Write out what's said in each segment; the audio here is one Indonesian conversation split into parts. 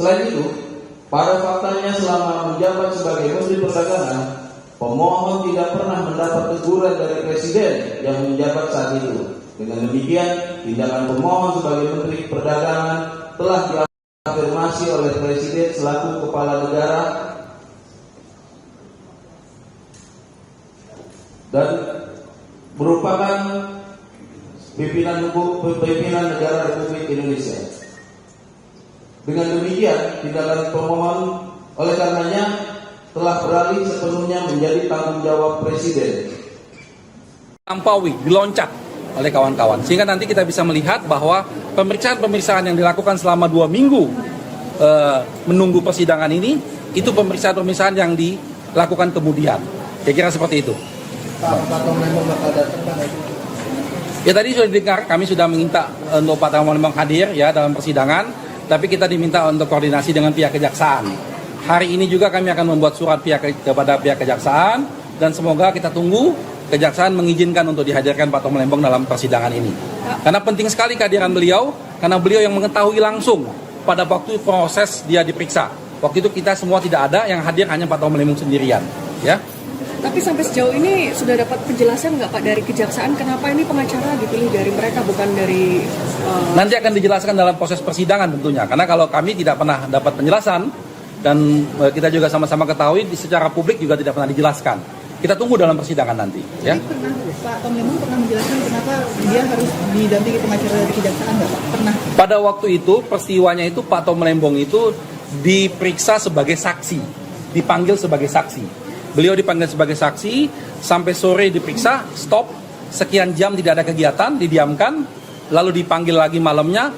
Selain itu, pada faktanya selama menjabat sebagai Menteri Perdagangan, pemohon tidak pernah mendapat teguran dari Presiden yang menjabat saat itu. Dengan demikian, tindakan pemohon sebagai Menteri Perdagangan telah diafirmasi oleh Presiden selaku Kepala Negara dan merupakan pimpinan negara Republik Indonesia. Dengan demikian, tindakan pemohon oleh karenanya telah beralih sepenuhnya menjadi tanggung jawab Presiden. Lampaui, diloncat oleh kawan-kawan, sehingga nanti kita bisa melihat bahwa pemeriksaan yang dilakukan selama 2 minggu menunggu persidangan ini, itu pemeriksaan yang dilakukan kemudian. Kira-kira seperti itu. Pak Tom Lembong bakal datang kan? Ya tadi sudah dengar, kami sudah minta untuk Pak Tom Lembong hadir ya dalam persidangan, tapi kita diminta untuk koordinasi dengan pihak kejaksaan. Hari ini juga kami akan membuat surat kepada pihak kejaksaan, dan semoga kita tunggu kejaksaan mengizinkan untuk dihadirkan Pak Tom Lembong dalam persidangan ini. Karena penting sekali kehadiran beliau, karena beliau yang mengetahui langsung pada waktu proses dia diperiksa. Waktu itu kita semua tidak ada, yang hadir hanya Pak Tom Lembong sendirian. Ya. Tapi sampai sejauh ini sudah dapat penjelasan nggak Pak dari kejaksaan kenapa ini pengacara dipilih dari mereka bukan dari... Nanti akan dijelaskan dalam proses persidangan tentunya. Karena kalau kami tidak pernah dapat penjelasan, dan kita juga sama-sama ketahui secara publik juga tidak pernah dijelaskan. Kita tunggu dalam persidangan nanti. Ya. Pernah Pak Tom Lembong pernah menjelaskan kenapa dia harus didampingi pengacara dari kejaksaan nggak Pak? Pernah. Pada waktu itu peristiwanya itu Pak Tom Lembong itu diperiksa sebagai saksi, dipanggil sebagai saksi. Beliau dipanggil sebagai saksi, sampai sore diperiksa, stop, sekian jam tidak ada kegiatan, didiamkan, lalu dipanggil lagi malamnya,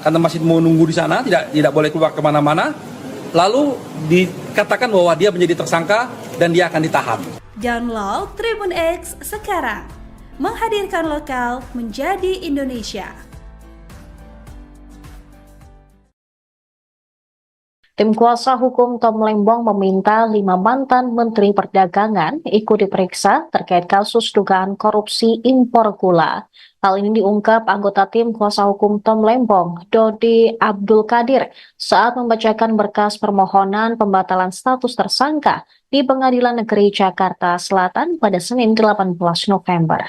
karena masih mau nunggu di sana, tidak boleh keluar kemana-mana, lalu dikatakan bahwa dia menjadi tersangka dan dia akan ditahan. Download Tribun X sekarang, menghadirkan lokal menjadi Indonesia. Tim kuasa hukum Tom Lembong meminta 5 mantan Menteri Perdagangan ikut diperiksa terkait kasus dugaan korupsi impor gula. Hal ini diungkap anggota tim kuasa hukum Tom Lembong, Dodi Abdul Qadir, saat membacakan berkas permohonan pembatalan status tersangka di Pengadilan Negeri Jakarta Selatan pada Senin 18 November.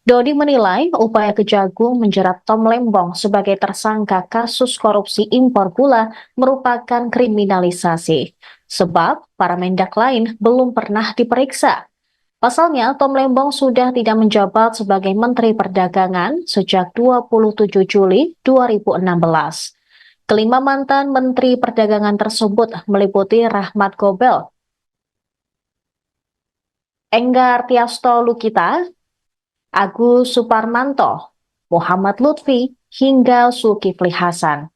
Dodi menilai upaya Kejagung menjerat Tom Lembong sebagai tersangka kasus korupsi impor gula merupakan kriminalisasi, sebab para mendak lain belum pernah diperiksa. Pasalnya, Tom Lembong sudah tidak menjabat sebagai Menteri Perdagangan sejak 27 Juli 2016. Kelima mantan Menteri Perdagangan tersebut meliputi Rahmat Gobel, Enggar Tiasto Lukita, Agus Suparmanto, Muhammad Lutfi, hingga Zulkifli Hasan.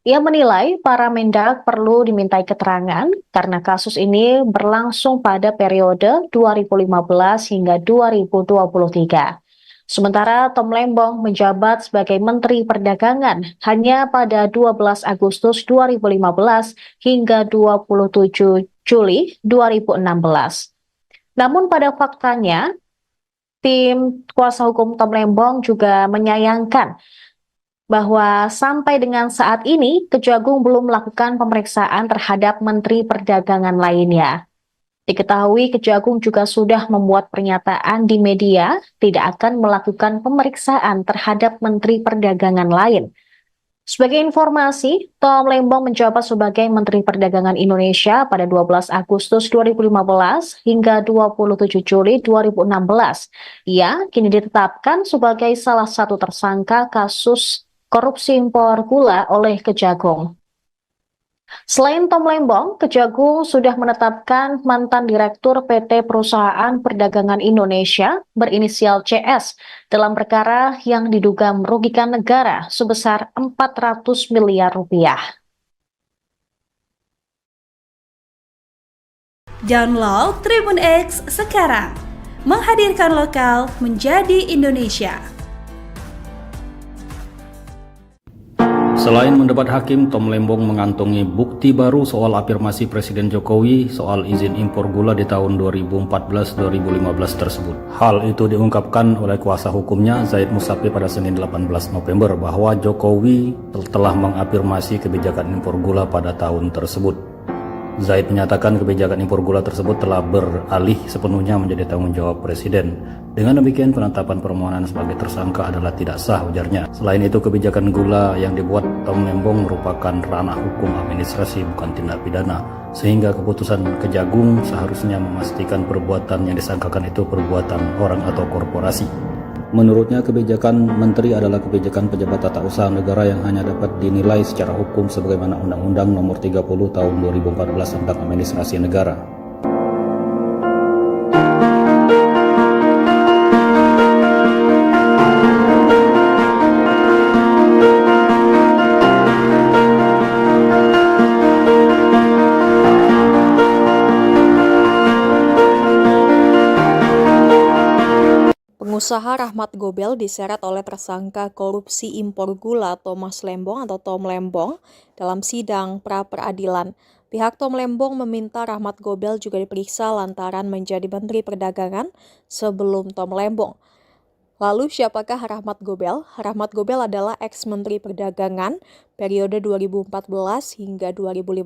Ia menilai para mendak perlu dimintai keterangan karena kasus ini berlangsung pada periode 2015 hingga 2023. Sementara Tom Lembong menjabat sebagai Menteri Perdagangan hanya pada 12 Agustus 2015 hingga 27 Juli 2016. Namun pada faktanya, tim kuasa hukum Tom Lembong juga menyayangkan bahwa sampai dengan saat ini Kejagung belum melakukan pemeriksaan terhadap Menteri Perdagangan lainnya. Diketahui Kejagung juga sudah membuat pernyataan di media tidak akan melakukan pemeriksaan terhadap Menteri Perdagangan lain. Sebagai informasi, Tom Lembong menjabat sebagai Menteri Perdagangan Indonesia pada 12 Agustus 2015 hingga 27 Juli 2016. Ia kini ditetapkan sebagai salah satu tersangka kasus korupsi impor gula oleh Kejagung. Selain Tom Lembong, Kejagung sudah menetapkan mantan Direktur PT Perusahaan Perdagangan Indonesia berinisial CS dalam perkara yang diduga merugikan negara sebesar 400 miliar rupiah. Download Tribun X sekarang, menghadirkan lokal menjadi Indonesia. Selain mendebat hakim, Tom Lembong mengantongi bukti baru soal afirmasi Presiden Jokowi soal izin impor gula di tahun 2014-2015 tersebut. Hal itu diungkapkan oleh kuasa hukumnya Zaid Musafi pada Senin 18 November bahwa Jokowi telah mengafirmasi kebijakan impor gula pada tahun tersebut. Zaid menyatakan kebijakan impor gula tersebut telah beralih sepenuhnya menjadi tanggung jawab Presiden. Dengan demikian, penetapan permohonan sebagai tersangka adalah tidak sah, ujarnya. Selain itu, kebijakan gula yang dibuat Tom Lembong merupakan ranah hukum administrasi, bukan tindak pidana, sehingga keputusan Kejagung seharusnya memastikan perbuatan yang disangkakan itu perbuatan orang atau korporasi. Menurutnya, kebijakan menteri adalah kebijakan pejabat tata usaha negara yang hanya dapat dinilai secara hukum sebagaimana Undang-Undang Nomor 30 Tahun 2014 tentang Administrasi Negara. Pengusaha Rahmat Gobel diseret oleh tersangka korupsi impor gula Thomas Lembong atau Tom Lembong dalam sidang pra-peradilan. Pihak Tom Lembong meminta Rahmat Gobel juga diperiksa lantaran menjadi Menteri Perdagangan sebelum Tom Lembong. Lalu siapakah Rahmat Gobel? Rahmat Gobel adalah ex-Menteri Perdagangan periode 2014 hingga 2015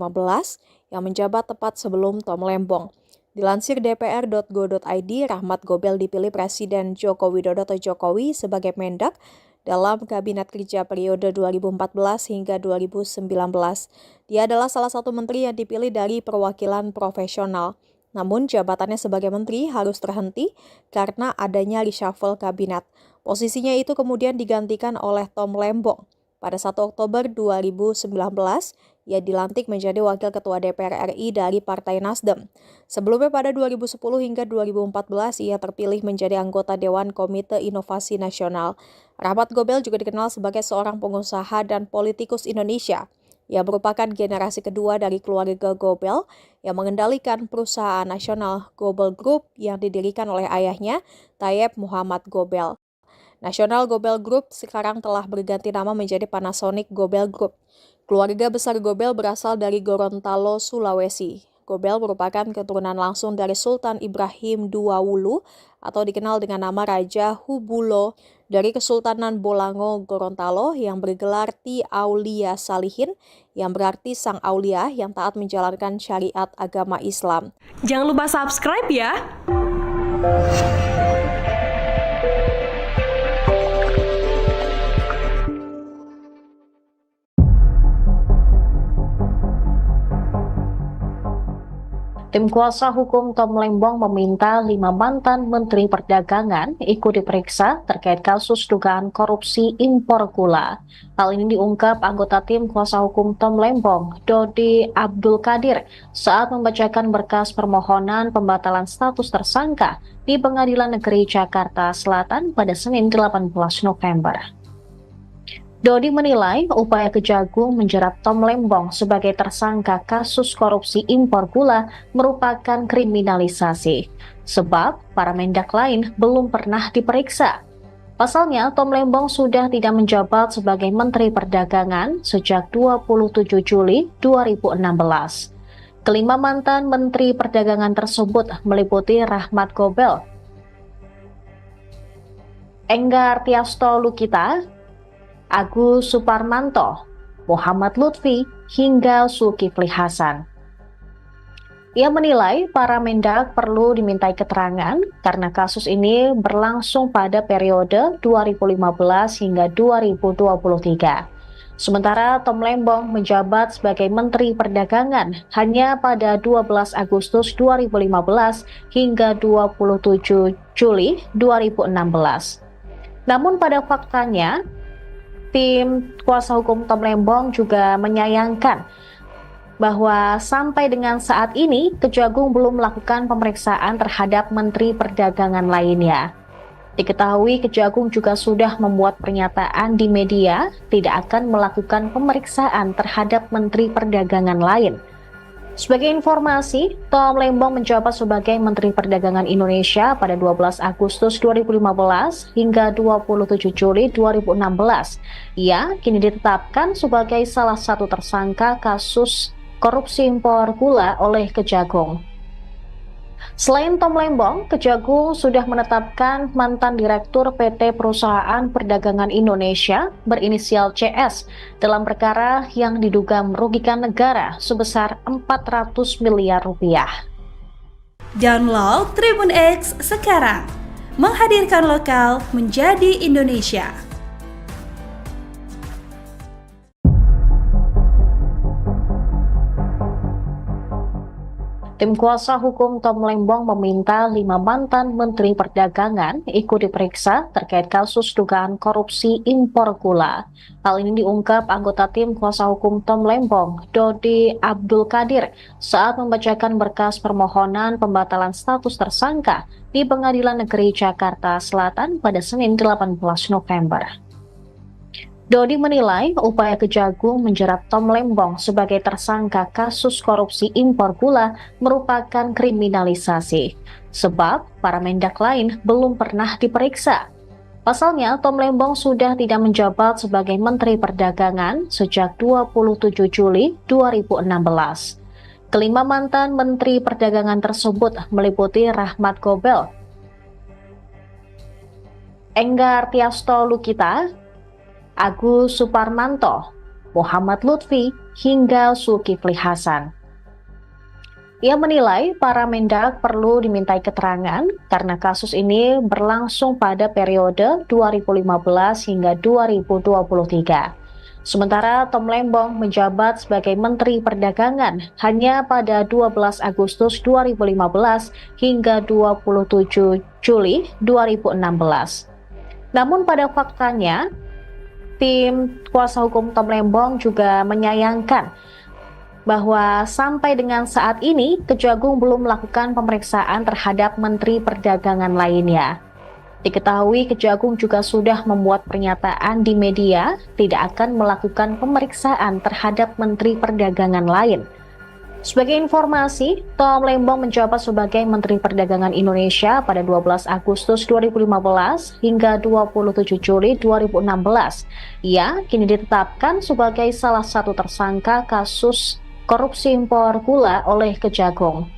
yang menjabat tepat sebelum Tom Lembong. Dilansir dpr.go.id, Rahmat Gobel dipilih Presiden Joko Widodo atau Jokowi sebagai Mendak dalam Kabinet Kerja periode 2014 hingga 2019. Dia adalah salah satu menteri yang dipilih dari perwakilan profesional. Namun jabatannya sebagai menteri harus terhenti karena adanya reshuffle kabinet. Posisinya itu kemudian digantikan oleh Tom Lembong. Pada 1 Oktober 2019, ia dilantik menjadi Wakil Ketua DPR RI dari Partai Nasdem. Sebelumnya pada 2010 hingga 2014, ia terpilih menjadi anggota Dewan Komite Inovasi Nasional. Rahmat Gobel juga dikenal sebagai seorang pengusaha dan politikus Indonesia. Ia merupakan generasi kedua dari keluarga Gobel yang mengendalikan perusahaan nasional Gobel Group yang didirikan oleh ayahnya, Tayyip Muhammad Gobel. National Gobel Group sekarang telah berganti nama menjadi Panasonic Gobel Group. Keluarga besar Gobel berasal dari Gorontalo, Sulawesi. Gobel merupakan keturunan langsung dari Sultan Ibrahim II Wulu atau dikenal dengan nama Raja Hubulo dari Kesultanan Bolango, Gorontalo yang bergelar Ti Aulia Salihin yang berarti sang aulia yang taat menjalankan syariat agama Islam. Jangan lupa subscribe ya! Tim kuasa hukum Tom Lembong meminta 5 mantan Menteri Perdagangan ikut diperiksa terkait kasus dugaan korupsi impor gula. Hal ini diungkap anggota tim kuasa hukum Tom Lembong, Dodi Abdul Qadir, saat membacakan berkas permohonan pembatalan status tersangka di Pengadilan Negeri Jakarta Selatan pada Senin 18 November. Dodi menilai upaya Kejagung menjerat Tom Lembong sebagai tersangka kasus korupsi impor gula merupakan kriminalisasi, sebab para mendak lain belum pernah diperiksa. Pasalnya, Tom Lembong sudah tidak menjabat sebagai Menteri Perdagangan sejak 27 Juli 2016. Kelima mantan Menteri Perdagangan tersebut meliputi Rahmat Gobel, Enggar Tiasto Lukita, Agus Suparmanto, Muhammad Lutfi, hingga Zulkifli Hasan. Ia menilai para mendak perlu dimintai keterangan karena kasus ini berlangsung pada periode 2015 hingga 2023. Sementara Tom Lembong menjabat sebagai Menteri Perdagangan hanya pada 12 Agustus 2015 hingga 27 Juli 2016. Namun pada faktanya, tim kuasa hukum Tom Lembong juga menyayangkan bahwa sampai dengan saat ini Kejagung belum melakukan pemeriksaan terhadap Menteri Perdagangan lainnya. Diketahui Kejagung juga sudah membuat pernyataan di media tidak akan melakukan pemeriksaan terhadap Menteri Perdagangan lain. Sebagai informasi, Tom Lembong menjabat sebagai Menteri Perdagangan Indonesia pada 12 Agustus 2015 hingga 27 Juli 2016. Ia kini ditetapkan sebagai salah satu tersangka kasus korupsi impor gula oleh Kejagung. Selain Tom Lembong, Kejagung sudah menetapkan mantan Direktur PT Perusahaan Perdagangan Indonesia berinisial CS dalam perkara yang diduga merugikan negara sebesar 400 miliar rupiah. Download Tribun X sekarang, menghadirkan lokal menjadi Indonesia. Tim kuasa hukum Tom Lembong meminta 5 mantan Menteri Perdagangan ikut diperiksa terkait kasus dugaan korupsi impor gula. Hal ini diungkap anggota tim kuasa hukum Tom Lembong, Dodi Abdul Qadir, saat membacakan berkas permohonan pembatalan status tersangka di Pengadilan Negeri Jakarta Selatan pada Senin 18 November. Dodi menilai upaya Kejagung menjerat Tom Lembong sebagai tersangka kasus korupsi impor gula merupakan kriminalisasi, sebab para mendak lain belum pernah diperiksa. Pasalnya, Tom Lembong sudah tidak menjabat sebagai Menteri Perdagangan sejak 27 Juli 2016. Kelima mantan Menteri Perdagangan tersebut meliputi Rahmat Gobel, Enggar Tiasto Lukita, Agus Suparmanto, Muhammad Lutfi, hingga Zulkifli Hasan. Ia menilai para mendak perlu dimintai keterangan karena kasus ini berlangsung pada periode 2015 hingga 2023. Sementara Tom Lembong menjabat sebagai Menteri Perdagangan hanya pada 12 Agustus 2015 hingga 27 Juli 2016. Namun pada faktanya, tim kuasa hukum Tom Lembong juga menyayangkan bahwa sampai dengan saat ini Kejagung belum melakukan pemeriksaan terhadap Menteri Perdagangan lainnya. Diketahui Kejagung juga sudah membuat pernyataan di media tidak akan melakukan pemeriksaan terhadap Menteri Perdagangan lain. Sebagai informasi, Tom Lembong menjabat sebagai Menteri Perdagangan Indonesia pada 12 Agustus 2015 hingga 27 Juli 2016. Ia kini ditetapkan sebagai salah satu tersangka kasus korupsi impor gula oleh Kejagung.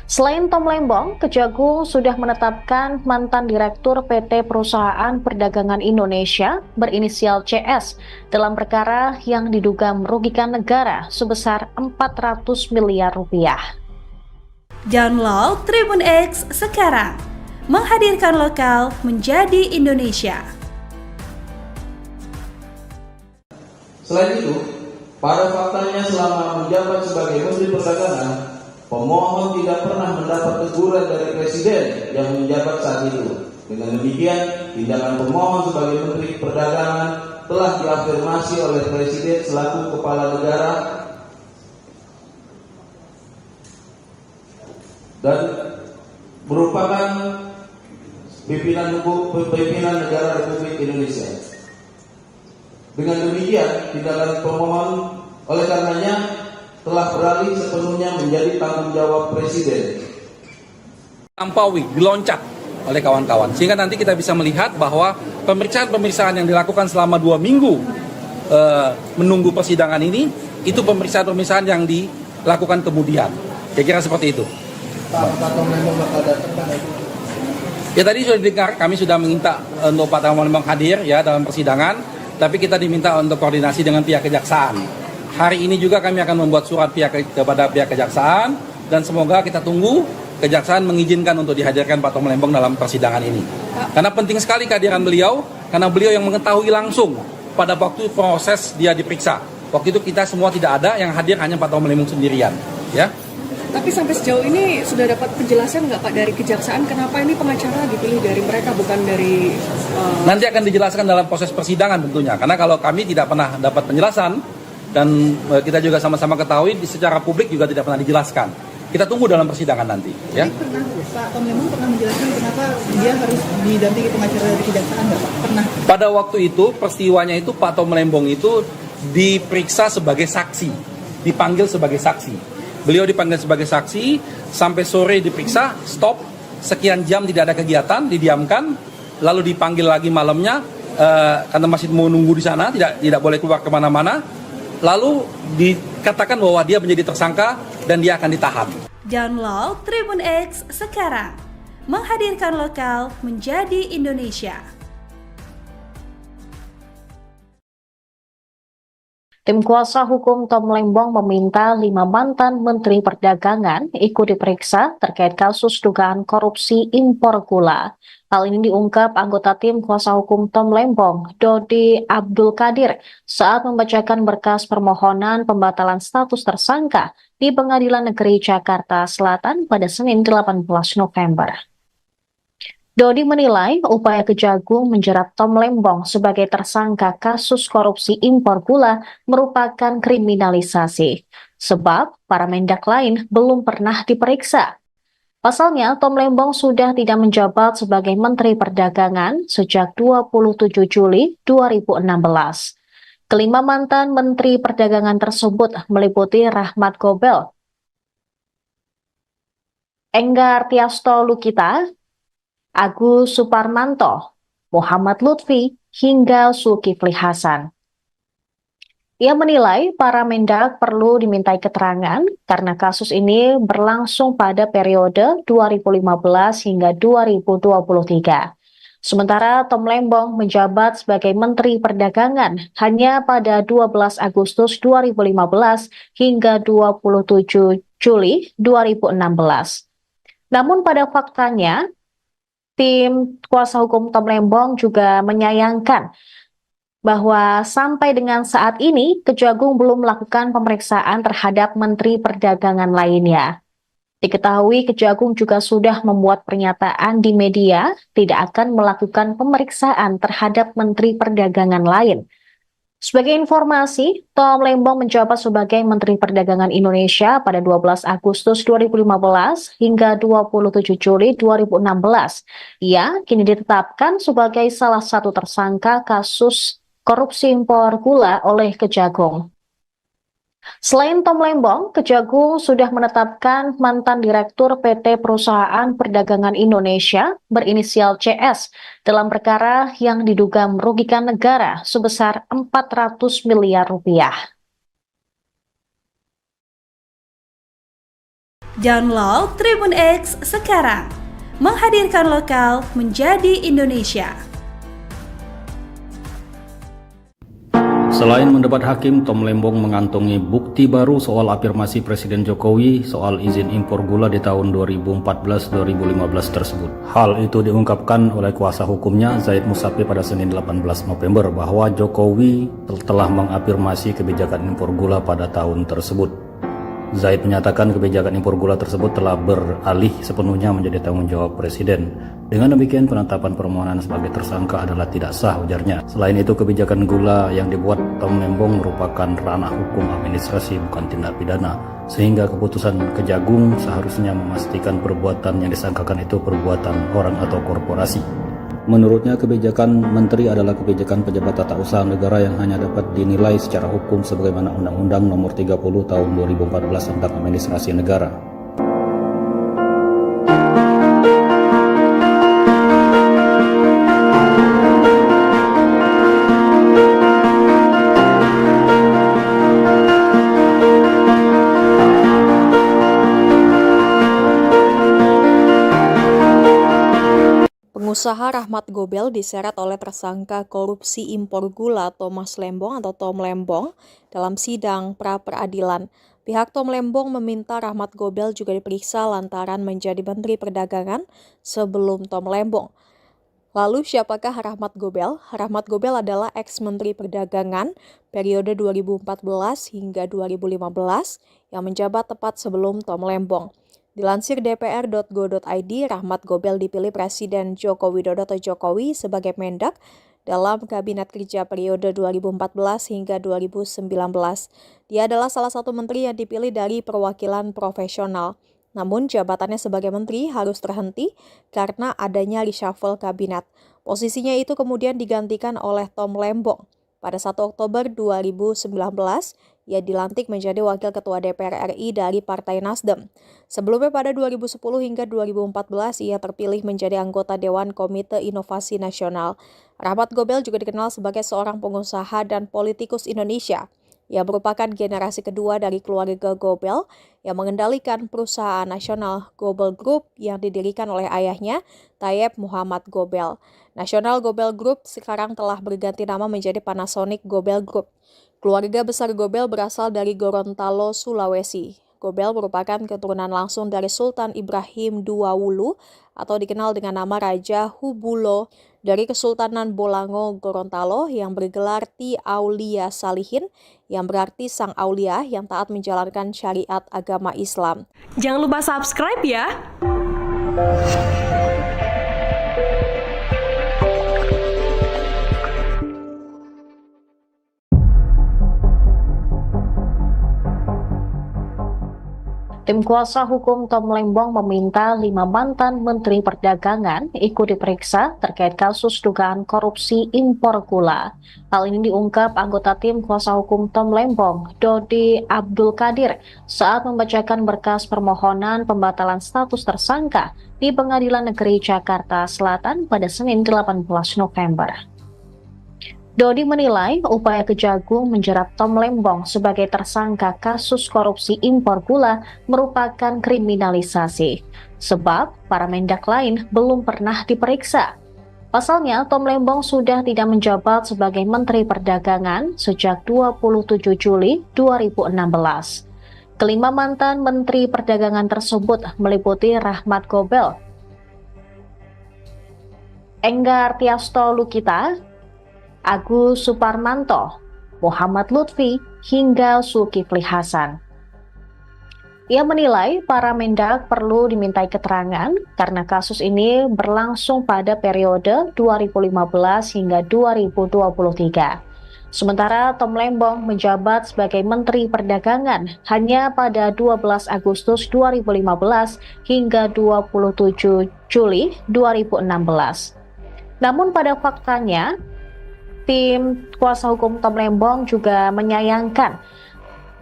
Selain Tom Lembong, Kejagung sudah menetapkan mantan Direktur PT Perusahaan Perdagangan Indonesia berinisial CS dalam perkara yang diduga merugikan negara sebesar 400 miliar rupiah. Download Tribun X sekarang, menghadirkan lokal menjadi Indonesia. Selain itu, pada faktanya selama menjabat sebagai Menteri Perdagangan, pemohon tidak pernah mendapat teguran dari Presiden yang menjabat saat itu. Dengan demikian, tindakan pemohon sebagai Menteri Perdagangan telah diafirmasi oleh Presiden selaku Kepala Negara dan merupakan pimpinan negara Republik Indonesia. Dengan demikian, tindakan pemohon oleh karenanya telah beralih sepenuhnya menjadi tanggung jawab Presiden. Lampaui, diloncat oleh kawan-kawan. Sehingga nanti kita bisa melihat bahwa pemeriksaan-pemeriksaan yang dilakukan selama 2 minggu menunggu persidangan ini, itu pemeriksaan-pemeriksaan yang dilakukan kemudian. Kira-kira seperti itu. Pak Tom Lembong bakal datang kan? Ya tadi sudah didengar, kami sudah meminta untuk Pak Tom Lembong hadir ya dalam persidangan, tapi kita diminta untuk koordinasi dengan pihak kejaksaan. Hari ini juga kami akan membuat surat kepada pihak kejaksaan dan semoga kita tunggu kejaksaan mengizinkan untuk dihadirkan Pak Tom Lembong dalam persidangan ini. Karena penting sekali kehadiran beliau, karena beliau yang mengetahui langsung pada waktu proses dia diperiksa. Waktu itu kita semua tidak ada, yang hadir hanya Pak Tom Lembong sendirian. Ya. Tapi sampai sejauh ini sudah dapat penjelasan nggak Pak dari kejaksaan kenapa ini pengacara dipilih dari mereka bukan dari... Nanti akan dijelaskan dalam proses persidangan tentunya. Karena kalau kami tidak pernah dapat penjelasan dan kita juga sama-sama ketahui secara publik juga tidak pernah dijelaskan. Kita tunggu dalam persidangan nanti. Ya. Pernah Pak Tom Lembong pernah menjelaskan kenapa dia harus didampingi pengacara dari kejaksaan nggak Pak? Pernah. Pada waktu itu peristiwanya itu Pak Tom Lembong itu diperiksa sebagai saksi. dipanggil sebagai saksi. Beliau dipanggil sebagai saksi, sampai sore diperiksa, stop, sekian jam tidak ada kegiatan, didiamkan, lalu dipanggil lagi malamnya, karena masih mau nunggu di sana, tidak boleh keluar kemana-mana, lalu dikatakan bahwa dia menjadi tersangka dan dia akan ditahan. Download Tribun X sekarang, menghadirkan lokal menjadi Indonesia. Tim kuasa hukum Tom Lembong meminta 5 mantan Menteri Perdagangan ikut diperiksa terkait kasus dugaan korupsi impor gula. Hal ini diungkap anggota tim kuasa hukum Tom Lembong, Dodi Abdul Qadir, saat membacakan berkas permohonan pembatalan status tersangka di Pengadilan Negeri Jakarta Selatan pada Senin 18 November. Dodi menilai upaya Kejagung menjerat Tom Lembong sebagai tersangka kasus korupsi impor gula merupakan kriminalisasi, sebab para mendak lain belum pernah diperiksa. Pasalnya, Tom Lembong sudah tidak menjabat sebagai Menteri Perdagangan sejak 27 Juli 2016. Kelima mantan Menteri Perdagangan tersebut meliputi Rahmat Gobel, Enggar Tiasto Lukita, Agus Suparmanto, Muhammad Lutfi, hingga Zulkifli Hasan. Ia menilai para mendak perlu dimintai keterangan karena kasus ini berlangsung pada periode 2015 hingga 2023. Sementara Tom Lembong menjabat sebagai Menteri Perdagangan hanya pada 12 Agustus 2015 hingga 27 Juli 2016. Namun pada faktanya, tim kuasa hukum Tom Lembong juga menyayangkan bahwa sampai dengan saat ini Kejagung belum melakukan pemeriksaan terhadap Menteri Perdagangan lainnya. Diketahui Kejagung juga sudah membuat pernyataan di media tidak akan melakukan pemeriksaan terhadap Menteri Perdagangan lain. Sebagai informasi, Tom Lembong menjabat sebagai Menteri Perdagangan Indonesia pada 12 Agustus 2015 hingga 27 Juli 2016. Ia kini ditetapkan sebagai salah satu tersangka kasus korupsi impor gula oleh Kejagung. Selain Tom Lembong, Kejagung sudah menetapkan mantan Direktur PT Perusahaan Perdagangan Indonesia berinisial CS dalam perkara yang diduga merugikan negara sebesar 400 miliar rupiah. Download Tribun X sekarang, menghadirkan lokal menjadi Indonesia. Selain mendebat hakim, Tom Lembong mengantongi bukti baru soal afirmasi Presiden Jokowi soal izin impor gula di tahun 2014-2015 tersebut. Hal itu diungkapkan oleh kuasa hukumnya Zaid Musafi pada Senin 18 November bahwa Jokowi telah mengafirmasi kebijakan impor gula pada tahun tersebut. Zaid menyatakan kebijakan impor gula tersebut telah beralih sepenuhnya menjadi tanggung jawab Presiden. Dengan demikian, penetapan permohonan sebagai tersangka adalah tidak sah, ujarnya. Selain itu, kebijakan gula yang dibuat Tom Lembong merupakan ranah hukum administrasi, bukan tindak pidana. Sehingga keputusan Kejagung seharusnya memastikan perbuatan yang disangkakan itu perbuatan orang atau korporasi. Menurutnya, kebijakan menteri adalah kebijakan pejabat tata usaha negara yang hanya dapat dinilai secara hukum sebagaimana Undang-Undang Nomor 30 Tahun 2014 tentang Administrasi Negara. Pengusaha Rahmat Gobel diseret oleh tersangka korupsi impor gula Thomas Lembong atau Tom Lembong dalam sidang pra-peradilan. Pihak Tom Lembong meminta Rahmat Gobel juga diperiksa lantaran menjadi Menteri Perdagangan sebelum Tom Lembong. Lalu siapakah Rahmat Gobel? Rahmat Gobel adalah ex-Menteri Perdagangan periode 2014 hingga 2015 yang menjabat tepat sebelum Tom Lembong. Dilansir dpr.go.id, Rahmat Gobel dipilih Presiden Joko Widodo atau Jokowi sebagai Mendak dalam Kabinet Kerja periode 2014 hingga 2019. Dia adalah salah satu menteri yang dipilih dari perwakilan profesional. Namun jabatannya sebagai menteri harus terhenti karena adanya reshuffle kabinet. Posisinya itu kemudian digantikan oleh Tom Lembong. Pada 1 Oktober 2019, Ia dilantik menjadi Wakil Ketua DPR RI dari Partai Nasdem. Sebelumnya pada 2010 hingga 2014 ia terpilih menjadi anggota Dewan Komite Inovasi Nasional. Rahmat Gobel juga dikenal sebagai seorang pengusaha dan politikus Indonesia. Ia merupakan generasi kedua dari keluarga Gobel yang mengendalikan perusahaan nasional Gobel Group yang didirikan oleh ayahnya, Tayyip Muhammad Gobel. National Gobel Group sekarang telah berganti nama menjadi Panasonic Gobel Group. Keluarga besar Gobel berasal dari Gorontalo, Sulawesi. Gobel merupakan keturunan langsung dari Sultan Ibrahim II Wulu atau dikenal dengan nama Raja Hubulo dari Kesultanan Bolango, Gorontalo yang bergelar Ti Aulia Salihin yang berarti sang aulia yang taat menjalankan syariat agama Islam. Jangan lupa subscribe ya. Tim kuasa hukum Tom Lembong meminta 5 mantan Menteri Perdagangan ikut diperiksa terkait kasus dugaan korupsi impor gula. Hal ini diungkap anggota tim kuasa hukum Tom Lembong, Dodi Abdul Qadir, saat membacakan berkas permohonan pembatalan status tersangka di Pengadilan Negeri Jakarta Selatan pada Senin 18 November. Dodi menilai upaya Kejagung menjerat Tom Lembong sebagai tersangka kasus korupsi impor gula merupakan kriminalisasi, sebab para mendak lain belum pernah diperiksa. Pasalnya, Tom Lembong sudah tidak menjabat sebagai Menteri Perdagangan sejak 27 Juli 2016. Kelima mantan Menteri Perdagangan tersebut meliputi Rahmat Gobel, Enggar Tiasto Lukita, Agus Suparmanto, Muhammad Lutfi, hingga Zulkifli Hasan. Ia menilai para mendak perlu dimintai keterangan karena kasus ini berlangsung pada periode 2015 hingga 2023. Sementara Tom Lembong menjabat sebagai Menteri Perdagangan hanya pada 12 Agustus 2015 hingga 27 Juli 2016. Namun pada faktanya, tim kuasa hukum Tom Lembong juga menyayangkan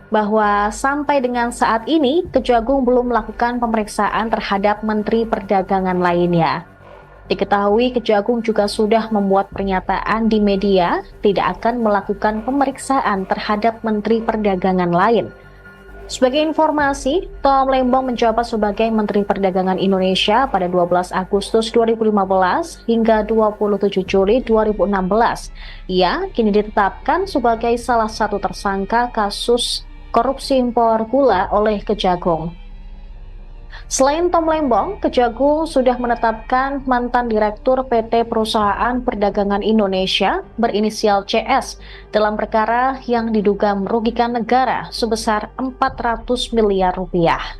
bahwa sampai dengan saat ini Kejagung belum melakukan pemeriksaan terhadap Menteri Perdagangan lainnya. Diketahui Kejagung juga sudah membuat pernyataan di media tidak akan melakukan pemeriksaan terhadap Menteri Perdagangan lain. Sebagai informasi, Tom Lembong menjabat sebagai Menteri Perdagangan Indonesia pada 12 Agustus 2015 hingga 27 Juli 2016. Ia kini ditetapkan sebagai salah satu tersangka kasus korupsi impor gula oleh Kejagung. Selain Tom Lembong, Kejagung sudah menetapkan mantan Direktur PT Perusahaan Perdagangan Indonesia berinisial CS dalam perkara yang diduga merugikan negara sebesar 400 miliar rupiah.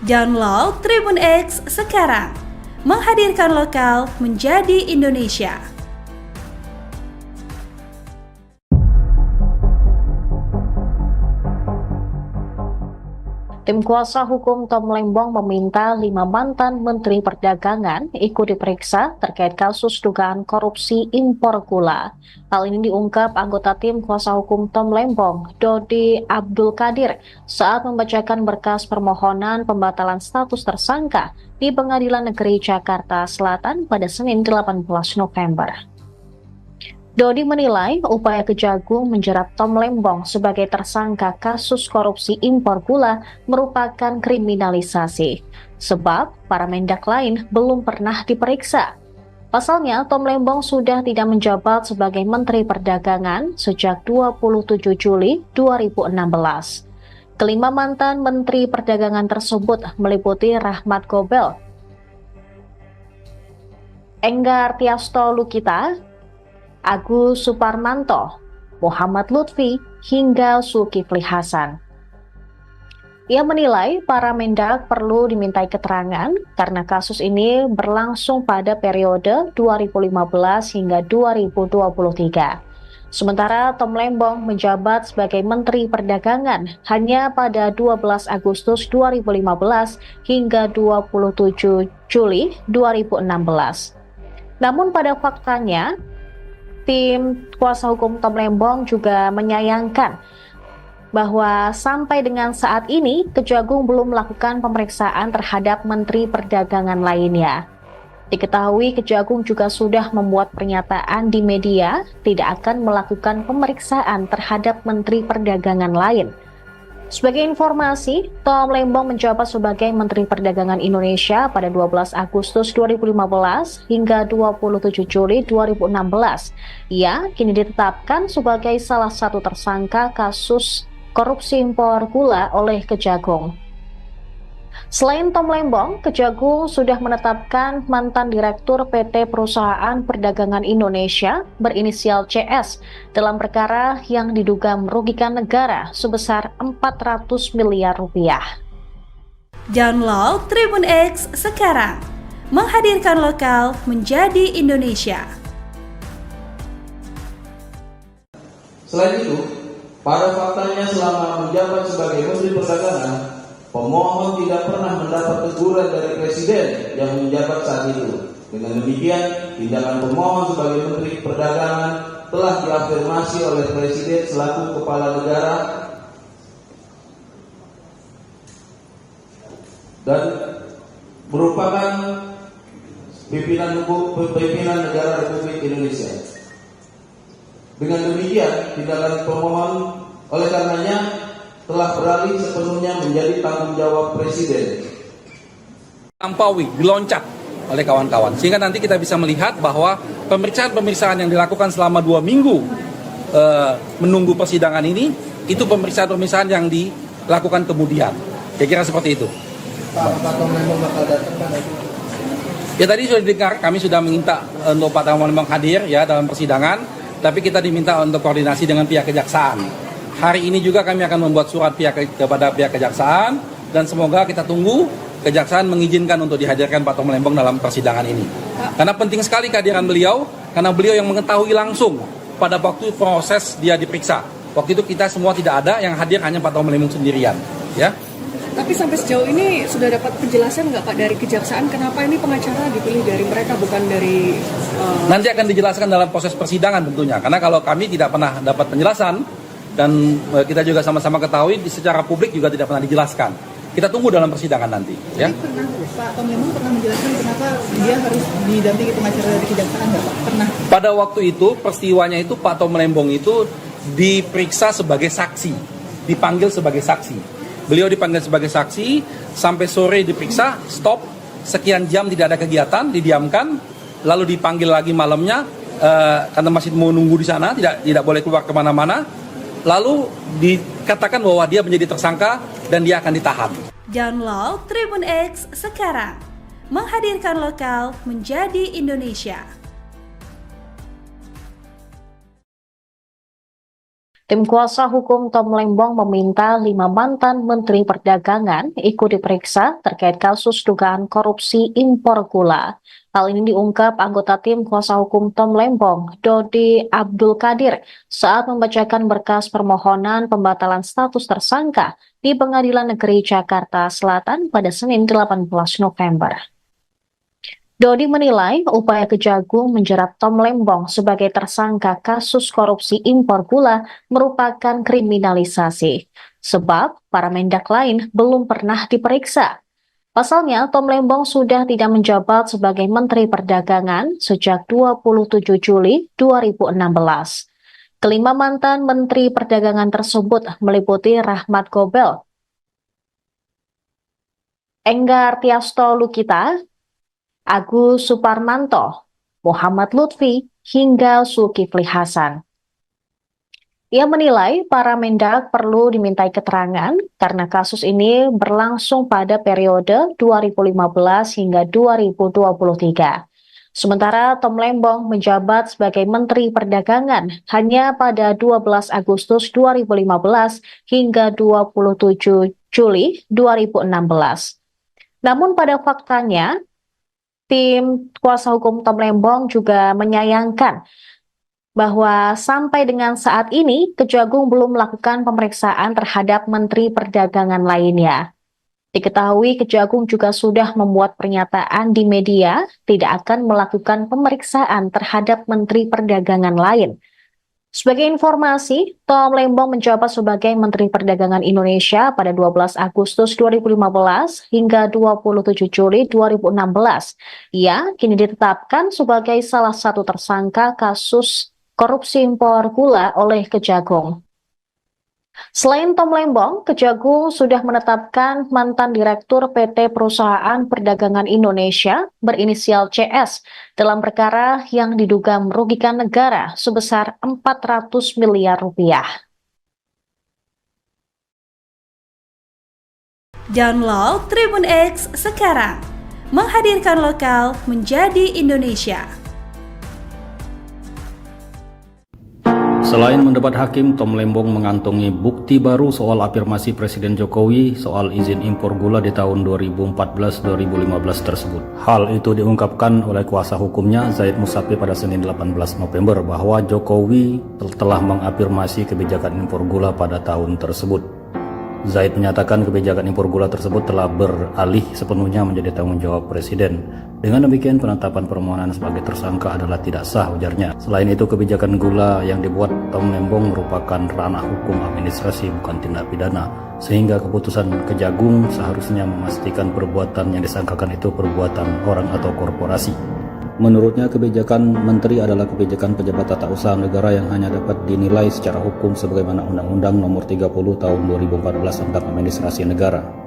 Download Tribun X sekarang, menghadirkan lokal menjadi Indonesia. Tim kuasa hukum Tom Lembong meminta 5 mantan Menteri Perdagangan ikut diperiksa terkait kasus dugaan korupsi impor gula. Hal ini diungkap anggota tim kuasa hukum Tom Lembong, Dodi Abdul Qadir, saat membacakan berkas permohonan pembatalan status tersangka di Pengadilan Negeri Jakarta Selatan pada Senin 18 November. Dodi menilai upaya Kejagung menjerat Tom Lembong sebagai tersangka kasus korupsi impor gula merupakan kriminalisasi, sebab para mendak lain belum pernah diperiksa. Pasalnya, Tom Lembong sudah tidak menjabat sebagai Menteri Perdagangan sejak 27 Juli 2016. Kelima mantan Menteri Perdagangan tersebut meliputi Rahmat Gobel, Enggar Tiasto Lukita, Agus Suparmanto, Muhammad Lutfi, hingga Zulkifli Hasan. Ia menilai para mendak perlu dimintai keterangan karena kasus ini berlangsung pada periode 2015 hingga 2023. Sementara Tom Lembong menjabat sebagai Menteri Perdagangan hanya pada 12 Agustus 2015 hingga 27 Juli 2016. Namun pada faktanya, tim kuasa hukum Tom Lembong juga menyayangkan bahwa sampai dengan saat ini Kejagung belum melakukan pemeriksaan terhadap Menteri Perdagangan lainnya. Diketahui Kejagung juga sudah membuat pernyataan di media tidak akan melakukan pemeriksaan terhadap Menteri Perdagangan lain. Sebagai informasi, Tom Lembong menjabat sebagai Menteri Perdagangan Indonesia pada 12 Agustus 2015 hingga 27 Juli 2016. Ia kini ditetapkan sebagai salah satu tersangka kasus korupsi impor gula oleh Kejagung. Selain Tom Lembong, Kejagung sudah menetapkan mantan Direktur PT Perusahaan Perdagangan Indonesia berinisial CS dalam perkara yang diduga merugikan negara sebesar 400 miliar rupiah. Download Tribun X sekarang, menghadirkan lokal menjadi Indonesia. Selain itu, pada faktanya selama menjabat sebagai Menteri Perdagangan, pemohon tidak pernah mendapat teguran dari Presiden yang menjabat saat itu. Dengan demikian, tindakan pemohon sebagai Menteri Perdagangan telah diafirmasi oleh Presiden selaku Kepala Negara dan merupakan pimpinan negara Republik Indonesia. Dengan demikian, tindakan pemohon oleh karenanya telah beralih sepenuhnya menjadi tanggung jawab Presiden. Lampaui, diloncat oleh kawan-kawan. Sehingga nanti kita bisa melihat bahwa pemeriksaan-pemeriksaan yang dilakukan selama 2 minggu menunggu persidangan ini, itu pemeriksaan-pemeriksaan yang dilakukan kemudian. Kira-kira seperti itu. Pak Tom Lembong bakal datang kan? Ya tadi sudah didengar, kami sudah meminta untuk Pak Tom Lembong hadir ya dalam persidangan, tapi kita diminta untuk koordinasi dengan pihak kejaksaan. Hari ini juga kami akan membuat surat kepada pihak kejaksaan dan semoga kita tunggu kejaksaan mengizinkan untuk dihadirkan Pak Tom Lembong dalam persidangan ini. Karena penting sekali kehadiran beliau, karena beliau yang mengetahui langsung pada waktu proses dia diperiksa. Waktu itu kita semua tidak ada, yang hadir hanya Pak Tom Lembong sendirian. Ya. Tapi sampai sejauh ini sudah dapat penjelasan nggak Pak dari kejaksaan kenapa ini pengacara dipilih dari mereka bukan dari... Nanti akan dijelaskan dalam proses persidangan tentunya. Karena kalau kami tidak pernah dapat penjelasan dan kita juga sama-sama ketahui secara publik juga tidak pernah dijelaskan. Kita tunggu dalam persidangan nanti. Ya. Pernah Pak Tom Lembong pernah menjelaskan kenapa dia harus didampingi pengacara dari kejaksaan nggak Pak? Pernah. Pada waktu itu peristiwanya itu Pak Tom Lembong itu diperiksa sebagai saksi, dipanggil sebagai saksi. Beliau dipanggil sebagai saksi, sampai sore diperiksa, stop, sekian jam tidak ada kegiatan, didiamkan, lalu dipanggil lagi malamnya, karena masih mau nunggu di sana, tidak boleh keluar kemana-mana, lalu dikatakan bahwa dia menjadi tersangka dan dia akan ditahan. Download Tribun X sekarang, menghadirkan lokal menjadi Indonesia. Tim kuasa hukum Tom Lembong meminta 5 mantan Menteri Perdagangan ikut diperiksa terkait kasus dugaan korupsi impor gula. Hal ini diungkap anggota tim kuasa hukum Tom Lembong, Dodi Abdul Qadir, saat membacakan berkas permohonan pembatalan status tersangka di Pengadilan Negeri Jakarta Selatan pada Senin 18 November. Dodi menilai upaya Kejagung menjerat Tom Lembong sebagai tersangka kasus korupsi impor gula merupakan kriminalisasi, sebab para mendak lain belum pernah diperiksa. Pasalnya, Tom Lembong sudah tidak menjabat sebagai Menteri Perdagangan sejak 27 Juli 2016. Kelima mantan Menteri Perdagangan tersebut meliputi Rahmat Gobel, Enggar Tiasto Lukita, Agus Suparmanto, Muhammad Lutfi, hingga Zulkifli Hasan. Ia menilai para mendak perlu dimintai keterangan karena kasus ini berlangsung pada periode 2015 hingga 2023. Sementara Tom Lembong menjabat sebagai Menteri Perdagangan hanya pada 12 Agustus 2015 hingga 27 Juli 2016. Namun pada faktanya, tim kuasa hukum Tom Lembong juga menyayangkan bahwa sampai dengan saat ini Kejagung belum melakukan pemeriksaan terhadap Menteri Perdagangan lainnya. Diketahui Kejagung juga sudah membuat pernyataan di media tidak akan melakukan pemeriksaan terhadap Menteri Perdagangan lain. Sebagai informasi, Tom Lembong menjabat sebagai Menteri Perdagangan Indonesia pada 12 Agustus 2015 hingga 27 Juli 2016. Ia kini ditetapkan sebagai salah satu tersangka kasus korupsi impor gula oleh Kejagung. Selain Tom Lembong, Kejagung sudah menetapkan mantan Direktur PT Perusahaan Perdagangan Indonesia berinisial CS dalam perkara yang diduga merugikan negara sebesar 400 miliar rupiah. Download Tribun X sekarang, menghadirkan lokal menjadi Indonesia. Selain mendebat hakim, Tom Lembong mengantongi bukti baru soal afirmasi Presiden Jokowi soal izin impor gula di tahun 2014-2015 tersebut. Hal itu diungkapkan oleh kuasa hukumnya Zaid Musafi pada Senin 18 November bahwa Jokowi telah mengafirmasi kebijakan impor gula pada tahun tersebut. Zaid menyatakan kebijakan impor gula tersebut telah beralih sepenuhnya menjadi tanggung jawab Presiden. Dengan demikian, penetapan permohonan sebagai tersangka adalah tidak sah, ujarnya. Selain itu, kebijakan gula yang dibuat Tom Lembong merupakan ranah hukum administrasi, bukan tindak pidana. Sehingga keputusan Kejagung seharusnya memastikan perbuatan yang disangkakan itu perbuatan orang atau korporasi. Menurutnya, kebijakan menteri adalah kebijakan pejabat tata usaha negara yang hanya dapat dinilai secara hukum sebagaimana Undang-Undang Nomor 30 Tahun 2014 tentang Administrasi Negara.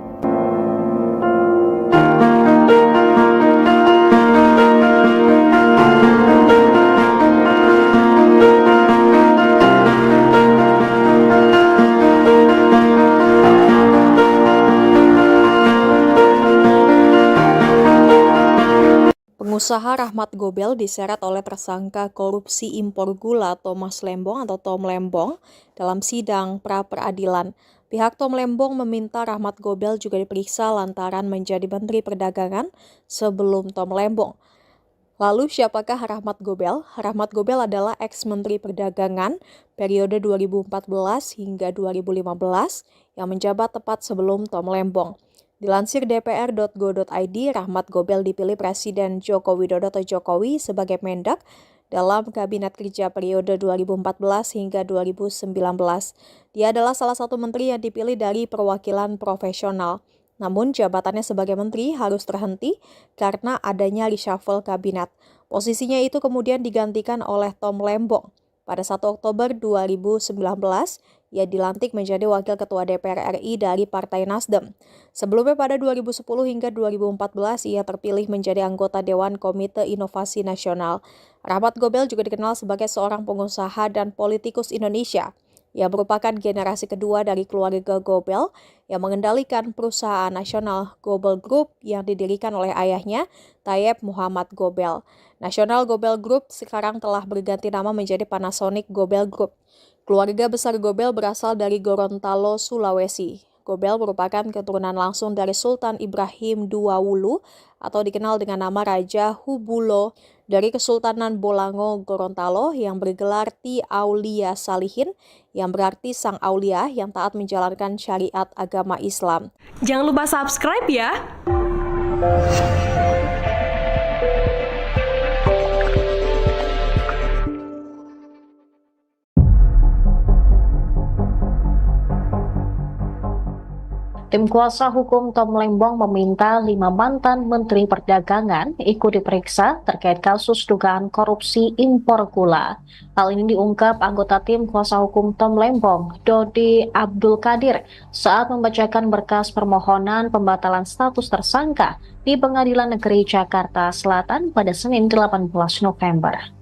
Pengusaha Rahmat Gobel diseret oleh tersangka korupsi impor gula Thomas Lembong atau Tom Lembong dalam sidang pra-peradilan. Pihak Tom Lembong meminta Rahmat Gobel juga diperiksa lantaran menjadi Menteri Perdagangan sebelum Tom Lembong. Lalu siapakah Rahmat Gobel? Rahmat Gobel adalah ex-Menteri Perdagangan periode 2014 hingga 2015 yang menjabat tepat sebelum Tom Lembong. Dilansir dpr.go.id, Rahmat Gobel dipilih Presiden Joko Widodo atau Jokowi sebagai Mendak dalam Kabinet Kerja periode 2014 hingga 2019. Dia adalah salah satu menteri yang dipilih dari perwakilan profesional. Namun jabatannya sebagai menteri harus terhenti karena adanya reshuffle kabinet. Posisinya itu kemudian digantikan oleh Tom Lembong. Pada 1 Oktober 2019, ia dilantik menjadi Wakil Ketua DPR RI dari Partai Nasdem. Sebelumnya pada 2010 hingga 2014, ia terpilih menjadi anggota Dewan Komite Inovasi Nasional. Rahmat Gobel juga dikenal sebagai seorang pengusaha dan politikus Indonesia. Ia merupakan generasi kedua dari keluarga Gobel yang mengendalikan perusahaan nasional Gobel Group yang didirikan oleh ayahnya, Tayyip Muhammad Gobel. National Gobel Group sekarang telah berganti nama menjadi Panasonic Gobel Group. Keluarga besar Gobel berasal dari Gorontalo, Sulawesi. Gobel merupakan keturunan langsung dari Sultan Ibrahim II Wulu atau dikenal dengan nama Raja Hubulo dari Kesultanan Bolango, Gorontalo yang bergelar Ti Aulia Salihin yang berarti sang aulia yang taat menjalankan syariat agama Islam. Jangan lupa subscribe ya. Tim kuasa hukum Tom Lembong meminta 5 mantan Menteri Perdagangan ikut diperiksa terkait kasus dugaan korupsi impor gula. Hal ini diungkap anggota tim kuasa hukum Tom Lembong, Dodi Abdul Qadir, saat membacakan berkas permohonan pembatalan status tersangka di Pengadilan Negeri Jakarta Selatan pada Senin 18 November.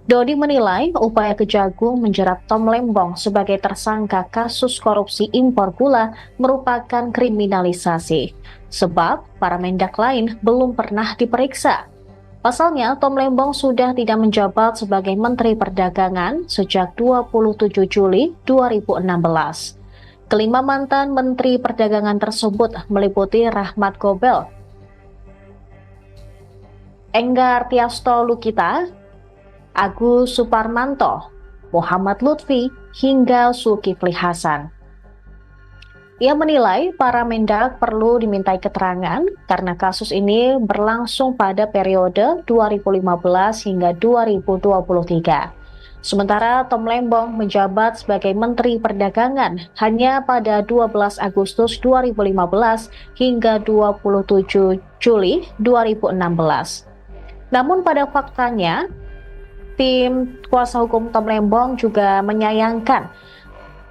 Dodi menilai upaya Kejagung menjerat Tom Lembong sebagai tersangka kasus korupsi impor gula merupakan kriminalisasi, sebab para mendak lain belum pernah diperiksa. Pasalnya, Tom Lembong sudah tidak menjabat sebagai Menteri Perdagangan sejak 27 Juli 2016. Kelima mantan Menteri Perdagangan tersebut meliputi Rahmat Gobel, Enggar Tiasto Lukita, Agus Suparmanto, Muhammad Lutfi, hingga Zulkifli Hasan. Ia menilai para mendak perlu dimintai keterangan karena kasus ini berlangsung pada periode 2015 hingga 2023. Sementara Tom Lembong menjabat sebagai Menteri Perdagangan hanya pada 12 Agustus 2015 hingga 27 Juli 2016. Namun pada faktanya, tim kuasa hukum Tom Lembong juga menyayangkan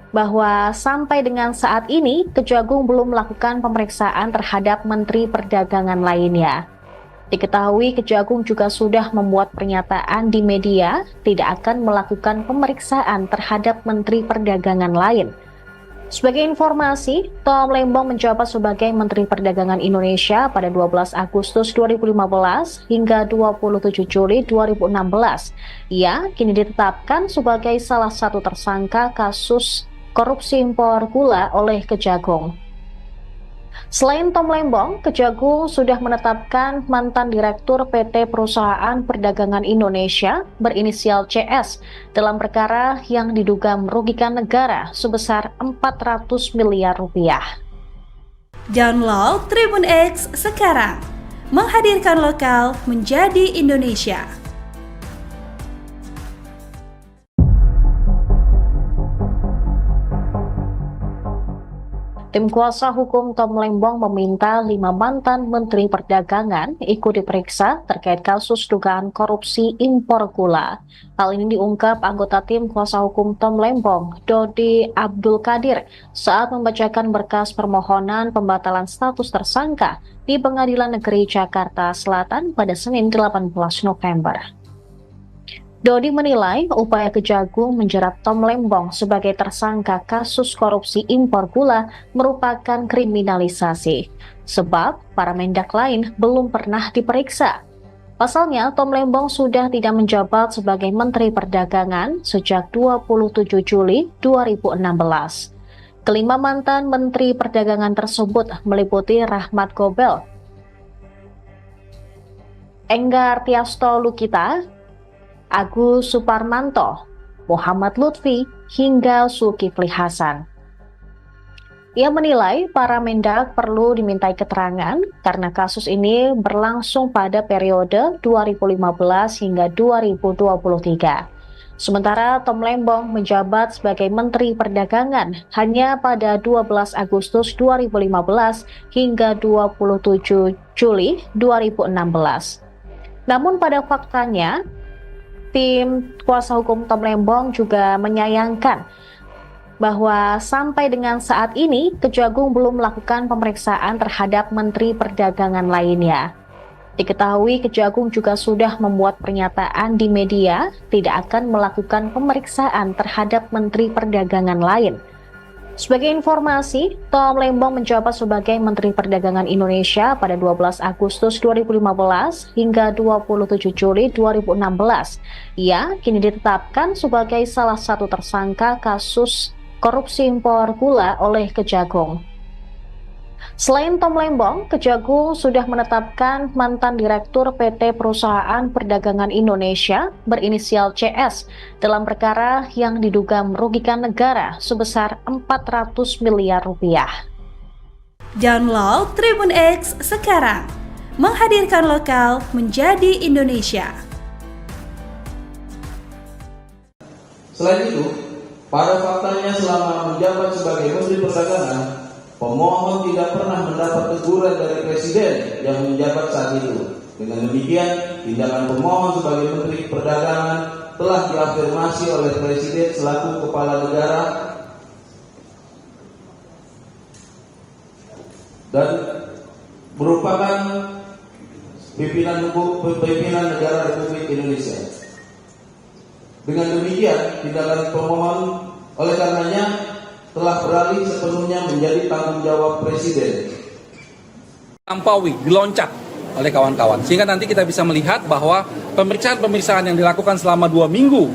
bahwa sampai dengan saat ini Kejagung belum melakukan pemeriksaan terhadap Menteri Perdagangan lainnya. Diketahui Kejagung juga sudah membuat pernyataan di media tidak akan melakukan pemeriksaan terhadap Menteri Perdagangan lain. Sebagai informasi, Tom Lembong menjabat sebagai Menteri Perdagangan Indonesia pada 12 Agustus 2015 hingga 27 Juli 2016. Ia kini ditetapkan sebagai salah satu tersangka kasus korupsi impor gula oleh Kejagung. Selain Tom Lembong, Kejagung sudah menetapkan mantan Direktur PT Perusahaan Perdagangan Indonesia berinisial CS dalam perkara yang diduga merugikan negara sebesar 400 miliar rupiah. Download Tribun X sekarang, menghadirkan lokal menjadi Indonesia. Tim kuasa hukum Tom Lembong meminta 5 mantan Menteri Perdagangan ikut diperiksa terkait kasus dugaan korupsi impor gula. Hal ini diungkap anggota tim kuasa hukum Tom Lembong, Dodi Abdul Qadir, saat membacakan berkas permohonan pembatalan status tersangka di Pengadilan Negeri Jakarta Selatan pada Senin 18 November. Dodi menilai upaya Kejagung menjerat Tom Lembong sebagai tersangka kasus korupsi impor gula merupakan kriminalisasi, sebab para mendak lain belum pernah diperiksa. Pasalnya, Tom Lembong sudah tidak menjabat sebagai Menteri Perdagangan sejak 27 Juli 2016. Kelima mantan Menteri Perdagangan tersebut meliputi Rahmat Gobel, Enggar Tiasto Lukita, Agus Suparmanto, Muhammad Lutfi, hingga Zulkifli Hasan. Ia menilai para mendak perlu dimintai keterangan karena kasus ini berlangsung pada periode 2015 hingga 2023. Sementara Tom Lembong menjabat sebagai Menteri Perdagangan hanya pada 12 Agustus 2015 hingga 27 Juli 2016. Namun pada faktanya, tim kuasa hukum Tom Lembong juga menyayangkan bahwa sampai dengan saat ini Kejagung belum melakukan pemeriksaan terhadap Menteri Perdagangan lainnya. Diketahui Kejagung juga sudah membuat pernyataan di media tidak akan melakukan pemeriksaan terhadap Menteri Perdagangan lain. Sebagai informasi, Tom Lembong menjabat sebagai Menteri Perdagangan Indonesia pada 12 Agustus 2015 hingga 27 Juli 2016. Ia kini ditetapkan sebagai salah satu tersangka kasus korupsi impor gula oleh Kejagung. Selain Tom Lembong, Kejagung sudah menetapkan mantan Direktur PT Perusahaan Perdagangan Indonesia berinisial CS dalam perkara yang diduga merugikan negara sebesar 400 miliar rupiah. Download Tribun X sekarang, menghadirkan lokal menjadi Indonesia. Selain itu, pada faktanya selama menjabat sebagai Menteri Perdagangan, pemohon tidak pernah mendapat teguran dari Presiden yang menjabat saat itu. Dengan demikian, tindakan pemohon sebagai Menteri Perdagangan telah diafirmasi oleh Presiden selaku Kepala Negara dan merupakan pimpinan negara Republik Indonesia. Dengan demikian, tindakan pemohon oleh karenanya telah beralih sepenuhnya menjadi tanggung jawab Presiden. Lampaui, diloncat oleh kawan-kawan. Sehingga nanti kita bisa melihat bahwa pemeriksaan-pemeriksaan yang dilakukan selama 2 minggu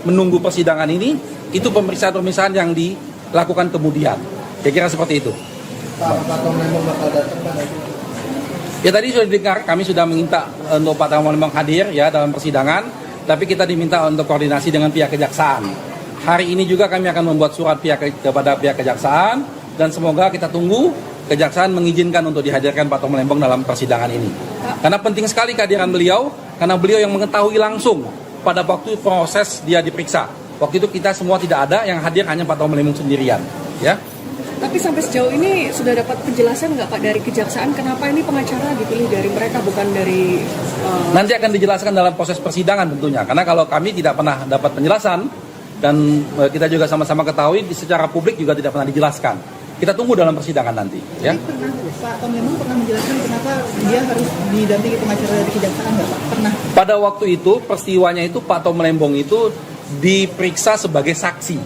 menunggu persidangan ini, itu pemeriksaan-pemeriksaan yang dilakukan kemudian. Kira-kira seperti itu. Pak Tom Lembong bakal datang Pak? Ya tadi sudah didengar, kami sudah meminta untuk Pak Tom Lembong hadir ya dalam persidangan, tapi kita diminta untuk koordinasi dengan pihak kejaksaan. Hari ini juga kami akan membuat surat kepada pihak kejaksaan dan semoga kita tunggu kejaksaan mengizinkan untuk dihadirkan Pak Tom Lembong dalam persidangan ini. Karena penting sekali kehadiran beliau, karena beliau yang mengetahui langsung pada waktu proses dia diperiksa. Waktu itu kita semua tidak ada, yang hadir hanya Pak Tom Lembong sendirian. Ya. Tapi sampai sejauh ini sudah dapat penjelasan nggak Pak dari kejaksaan kenapa ini pengacara dipilih dari mereka bukan dari Nanti akan dijelaskan dalam proses persidangan tentunya. Karena kalau kami tidak pernah dapat penjelasan dan kita juga sama-sama ketahui secara publik juga tidak pernah dijelaskan. Kita tunggu dalam persidangan nanti. Ya. Jadi pernah Pak Tom Lembong pernah menjelaskan kenapa dia harus didampingi pengacara dari kejaksaan nggak Pak? Pernah. Pada waktu itu peristiwanya itu Pak Tom Lembong itu diperiksa sebagai saksi,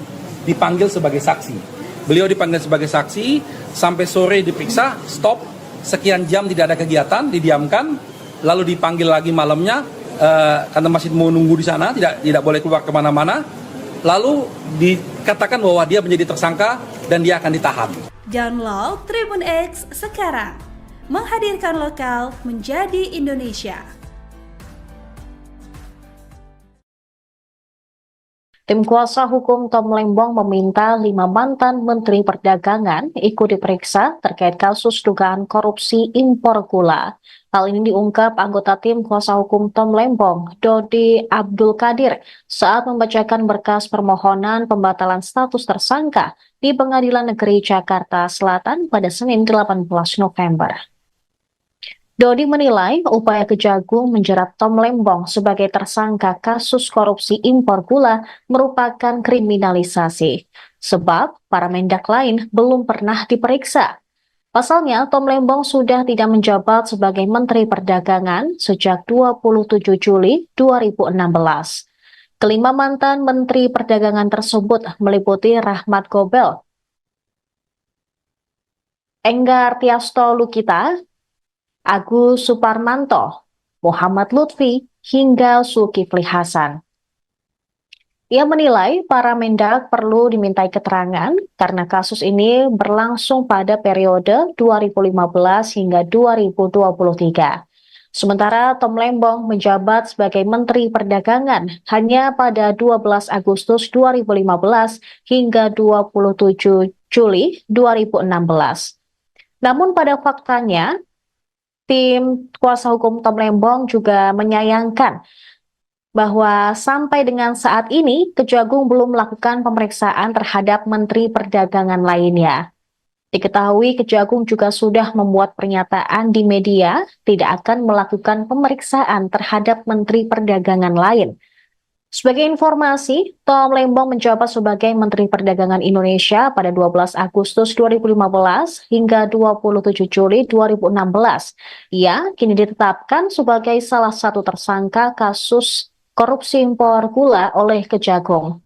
dipanggil sebagai saksi. Beliau dipanggil sebagai saksi, sampai sore diperiksa, stop, sekian jam tidak ada kegiatan, didiamkan, lalu dipanggil lagi malamnya, karena masih mau nunggu di sana, tidak boleh keluar kemana-mana, lalu dikatakan bahwa dia menjadi tersangka dan dia akan ditahan. Download Tribun X sekarang, menghadirkan lokal menjadi Indonesia. Tim kuasa hukum Tom Lembong meminta 5 mantan Menteri Perdagangan ikut diperiksa terkait kasus dugaan korupsi impor gula. Hal ini diungkap anggota tim kuasa hukum Tom Lembong, Dodi Abdul Qadir, saat membacakan berkas permohonan pembatalan status tersangka di Pengadilan Negeri Jakarta Selatan pada Senin 18 November. Dodi menilai upaya Kejagung menjerat Tom Lembong sebagai tersangka kasus korupsi impor gula merupakan kriminalisasi, sebab para mendak lain belum pernah diperiksa. Pasalnya, Tom Lembong sudah tidak menjabat sebagai Menteri Perdagangan sejak 27 Juli 2016. Kelima mantan Menteri Perdagangan tersebut meliputi Rahmat Gobel, Enggar Tiasto Lukita, Agus Suparmanto, Muhammad Lutfi, hingga Zulkifli Hasan. Ia menilai para mendak perlu dimintai keterangan karena kasus ini berlangsung pada periode 2015 hingga 2023. Sementara Tom Lembong menjabat sebagai Menteri Perdagangan hanya pada 12 Agustus 2015 hingga 27 Juli 2016. Namun pada faktanya, tim kuasa hukum Tom Lembong juga menyayangkan bahwa sampai dengan saat ini Kejagung belum melakukan pemeriksaan terhadap Menteri Perdagangan lainnya. Diketahui Kejagung juga sudah membuat pernyataan di media tidak akan melakukan pemeriksaan terhadap Menteri Perdagangan lain. Sebagai informasi, Tom Lembong menjabat sebagai Menteri Perdagangan Indonesia pada 12 Agustus 2015 hingga 27 Juli 2016. Ia kini ditetapkan sebagai salah satu tersangka kasus korupsi impor gula oleh Kejagung.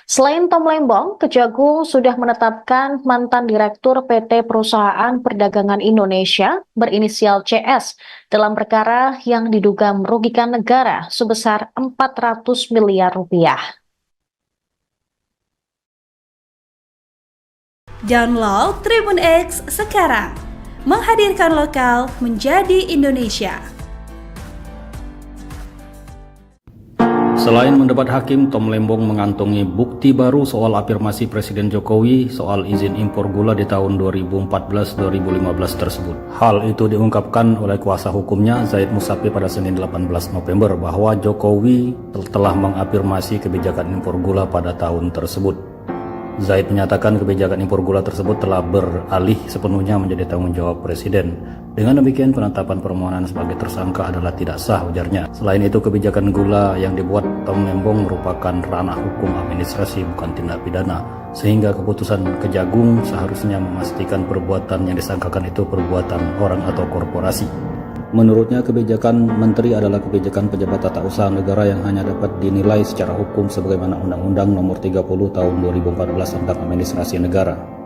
Selain Tom Lembong, Kejagung sudah menetapkan mantan Direktur PT Perusahaan Perdagangan Indonesia berinisial CS dalam perkara yang diduga merugikan negara sebesar 400 miliar rupiah. Download Tribun X sekarang, menghadirkan lokal menjadi Indonesia. Selain mendebat hakim, Tom Lembong mengantongi bukti baru soal afirmasi Presiden Jokowi soal izin impor gula di tahun 2014-2015 tersebut. Hal itu diungkapkan oleh kuasa hukumnya Zaid Musafi pada Senin 18 November bahwa Jokowi telah mengafirmasi kebijakan impor gula pada tahun tersebut. Zaid menyatakan kebijakan impor gula tersebut telah beralih sepenuhnya menjadi tanggung jawab Presiden. Dengan demikian, penetapan permohonan sebagai tersangka adalah tidak sah, ujarnya. Selain itu, kebijakan gula yang dibuat Tom Lembong merupakan ranah hukum administrasi, bukan tindak pidana. Sehingga keputusan Kejagung seharusnya memastikan perbuatan yang disangkakan itu perbuatan orang atau korporasi. Menurutnya, kebijakan menteri adalah kebijakan pejabat tata usaha negara yang hanya dapat dinilai secara hukum sebagaimana Undang-Undang Nomor 30 Tahun 2014 tentang Administrasi Negara.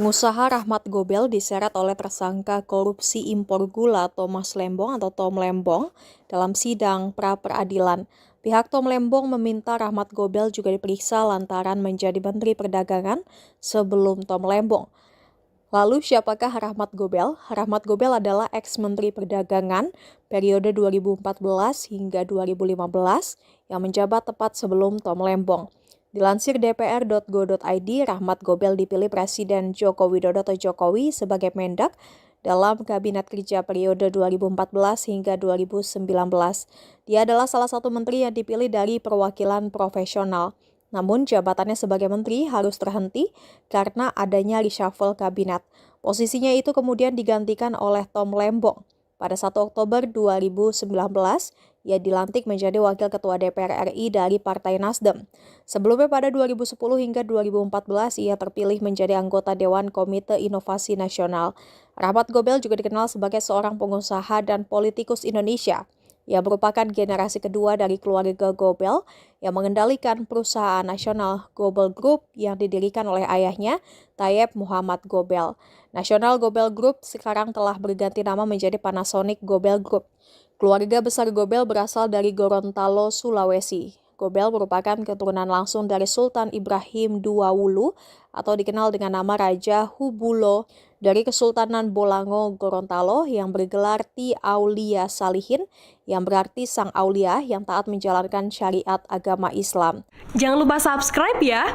Pengusaha Rahmat Gobel diseret oleh tersangka korupsi impor gula Thomas Lembong atau Tom Lembong dalam sidang pra-peradilan. Pihak Tom Lembong meminta Rahmat Gobel juga diperiksa lantaran menjadi Menteri Perdagangan sebelum Tom Lembong. Lalu siapakah Rahmat Gobel? Rahmat Gobel adalah ex-menteri perdagangan periode 2014 hingga 2015 yang menjabat tepat sebelum Tom Lembong. Dilansir dpr.go.id, Rahmat Gobel dipilih Presiden Joko Widodo atau Jokowi sebagai Mendak dalam Kabinet Kerja periode 2014 hingga 2019. Dia adalah salah satu menteri yang dipilih dari perwakilan profesional. Namun jabatannya sebagai menteri harus terhenti karena adanya reshuffle kabinet. Posisinya itu kemudian digantikan oleh Tom Lembong. Pada 1 Oktober 2019, ia dilantik menjadi Wakil Ketua DPR RI dari Partai Nasdem. Sebelumnya pada 2010 hingga 2014, ia terpilih menjadi anggota Dewan Komite Inovasi Nasional. Rahmat Gobel juga dikenal sebagai seorang pengusaha dan politikus Indonesia. Ia merupakan generasi kedua dari keluarga Gobel yang mengendalikan perusahaan nasional Gobel Group yang didirikan oleh ayahnya, Tayyip Muhammad Gobel. National Gobel Group sekarang telah berganti nama menjadi Panasonic Gobel Group. Keluarga besar Gobel berasal dari Gorontalo, Sulawesi. Gobel merupakan keturunan langsung dari Sultan Ibrahim II Wulu atau dikenal dengan nama Raja Hubulo dari Kesultanan Bolango, Gorontalo yang bergelar Ti Aulia Salihin yang berarti sang aulia yang taat menjalankan syariat agama Islam. Jangan lupa subscribe ya.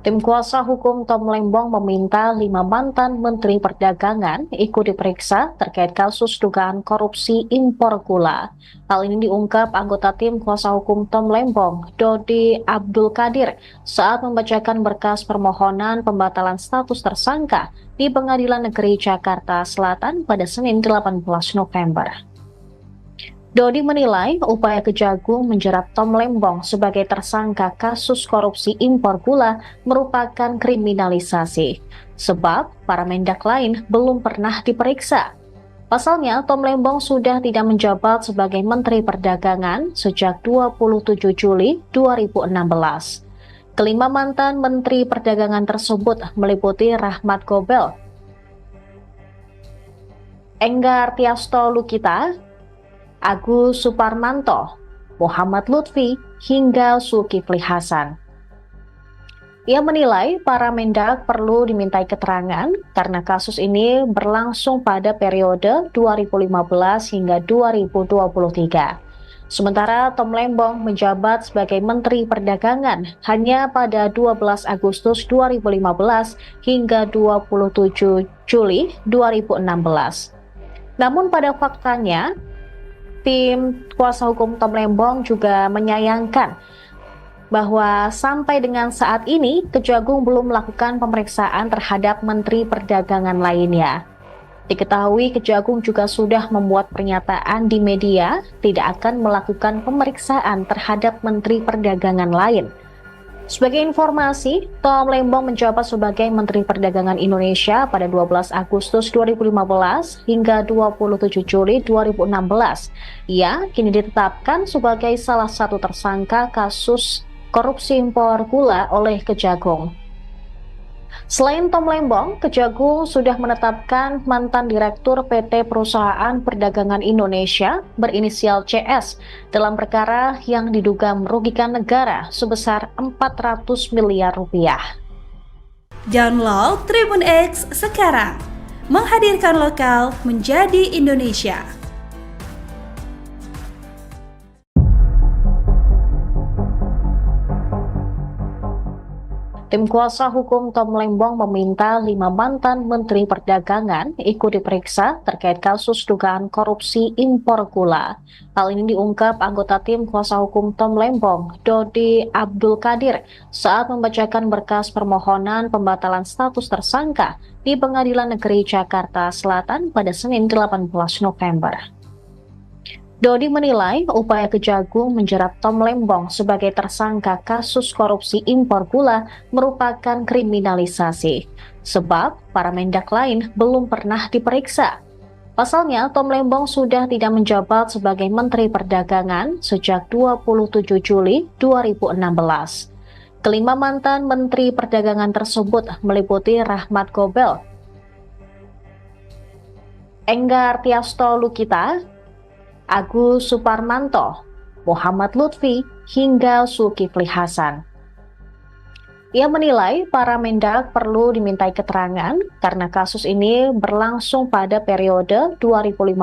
Tim kuasa hukum Tom Lembong meminta 5 mantan Menteri Perdagangan ikut diperiksa terkait kasus dugaan korupsi impor gula. Hal ini diungkap anggota tim kuasa hukum Tom Lembong, Dodi Abdul Qadir, saat membacakan berkas permohonan pembatalan status tersangka di Pengadilan Negeri Jakarta Selatan pada Senin 18 November. Dodi menilai upaya Kejagung menjerat Tom Lembong sebagai tersangka kasus korupsi impor gula merupakan kriminalisasi, sebab para mendak lain belum pernah diperiksa. Pasalnya, Tom Lembong sudah tidak menjabat sebagai Menteri Perdagangan sejak 27 Juli 2016. Kelima mantan Menteri Perdagangan tersebut meliputi Rahmat Gobel, Enggar Tiasto Lukita, Agus Suparmanto, Muhammad Lutfi, hingga Zulkifli Hasan. Ia menilai para mendak perlu dimintai keterangan karena kasus ini berlangsung pada periode 2015 hingga 2023. Sementara Tom Lembong menjabat sebagai Menteri Perdagangan hanya pada 12 Agustus 2015 hingga 27 Juli 2016. Namun pada faktanya, tim kuasa hukum Tom Lembong juga menyayangkan bahwa sampai dengan saat ini Kejagung belum melakukan pemeriksaan terhadap Menteri Perdagangan lainnya. Diketahui Kejagung juga sudah membuat pernyataan di media tidak akan melakukan pemeriksaan terhadap Menteri Perdagangan lain. Sebagai informasi, Tom Lembong menjabat sebagai Menteri Perdagangan Indonesia pada 12 Agustus 2015 hingga 27 Juli 2016. Ia kini ditetapkan sebagai salah satu tersangka kasus korupsi impor gula oleh Kejagung. Selain Tom Lembong, Kejagung sudah menetapkan mantan Direktur PT Perusahaan Perdagangan Indonesia berinisial CS dalam perkara yang diduga merugikan negara sebesar 400 miliar rupiah. Download Tribun X sekarang, menghadirkan lokal menjadi Indonesia. Tim kuasa hukum Tom Lembong meminta 5 mantan Menteri Perdagangan ikut diperiksa terkait kasus dugaan korupsi impor gula. Hal ini diungkap anggota tim kuasa hukum Tom Lembong, Dodi Abdul Qadir, saat membacakan berkas permohonan pembatalan status tersangka di Pengadilan Negeri Jakarta Selatan pada Senin 18 November. Dodi menilai upaya Kejagung menjerat Tom Lembong sebagai tersangka kasus korupsi impor gula merupakan kriminalisasi, sebab para mendak lain belum pernah diperiksa. Pasalnya, Tom Lembong sudah tidak menjabat sebagai Menteri Perdagangan sejak 27 Juli 2016. Kelima mantan Menteri Perdagangan tersebut meliputi Rahmat Gobel, Enggar Tiasto Lukita, Agus Suparmanto, Muhammad Lutfi, hingga Zulkifli Hasan. Ia menilai para Mendak perlu dimintai keterangan karena kasus ini berlangsung pada periode 2015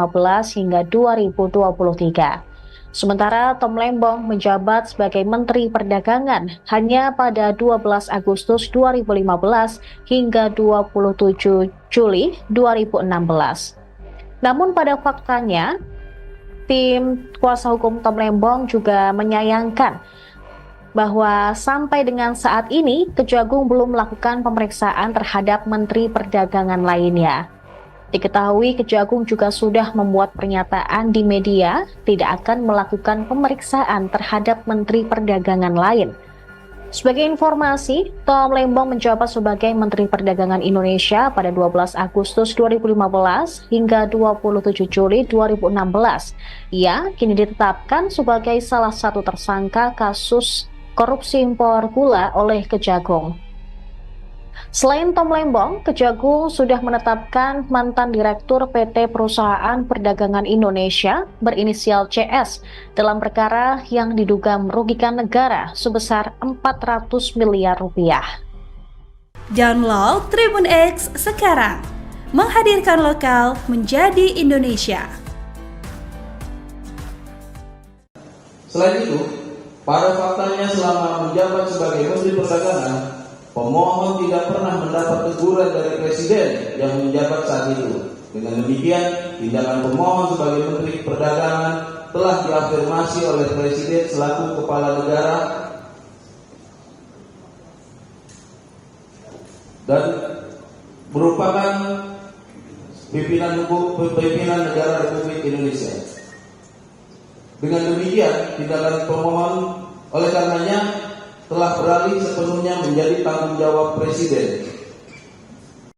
hingga 2023. Sementara Tom Lembong menjabat sebagai Menteri Perdagangan hanya pada 12 Agustus 2015 hingga 27 Juli 2016. Namun pada faktanya, tim kuasa hukum Tom Lembong juga menyayangkan bahwa sampai dengan saat ini Kejagung belum melakukan pemeriksaan terhadap Menteri Perdagangan lainnya. Diketahui Kejagung juga sudah membuat pernyataan di media tidak akan melakukan pemeriksaan terhadap Menteri Perdagangan lain. Sebagai informasi, Tom Lembong menjabat sebagai Menteri Perdagangan Indonesia pada 12 Agustus 2015 hingga 27 Juli 2016. Ia kini ditetapkan sebagai salah satu tersangka kasus korupsi impor gula oleh Kejagung. Selain Tom Lembong, Kejagung sudah menetapkan mantan Direktur PT Perusahaan Perdagangan Indonesia berinisial CS dalam perkara yang diduga merugikan negara sebesar 400 miliar rupiah. Download Tribun X sekarang, menghadirkan lokal menjadi Indonesia. Selain itu, pada faktanya selama menjabat sebagai Menteri Perdagangan, pemohon tidak pernah mendapat teguran dari Presiden yang menjabat saat itu. Dengan demikian, tindakan pemohon sebagai Menteri Perdagangan telah diafirmasi oleh Presiden selaku Kepala Negara dan merupakan pimpinan negara Republik Indonesia. Dengan demikian, tindakan pemohon oleh karenanya telah beralih sepenuhnya menjadi tanggung jawab Presiden.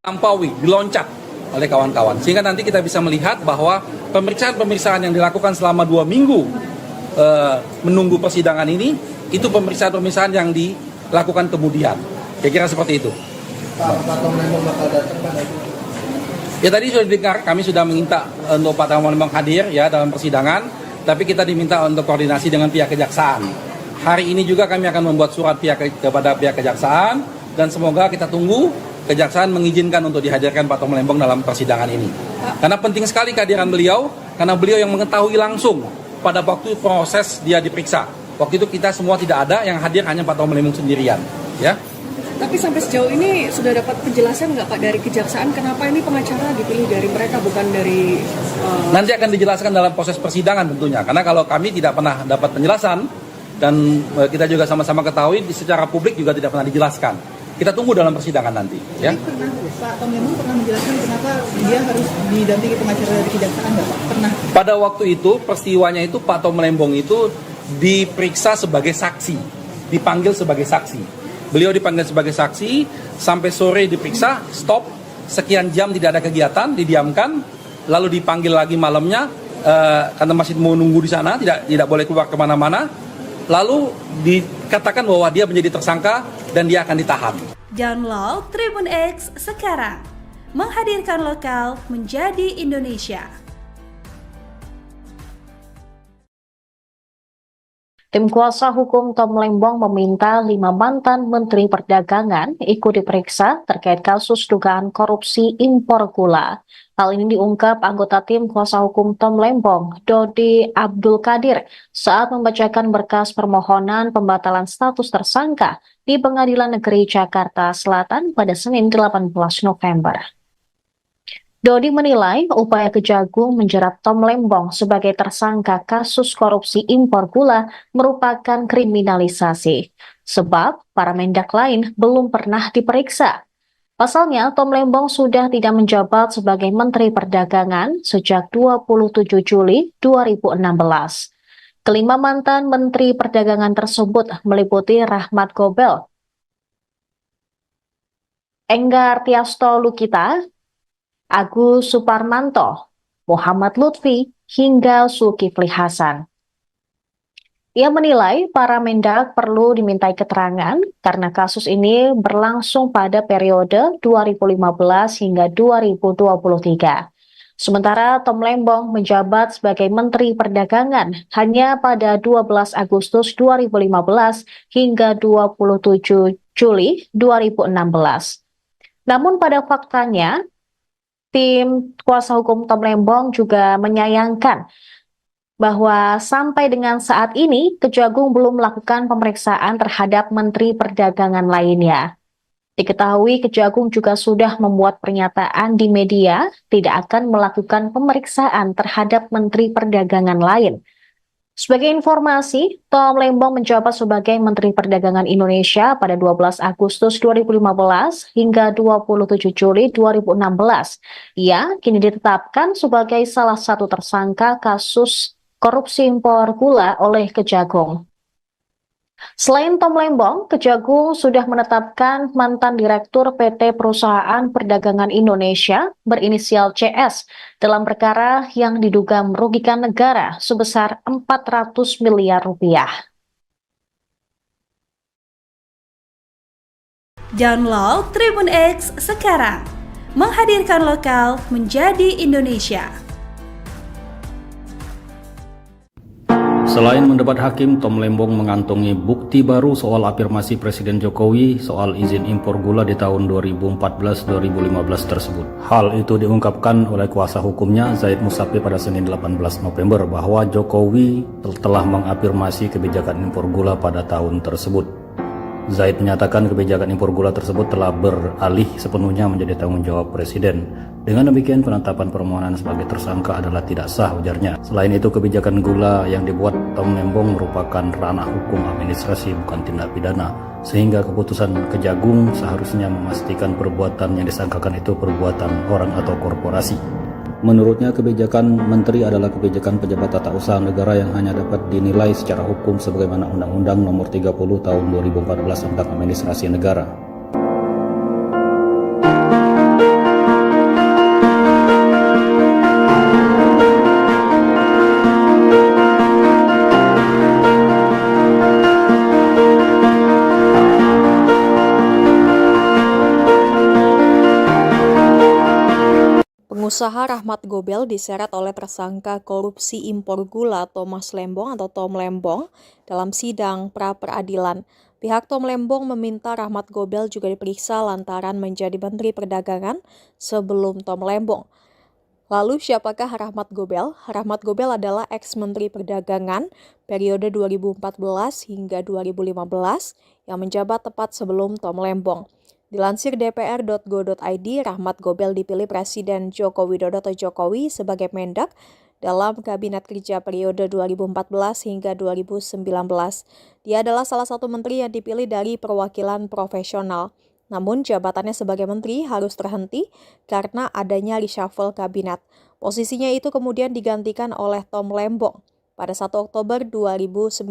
Lampaui, diloncat oleh kawan-kawan. Sehingga nanti kita bisa melihat bahwa pemeriksaan-pemeriksaan yang dilakukan selama 2 minggu menunggu persidangan ini, itu pemeriksaan-pemeriksaan yang dilakukan kemudian. Kira-kira seperti itu. Pak Tom Lembong bakal datang pada Ya tadi sudah didengar, kami sudah meminta untuk Pak Tom Lembong hadir ya dalam persidangan. Tapi kita diminta untuk koordinasi dengan pihak kejaksaan. Hari ini juga kami akan membuat surat kepada pihak kejaksaan dan semoga kita tunggu kejaksaan mengizinkan untuk dihadirkan Pak Tom Lembong dalam persidangan ini. Karena penting sekali kehadiran beliau, karena beliau yang mengetahui langsung pada waktu proses dia diperiksa. Waktu itu kita semua tidak ada, yang hadir hanya Pak Tom Lembong sendirian. Ya. Tapi sampai sejauh ini sudah dapat penjelasan nggak Pak dari kejaksaan kenapa ini pengacara dipilih dari mereka bukan dari Nanti akan dijelaskan dalam proses persidangan tentunya. Karena kalau kami tidak pernah dapat penjelasan dan kita juga sama-sama ketahui secara publik juga tidak pernah dijelaskan. Kita tunggu dalam persidangan nanti. Ya. pernah Pak Tom Lembong pernah menjelaskan kenapa dia harus didampingi pengacara dari kejaksaan nggak Pak? Pernah. Pada waktu itu peristiwanya itu Pak Tom Lembong itu diperiksa sebagai saksi, dipanggil sebagai saksi. Beliau dipanggil sebagai saksi, sampai sore diperiksa, stop, sekian jam tidak ada kegiatan, didiamkan, lalu dipanggil lagi malamnya, karena masih mau nunggu di sana, tidak boleh keluar kemana-mana, lalu dikatakan bahwa dia menjadi tersangka dan dia akan ditahan. Download Tribun X sekarang, menghadirkan lokal menjadi Indonesia. Tim kuasa hukum Tom Lembong meminta 5 mantan Menteri Perdagangan ikut diperiksa terkait kasus dugaan korupsi impor gula. Hal ini diungkap anggota tim kuasa hukum Tom Lembong, Dodi Abdul Qadir, saat membacakan berkas permohonan pembatalan status tersangka di Pengadilan Negeri Jakarta Selatan pada Senin 18 November. Dodi menilai upaya Kejagung menjerat Tom Lembong sebagai tersangka kasus korupsi impor gula merupakan kriminalisasi, sebab para Mendak lain belum pernah diperiksa. Pasalnya, Tom Lembong sudah tidak menjabat sebagai Menteri Perdagangan sejak 27 Juli 2016. Kelima mantan Menteri Perdagangan tersebut meliputi Rahmat Gobel, Enggar Tiasto Lukita, Agus Suparmanto, Muhammad Lutfi, hingga Zulkifli Hasan. Ia menilai para Mendak perlu dimintai keterangan karena kasus ini berlangsung pada periode 2015 hingga 2023. Sementara Tom Lembong menjabat sebagai Menteri Perdagangan hanya pada 12 Agustus 2015 hingga 27 Juli 2016. Namun pada faktanya, tim kuasa hukum Tom Lembong juga menyayangkan bahwa sampai dengan saat ini Kejagung belum melakukan pemeriksaan terhadap Menteri Perdagangan lainnya. Diketahui Kejagung juga sudah membuat pernyataan di media tidak akan melakukan pemeriksaan terhadap Menteri Perdagangan lain. Sebagai informasi, Tom Lembong menjabat sebagai Menteri Perdagangan Indonesia pada 12 Agustus 2015 hingga 27 Juli 2016. Ia kini ditetapkan sebagai salah satu tersangka kasus korupsi impor gula oleh Kejagung. Selain Tom Lembong, Kejagung sudah menetapkan mantan Direktur PT Perusahaan Perdagangan Indonesia berinisial CS dalam perkara yang diduga merugikan negara sebesar 400 miliar rupiah. Download Tribun X sekarang, menghadirkan lokal menjadi Indonesia. Selain mendebat hakim, Tom Lembong mengantongi bukti baru soal afirmasi Presiden Jokowi soal izin impor gula di tahun 2014-2015 tersebut. Hal itu diungkapkan oleh kuasa hukumnya Zaid Musafi pada Senin 18 November bahwa Jokowi telah mengafirmasi kebijakan impor gula pada tahun tersebut. Zaid menyatakan kebijakan impor gula tersebut telah beralih sepenuhnya menjadi tanggung jawab Presiden. Dengan demikian, penetapan permohonan sebagai tersangka adalah tidak sah, ujarnya. Selain itu, kebijakan gula yang dibuat Tom Lembong merupakan ranah hukum administrasi, bukan tindak pidana. Sehingga keputusan Kejagung seharusnya memastikan perbuatan yang disangkakan itu perbuatan orang atau korporasi. Menurutnya, kebijakan menteri adalah kebijakan pejabat tata usaha negara yang hanya dapat dinilai secara hukum sebagaimana Undang-Undang Nomor 30 Tahun 2014 tentang Administrasi Negara. Pengusaha Rahmat Gobel diseret oleh tersangka korupsi impor gula Thomas Lembong atau Tom Lembong dalam sidang pra-peradilan. Pihak Tom Lembong meminta Rahmat Gobel juga diperiksa lantaran menjadi Menteri Perdagangan sebelum Tom Lembong. Lalu siapakah Rahmat Gobel? Rahmat Gobel adalah ex-Menteri Perdagangan periode 2014 hingga 2015 yang menjabat tepat sebelum Tom Lembong. Dilansir dpr.go.id, Rahmat Gobel dipilih Presiden Joko Widodo atau Jokowi sebagai Mendak dalam Kabinet Kerja periode 2014 hingga 2019. Dia adalah salah satu menteri yang dipilih dari perwakilan profesional. Namun jabatannya sebagai menteri harus terhenti karena adanya reshuffle kabinet. Posisinya itu kemudian digantikan oleh Tom Lembong. Pada 1 Oktober 2019,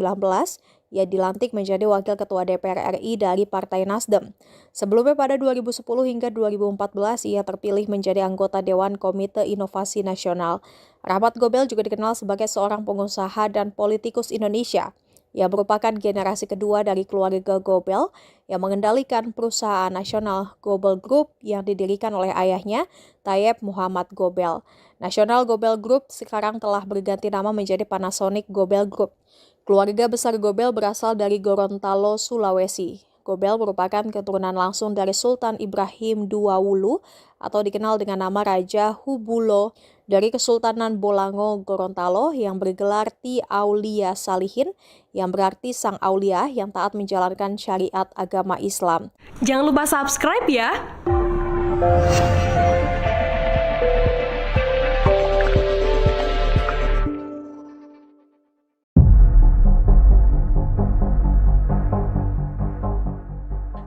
ia dilantik menjadi Wakil Ketua DPR RI dari Partai Nasdem. Sebelumnya pada 2010 hingga 2014, ia terpilih menjadi anggota Dewan Komite Inovasi Nasional. Rahmat Gobel juga dikenal sebagai seorang pengusaha dan politikus Indonesia. Ia merupakan generasi kedua dari keluarga Gobel yang mengendalikan perusahaan nasional Gobel Group yang didirikan oleh ayahnya, Tayyip Muhammad Gobel. National Gobel Group sekarang telah berganti nama menjadi Panasonic Gobel Group. Keluarga besar Gobel berasal dari Gorontalo, Sulawesi. Gobel merupakan keturunan langsung dari Sultan Ibrahim II Wulu atau dikenal dengan nama Raja Hubulo dari Kesultanan Bolango, Gorontalo yang bergelar Ti Aulia Salihin yang berarti sang aulia yang taat menjalankan syariat agama Islam. Jangan lupa subscribe ya.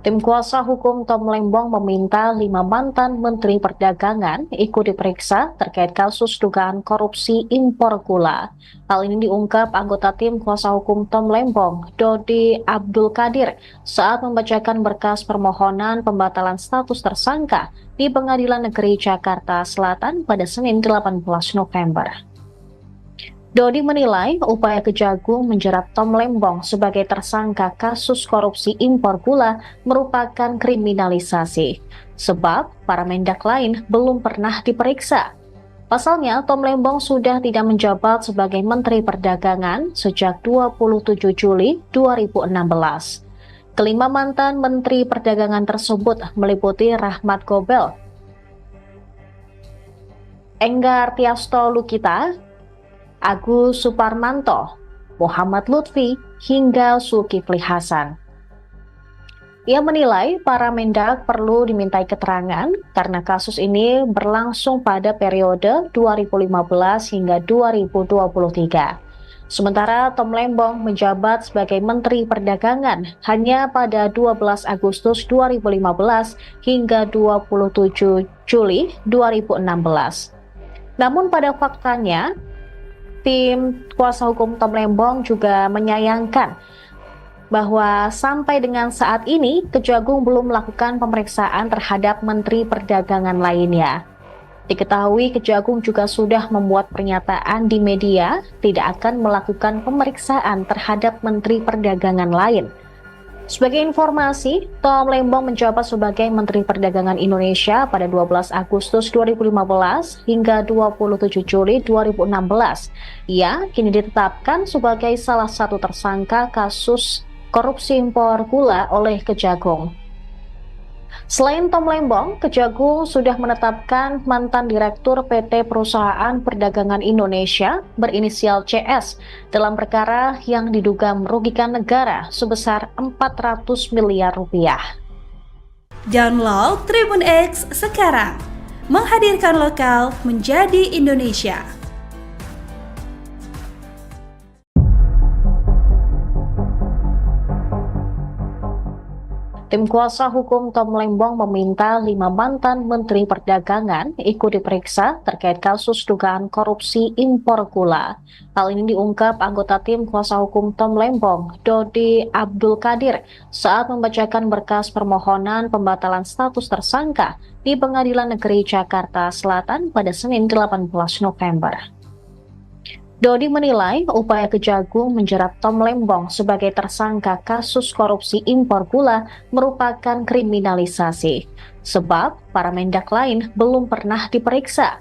Tim kuasa hukum Tom Lembong meminta 5 mantan Menteri Perdagangan ikut diperiksa terkait kasus dugaan korupsi impor gula. Hal ini diungkap anggota tim kuasa hukum Tom Lembong, Dodi Abdul Qadir, saat membacakan berkas permohonan pembatalan status tersangka di Pengadilan Negeri Jakarta Selatan pada Senin 18 November. Dodi menilai upaya Kejagung menjerat Tom Lembong sebagai tersangka kasus korupsi impor gula merupakan kriminalisasi, sebab para mendak lain belum pernah diperiksa. Pasalnya, Tom Lembong sudah tidak menjabat sebagai Menteri Perdagangan sejak 27 Juli 2016. Kelima mantan Menteri Perdagangan tersebut meliputi Rahmat Gobel, Enggar Tiasto Lukita, Agus Suparmanto, Muhammad Lutfi, hingga Zulkifli Hasan. Ia menilai para Mendak perlu dimintai keterangan karena kasus ini berlangsung pada periode 2015 hingga 2023. Sementara Tom Lembong menjabat sebagai Menteri Perdagangan hanya pada 12 Agustus 2015 hingga 27 Juli 2016. Namun pada faktanya, tim kuasa hukum Tom Lembong juga menyayangkan bahwa sampai dengan saat ini Kejagung belum melakukan pemeriksaan terhadap Menteri Perdagangan lainnya. Diketahui Kejagung juga sudah membuat pernyataan di media tidak akan melakukan pemeriksaan terhadap Menteri Perdagangan lain. Sebagai informasi, Tom Lembong menjabat sebagai Menteri Perdagangan Indonesia pada 12 Agustus 2015 hingga 27 Juli 2016. Ia kini ditetapkan sebagai salah satu tersangka kasus korupsi impor gula oleh Kejagung. Selain Tom Lembong, Kejagung sudah menetapkan mantan Direktur PT Perusahaan Perdagangan Indonesia berinisial CS dalam perkara yang diduga merugikan negara sebesar 400 miliar rupiah. Download Tribun X sekarang, menghadirkan lokal menjadi Indonesia. Tim kuasa hukum Tom Lembong meminta 5 mantan Menteri Perdagangan ikut diperiksa terkait kasus dugaan korupsi impor gula. Hal ini diungkap anggota tim kuasa hukum Tom Lembong, Dodi Abdul Qadir, saat membacakan berkas permohonan pembatalan status tersangka di Pengadilan Negeri Jakarta Selatan pada Senin 18 November. Dodi menilai upaya Kejagung menjerat Tom Lembong sebagai tersangka kasus korupsi impor gula merupakan kriminalisasi, sebab para Mendak lain belum pernah diperiksa.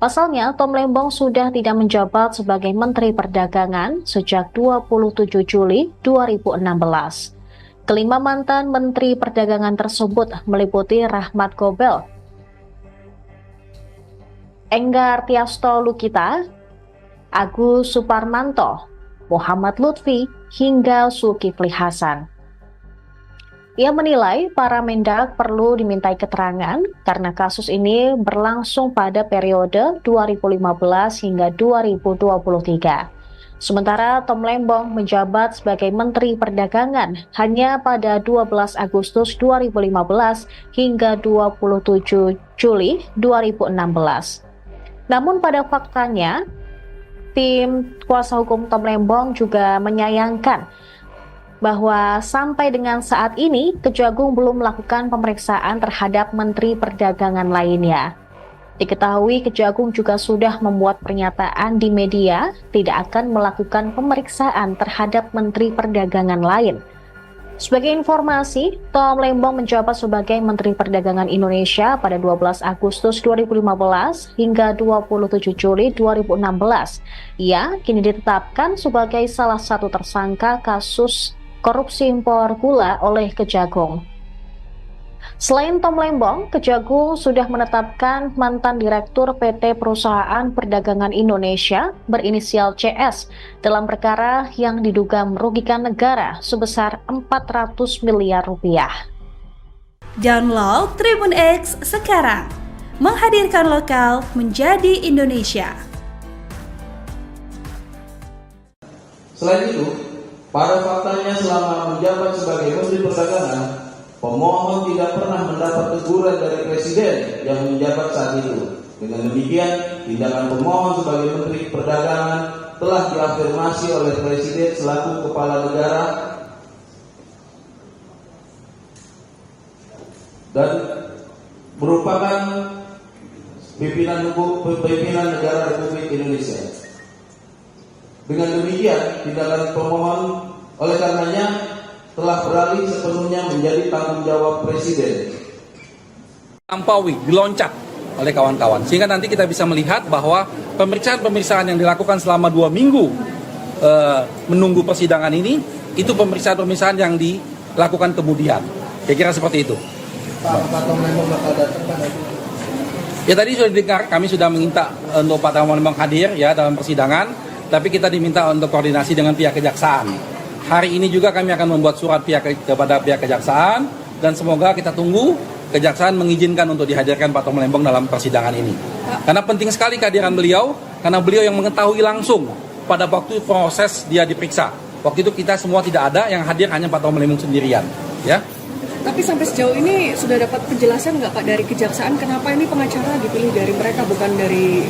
Pasalnya, Tom Lembong sudah tidak menjabat sebagai Menteri Perdagangan sejak 27 Juli 2016. Kelima mantan Menteri Perdagangan tersebut meliputi Rahmat Gobel, Enggar Tiasto Lukita, Agus Suparmanto, Muhammad Lutfi, hingga Zulkifli Hasan. Ia menilai para Mendak perlu dimintai keterangan karena kasus ini berlangsung pada periode 2015 hingga 2023. Sementara Tom Lembong menjabat sebagai Menteri Perdagangan hanya pada 12 Agustus 2015 hingga 27 Juli 2016. Namun pada faktanya, tim kuasa hukum Tom Lembong juga menyayangkan bahwa sampai dengan saat ini Kejagung belum melakukan pemeriksaan terhadap Menteri Perdagangan lainnya. Diketahui Kejagung juga sudah membuat pernyataan di media tidak akan melakukan pemeriksaan terhadap Menteri Perdagangan lain. Sebagai informasi, Tom Lembong menjabat sebagai Menteri Perdagangan Indonesia pada 12 Agustus 2015 hingga 27 Juli 2016. Ia kini ditetapkan sebagai salah satu tersangka kasus korupsi impor gula oleh Kejagung. Selain Tom Lembong, Kejagung sudah menetapkan mantan Direktur PT Perusahaan Perdagangan Indonesia berinisial CS dalam perkara yang diduga merugikan negara sebesar 400 miliar rupiah. Download Tribun X sekarang, menghadirkan lokal menjadi Indonesia. Selain itu, pada faktanya selama menjabat sebagai Menteri Perdagangan, pemohon tidak pernah mendapat teguran dari Presiden yang menjabat saat itu. Dengan demikian, tindakan pemohon sebagai Menteri Perdagangan telah diafirmasi oleh Presiden selaku Kepala Negara dan merupakan pimpinan negara Republik Indonesia. Dengan demikian, tindakan pemohon oleh karenanya telah beralih sepenuhnya menjadi tanggung jawab Presiden. Lampaui, diloncat oleh kawan-kawan. Sehingga nanti kita bisa melihat bahwa pemeriksaan-pemeriksaan yang dilakukan selama 2 minggu menunggu persidangan ini, itu pemeriksaan-pemeriksaan yang dilakukan kemudian. Kira-kira seperti itu. Pak Tom Lembong bakal datang pada Ya tadi sudah didengar, kami sudah minta untuk Pak Tom Lembong hadir ya dalam persidangan, tapi kita diminta untuk koordinasi dengan pihak kejaksaan. Hari ini juga kami akan membuat surat kepada pihak kejaksaan, dan semoga kita tunggu kejaksaan mengizinkan untuk dihadirkan Pak Tom Lembong dalam persidangan ini. Karena penting sekali kehadiran beliau, karena beliau yang mengetahui langsung pada waktu proses dia diperiksa. Waktu itu kita semua tidak ada, yang hadir hanya Pak Tom Lembong sendirian. Ya. Tapi sampai sejauh ini sudah dapat penjelasan nggak Pak dari kejaksaan kenapa ini pengacara dipilih dari mereka bukan dari...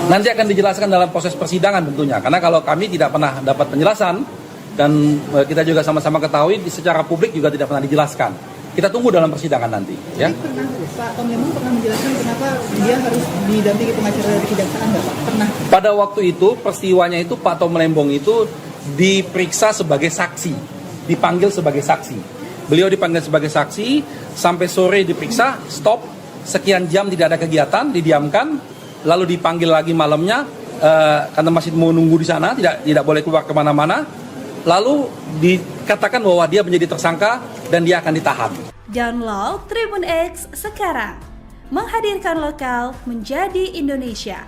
Nanti akan dijelaskan dalam proses persidangan tentunya. Karena kalau kami tidak pernah dapat penjelasan, dan kita juga sama-sama ketahui secara publik juga tidak pernah dijelaskan. Kita tunggu dalam persidangan nanti. Ya. pernah Pak Tom Lembong pernah menjelaskan kenapa dia harus didampingi pengacara dari kejaksaan nggak Pak? Pernah. Pada waktu itu peristiwanya itu Pak Tom Lembong itu diperiksa sebagai saksi, dipanggil sebagai saksi. Beliau dipanggil sebagai saksi, sampai sore diperiksa, stop, sekian jam tidak ada kegiatan, didiamkan, lalu dipanggil lagi malamnya, karena masih mau nunggu di sana, tidak boleh keluar kemana-mana, lalu dikatakan bahwa dia menjadi tersangka dan dia akan ditahan. Download Tribun X sekarang, menghadirkan lokal menjadi Indonesia.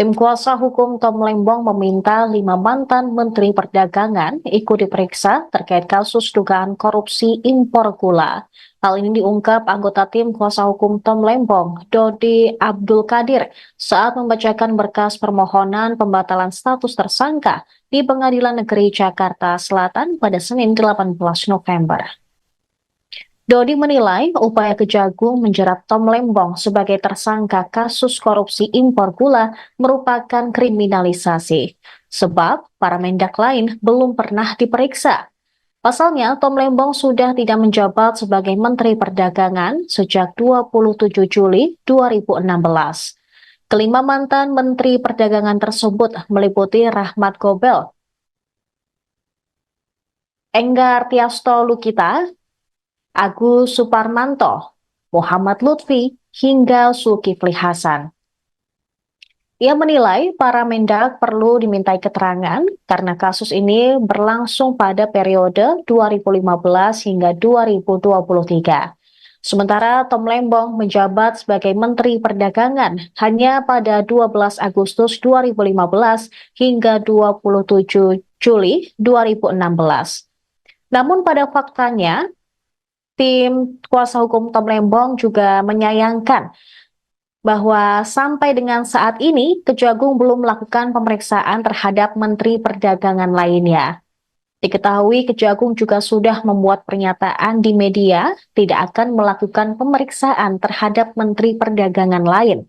Tim kuasa hukum Tom Lembong meminta 5 mantan Menteri Perdagangan ikut diperiksa terkait kasus dugaan korupsi impor gula. Hal ini diungkap anggota tim kuasa hukum Tom Lembong, Dodi Abdul Qadir, saat membacakan berkas permohonan pembatalan status tersangka di Pengadilan Negeri Jakarta Selatan pada Senin 18 November. Dodi menilai upaya Kejagung menjerat Tom Lembong sebagai tersangka kasus korupsi impor gula merupakan kriminalisasi, sebab para mendak lain belum pernah diperiksa. Pasalnya, Tom Lembong sudah tidak menjabat sebagai Menteri Perdagangan sejak 27 Juli 2016. Kelima mantan Menteri Perdagangan tersebut meliputi Rahmat Gobel, Enggar Tiasto Lukita, Agus Suparmanto, Muhammad Lutfi, hingga Zulkifli Hasan. Ia menilai para mendak perlu dimintai keterangan karena kasus ini berlangsung pada periode 2015 hingga 2023. Sementara Tom Lembong menjabat sebagai Menteri Perdagangan hanya pada 12 Agustus 2015 hingga 27 Juli 2016. Namun pada faktanya, tim kuasa hukum Tom Lembong juga menyayangkan bahwa sampai dengan saat ini Kejagung belum melakukan pemeriksaan terhadap Menteri Perdagangan lainnya. Diketahui Kejagung juga sudah membuat pernyataan di media tidak akan melakukan pemeriksaan terhadap Menteri Perdagangan lain.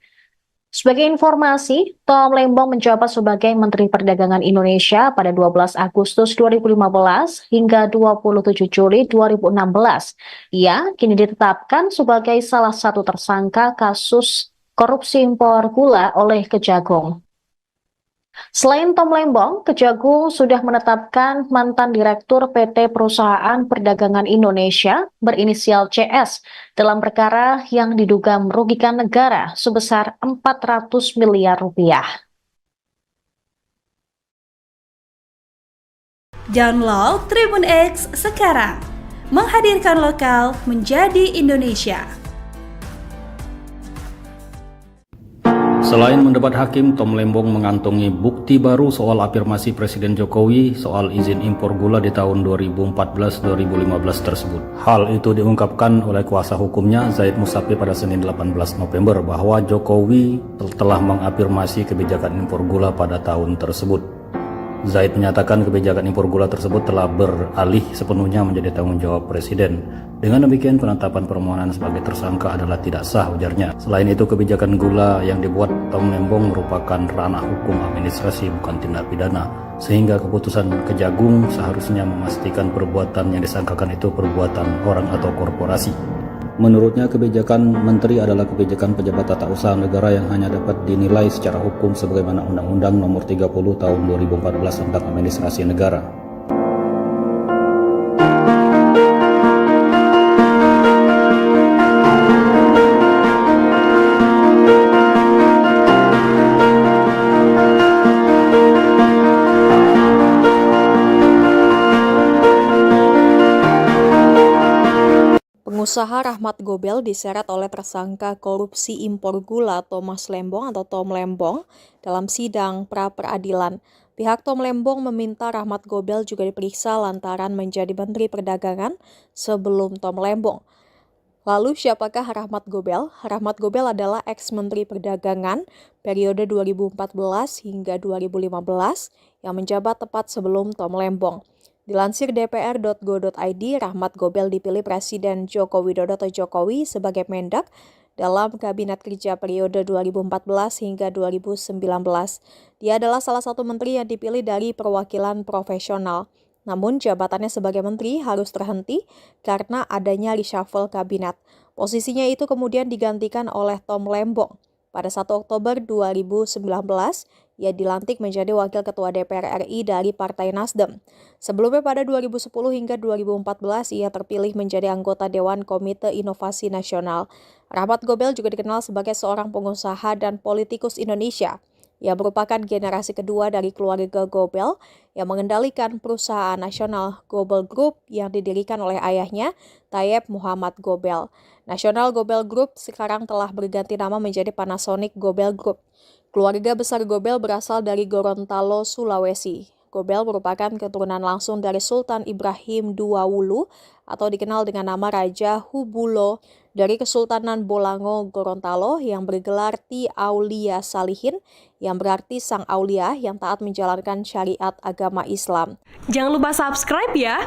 Sebagai informasi, Tom Lembong menjabat sebagai Menteri Perdagangan Indonesia pada 12 Agustus 2015 hingga 27 Juli 2016. Ia kini ditetapkan sebagai salah satu tersangka kasus korupsi impor gula oleh Kejagung. Selain Tom Lembong, Kejagung sudah menetapkan mantan Direktur PT Perusahaan Perdagangan Indonesia berinisial CS dalam perkara yang diduga merugikan negara sebesar 400 miliar rupiah. Download Tribun X sekarang, menghadirkan lokal menjadi Indonesia. Selain mendebat hakim, Tom Lembong mengantongi bukti baru soal afirmasi Presiden Jokowi soal izin impor gula di tahun 2014-2015 tersebut. Hal itu diungkapkan oleh kuasa hukumnya Zaid Musafi pada Senin 18 November bahwa Jokowi telah mengafirmasi kebijakan impor gula pada tahun tersebut. Zaid menyatakan kebijakan impor gula tersebut telah beralih sepenuhnya menjadi tanggung jawab Presiden. Dengan demikian, penetapan permohonan sebagai tersangka adalah tidak sah, ujarnya. Selain itu, kebijakan gula yang dibuat Tom Lembong merupakan ranah hukum administrasi, bukan tindak pidana. Sehingga keputusan Kejagung seharusnya memastikan perbuatan yang disangkakan itu perbuatan orang atau korporasi. Menurutnya, kebijakan menteri adalah kebijakan pejabat tata usaha negara yang hanya dapat dinilai secara hukum sebagaimana Undang-Undang Nomor 30 Tahun 2014 tentang Administrasi Negara. Pengusaha Rahmat Gobel diseret oleh tersangka korupsi impor gula Thomas Lembong atau Tom Lembong dalam sidang pra-peradilan. Pihak Tom Lembong meminta Rahmat Gobel juga diperiksa lantaran menjadi Menteri Perdagangan sebelum Tom Lembong. Lalu siapakah Rahmat Gobel? Rahmat Gobel adalah ex-Menteri Perdagangan periode 2014 hingga 2015 yang menjabat tepat sebelum Tom Lembong. Dilansir dpr.go.id, Rahmat Gobel dipilih Presiden Joko Widodo atau Jokowi sebagai Mendak dalam Kabinet Kerja periode 2014 hingga 2019. Dia adalah salah satu menteri yang dipilih dari perwakilan profesional. Namun jabatannya sebagai menteri harus terhenti karena adanya reshuffle kabinet. Posisinya itu kemudian digantikan oleh Tom Lembong. Pada 1 Oktober 2019, ia dilantik menjadi Wakil Ketua DPR RI dari Partai Nasdem. Sebelumnya pada 2010 hingga 2014, ia terpilih menjadi anggota Dewan Komite Inovasi Nasional. Rahmat Gobel juga dikenal sebagai seorang pengusaha dan politikus Indonesia. Ia merupakan generasi kedua dari keluarga Gobel yang mengendalikan perusahaan nasional Gobel Group yang didirikan oleh ayahnya, Tayyip Muhammad Gobel. National Gobel Group sekarang telah berganti nama menjadi Panasonic Gobel Group. Keluarga besar Gobel berasal dari Gorontalo, Sulawesi. Gobel merupakan keturunan langsung dari Sultan Ibrahim II Wulu atau dikenal dengan nama Raja Hubulo dari Kesultanan Bolango, Gorontalo yang bergelar Ti Aulia Salihin yang berarti sang aulia yang taat menjalankan syariat agama Islam. Jangan lupa subscribe ya.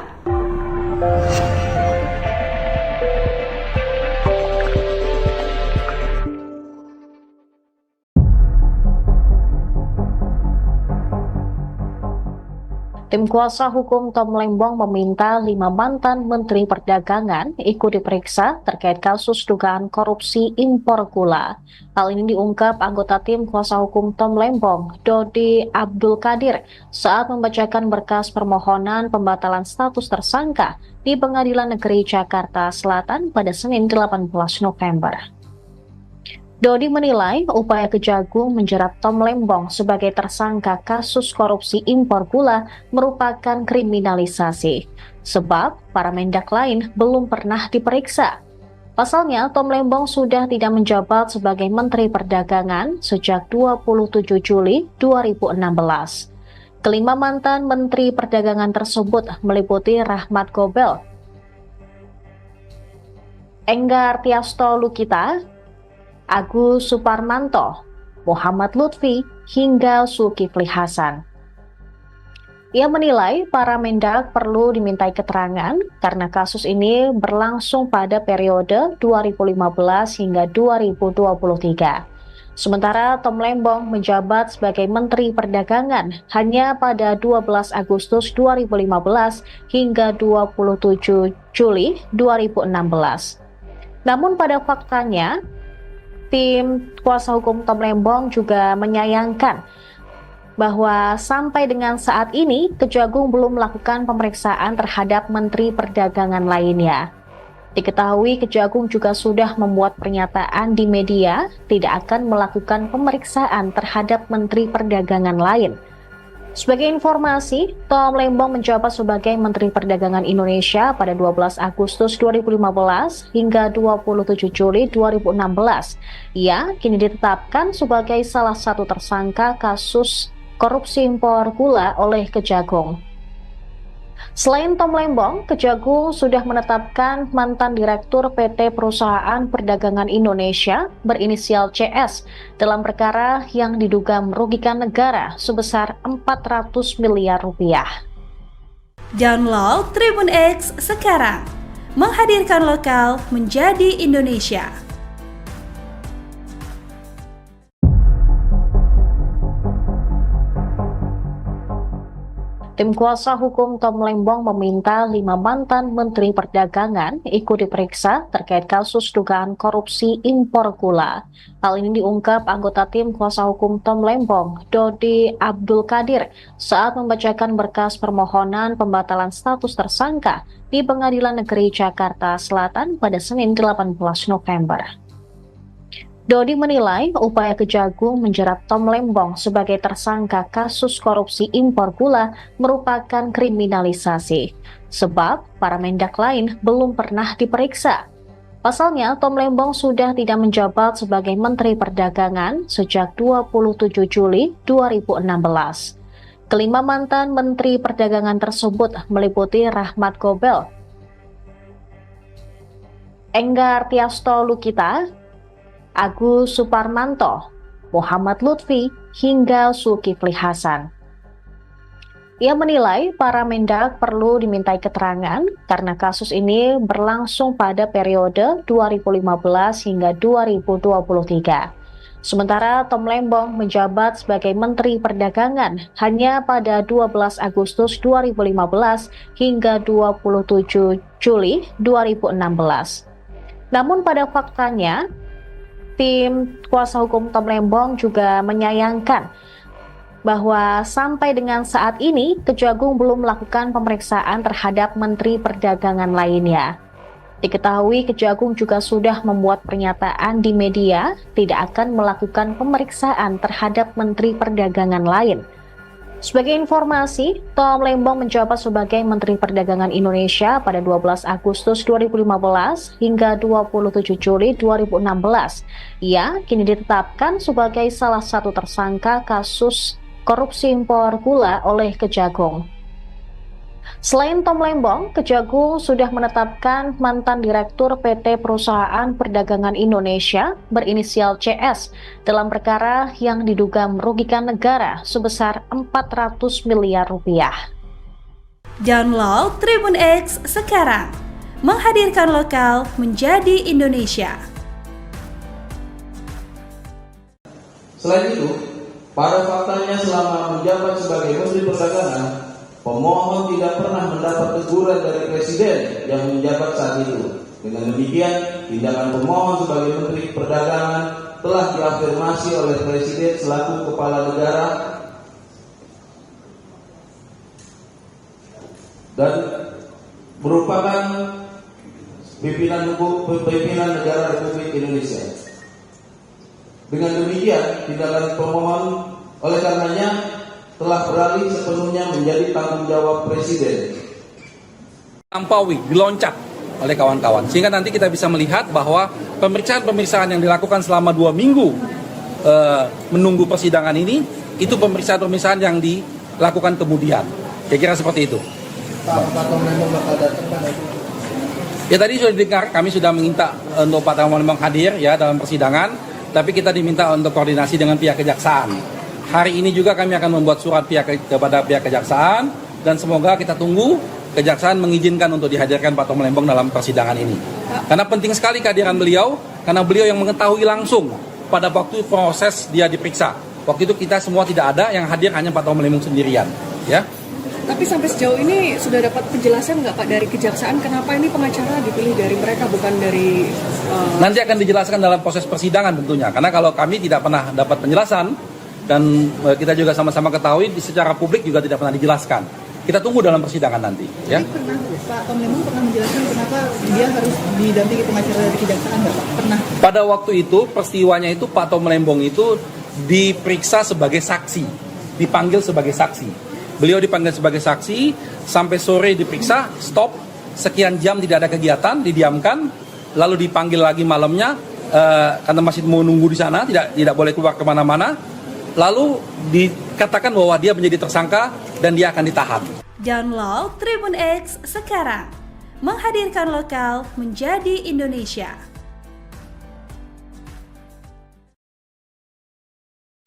Tim kuasa hukum Tom Lembong meminta 5 mantan Menteri Perdagangan ikut diperiksa terkait kasus dugaan korupsi impor gula. Hal ini diungkap anggota tim kuasa hukum Tom Lembong, Dodi Abdul Qadir, saat membacakan berkas permohonan pembatalan status tersangka di Pengadilan Negeri Jakarta Selatan pada Senin 18 November. Dodi menilai upaya Kejagung menjerat Tom Lembong sebagai tersangka kasus korupsi impor gula merupakan kriminalisasi, sebab para mendak lain belum pernah diperiksa. Pasalnya, Tom Lembong sudah tidak menjabat sebagai Menteri Perdagangan sejak 27 Juli 2016. Kelima mantan Menteri Perdagangan tersebut meliputi Rahmat Gobel, Enggar Tiasto Lukita, Agus Suparmanto, Muhammad Lutfi, hingga Zulkifli Hasan. Ia menilai para mendak perlu dimintai keterangan karena kasus ini berlangsung pada periode 2015 hingga 2023. Sementara Tom Lembong menjabat sebagai Menteri Perdagangan hanya pada 12 Agustus 2015 hingga 27 Juli 2016. Namun pada faktanya, tim kuasa hukum Tom Lembong juga menyayangkan bahwa sampai dengan saat ini Kejagung belum melakukan pemeriksaan terhadap Menteri Perdagangan lainnya. Diketahui Kejagung juga sudah membuat pernyataan di media tidak akan melakukan pemeriksaan terhadap Menteri Perdagangan lain. Sebagai informasi, Tom Lembong menjabat sebagai Menteri Perdagangan Indonesia pada 12 Agustus 2015 hingga 27 Juli 2016. Ia kini ditetapkan sebagai salah satu tersangka kasus korupsi impor gula oleh Kejagung. Selain Tom Lembong, Kejagung sudah menetapkan mantan Direktur PT Perusahaan Perdagangan Indonesia berinisial CS dalam perkara yang diduga merugikan negara sebesar 400 miliar rupiah. Download Tribun X sekarang, menghadirkan lokal menjadi Indonesia. Tim kuasa hukum Tom Lembong meminta 5 mantan Menteri Perdagangan ikut diperiksa terkait kasus dugaan korupsi impor gula. Hal ini diungkap anggota tim kuasa hukum Tom Lembong, Dodi Abdul Qadir, saat membacakan berkas permohonan pembatalan status tersangka di Pengadilan Negeri Jakarta Selatan pada Senin 18 November. Dodi menilai upaya Kejagung menjerat Tom Lembong sebagai tersangka kasus korupsi impor gula merupakan kriminalisasi, sebab para mendak lain belum pernah diperiksa. Pasalnya, Tom Lembong sudah tidak menjabat sebagai Menteri Perdagangan sejak 27 Juli 2016. Kelima mantan Menteri Perdagangan tersebut meliputi Rahmat Gobel, Enggar Tiasto Lukita, Agus Suparmanto, Muhammad Lutfi, hingga Zulkifli Hasan. Ia menilai para Mendak perlu dimintai keterangan karena kasus ini berlangsung pada periode 2015 hingga 2023. Sementara Tom Lembong menjabat sebagai Menteri Perdagangan hanya pada 12 Agustus 2015 hingga 27 Juli 2016. Namun pada faktanya, tim kuasa hukum Tom Lembong juga menyayangkan bahwa sampai dengan saat ini Kejagung belum melakukan pemeriksaan terhadap Menteri Perdagangan lainnya. Diketahui Kejagung juga sudah membuat pernyataan di media tidak akan melakukan pemeriksaan terhadap Menteri Perdagangan lain. Sebagai informasi, Tom Lembong menjabat sebagai Menteri Perdagangan Indonesia pada 12 Agustus 2015 hingga 27 Juli 2016. Ia kini ditetapkan sebagai salah satu tersangka kasus korupsi impor gula oleh Kejagung. Selain Tom Lembong, Kejagung sudah menetapkan mantan Direktur PT Perusahaan Perdagangan Indonesia berinisial CS dalam perkara yang diduga merugikan negara sebesar 400 miliar rupiah. Download Tribun X sekarang, menghadirkan lokal menjadi Indonesia. Selain itu, pada faktanya selama menjabat sebagai Menteri Perdagangan, pemohon tidak pernah mendapat teguran dari Presiden yang menjabat saat itu. Dengan demikian, tindakan pemohon sebagai Menteri Perdagangan telah diafirmasi oleh Presiden selaku Kepala Negara dan merupakan pimpinan negara Republik Indonesia. Dengan demikian, tindakan pemohon oleh karenanya telah beralih sepenuhnya menjadi tanggung jawab Presiden. Lampaui, diloncat oleh kawan-kawan. Sehingga nanti kita bisa melihat bahwa pemeriksaan-pemeriksaan yang dilakukan selama 2 minggu menunggu persidangan ini, itu pemeriksaan-pemeriksaan yang dilakukan kemudian. Kira-kira seperti itu. Pak Tom Lembong bakal datang pada Ya tadi sudah didengar, kami sudah minta untuk Pak Tom Lembong hadir ya dalam persidangan. Tapi kita diminta untuk koordinasi dengan pihak kejaksaan. Hari ini juga kami akan membuat surat kepada pihak kejaksaan dan semoga kita tunggu kejaksaan mengizinkan untuk dihadirkan Pak Tom Lembong dalam persidangan ini. Karena penting sekali kehadiran beliau, karena beliau yang mengetahui langsung pada waktu proses dia diperiksa. Waktu itu kita semua tidak ada, yang hadir hanya Pak Tom Lembong sendirian. Ya. Tapi sampai sejauh ini sudah dapat penjelasan nggak Pak dari kejaksaan kenapa ini pengacara dipilih dari mereka bukan dari... Nanti akan dijelaskan dalam proses persidangan tentunya. Karena kalau kami tidak pernah dapat penjelasan dan kita juga sama-sama ketahui secara publik juga tidak pernah dijelaskan. Kita tunggu dalam persidangan nanti. Ya. pernah Pak Tom Lembong pernah menjelaskan kenapa dia harus didampingi pengacara dari kejaksaan nggak Pak? Pernah. Pada waktu itu peristiwanya itu Pak Tom Lembong itu diperiksa sebagai saksi, dipanggil sebagai saksi. Beliau dipanggil sebagai saksi, sampai sore diperiksa, stop, sekian jam tidak ada kegiatan, didiamkan, lalu dipanggil lagi malamnya, karena masih mau nunggu di sana, tidak boleh keluar kemana-mana, lalu dikatakan bahwa dia menjadi tersangka dan dia akan ditahan. Download Tribun X sekarang, menghadirkan lokal menjadi Indonesia.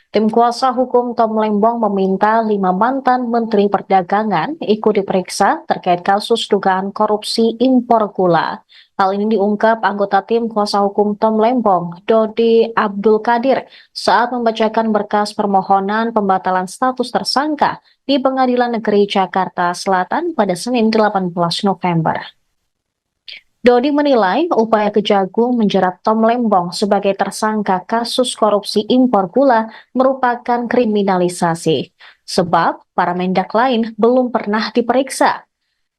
Tim kuasa hukum Tom Lembong meminta 5 mantan Menteri Perdagangan ikut diperiksa terkait kasus dugaan korupsi impor gula. Hal ini diungkap anggota tim kuasa hukum Tom Lembong, Dodi Abdul Qadir, saat membacakan berkas permohonan pembatalan status tersangka di Pengadilan Negeri Jakarta Selatan pada Senin 18 November. Dodi menilai upaya Kejagung menjerat Tom Lembong sebagai tersangka kasus korupsi impor gula merupakan kriminalisasi, sebab para Mendak lain belum pernah diperiksa.